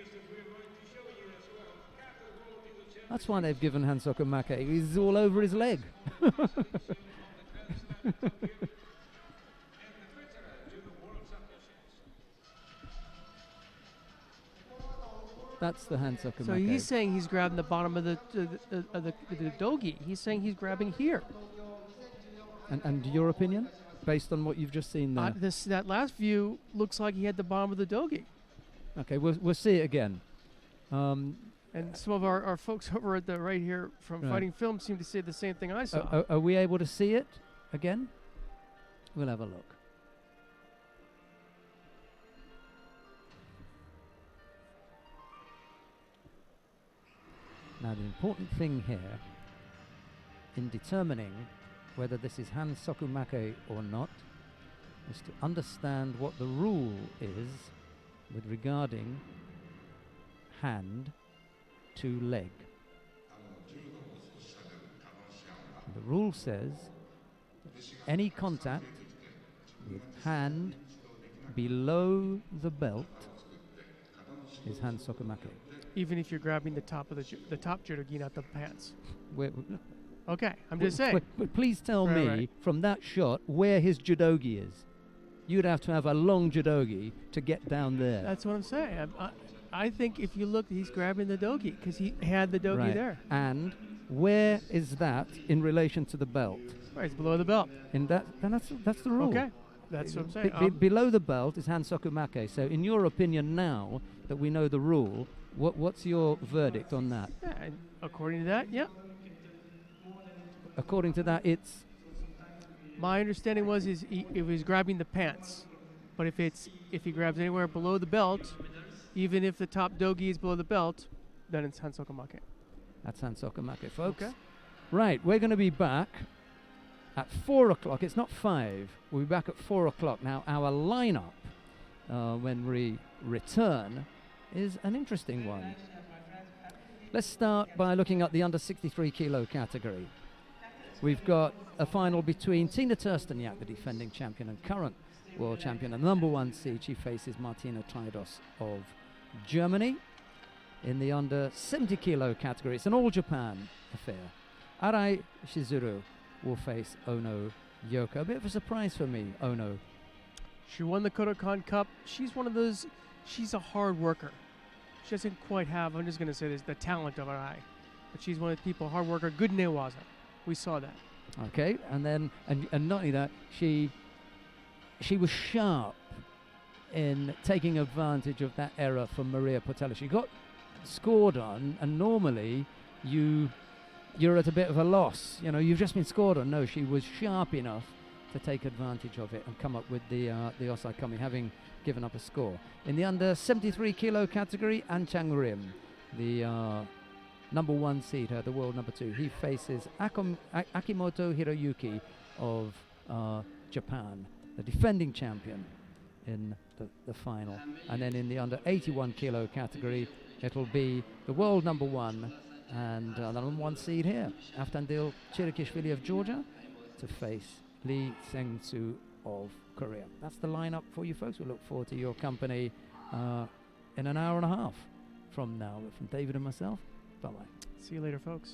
that we're going to show you as well. Kata World Title Championship That's why they've given Hansoku Make. He's all over his leg. and the veteran Judo World Championships. That's the Hansoku So Make. he's saying he's grabbing the bottom of the dogi. He's saying he's grabbing here. And your opinion, based on what you've just seen there? That last view looks like he had the bottom of the dogi. Okay, we'll see it again. And some of our folks over at the right here from Right. Fighting Film seem to say the same thing I saw. Are we able to see it again? We'll have a look. Now the important thing here in determining whether this is Hansoku Make or not is to understand what the rule is with regarding hand to leg. The rule says any contact with hand below the belt is Hansoku Make. Even if you're grabbing the top of the top judogi, not the pants. Where, Okay, I'm just saying. But please tell Right, me right. from that shot where his judogi is. You'd have to have a long judogi to get down there. That's what I'm saying. I think if you look, he's grabbing the dogi because he had the dogi Right. there. And where is that in relation to the belt? Right, it's below the belt. In that, then that's the rule. Okay, that's what I'm saying. Below the belt is Hansoku Make. So in your opinion now that we know the rule, what's your verdict on that? Yeah, and according to that, yeah. According to that, it's My understanding was if he's grabbing the pants, but if he grabs anywhere below the belt, even if the top dogi is below the belt, then it's Hansoku Make. that's Hansoku Make, folks. Okay. Right, we're going to be back at 4 o'clock. It's not 5. We'll be back at 4 o'clock. Now, our lineup when we return is an interesting one. Let's start by looking at the under 63 kilo category. We've got a final between Tina Tursteniak, the defending champion and current world champion, and number 1 seed. She faces Martina Taidos of Germany. In the under 70 kilo category, it's an all-Japan affair. Arai Shizuru will face Ono Yoko. A bit of a surprise for me, Ono. She won the Kodokan Cup. She's one of those. She's a hard worker. She doesn't quite have. I'm just going to say this: the talent of her eye, but she's one of the people, hard worker, good newaza. We saw that. Okay, and then and not only that, she was sharp in taking advantage of that error from Maria Portela. She got scored on, and normally you're at a bit of a loss. You know, you've just been scored on. No, she was sharp enough to take advantage of it and come up with the Osai Kami, having given up a score. In the under 73 kilo category, An Chang Rim, the number 1 seed, the world number 2. He faces Akimoto Hiroyuki of Japan, the defending champion in the final. And then in the under 81 kilo category, it'll be the world number 1 and the number 1 seed here, Aftandil Chirikishvili of Georgia, to face Lee Seng-soo of Korea. That's the lineup for you folks. We look forward to your company in an hour and a half from now. From David and myself, bye-bye. See you later, folks.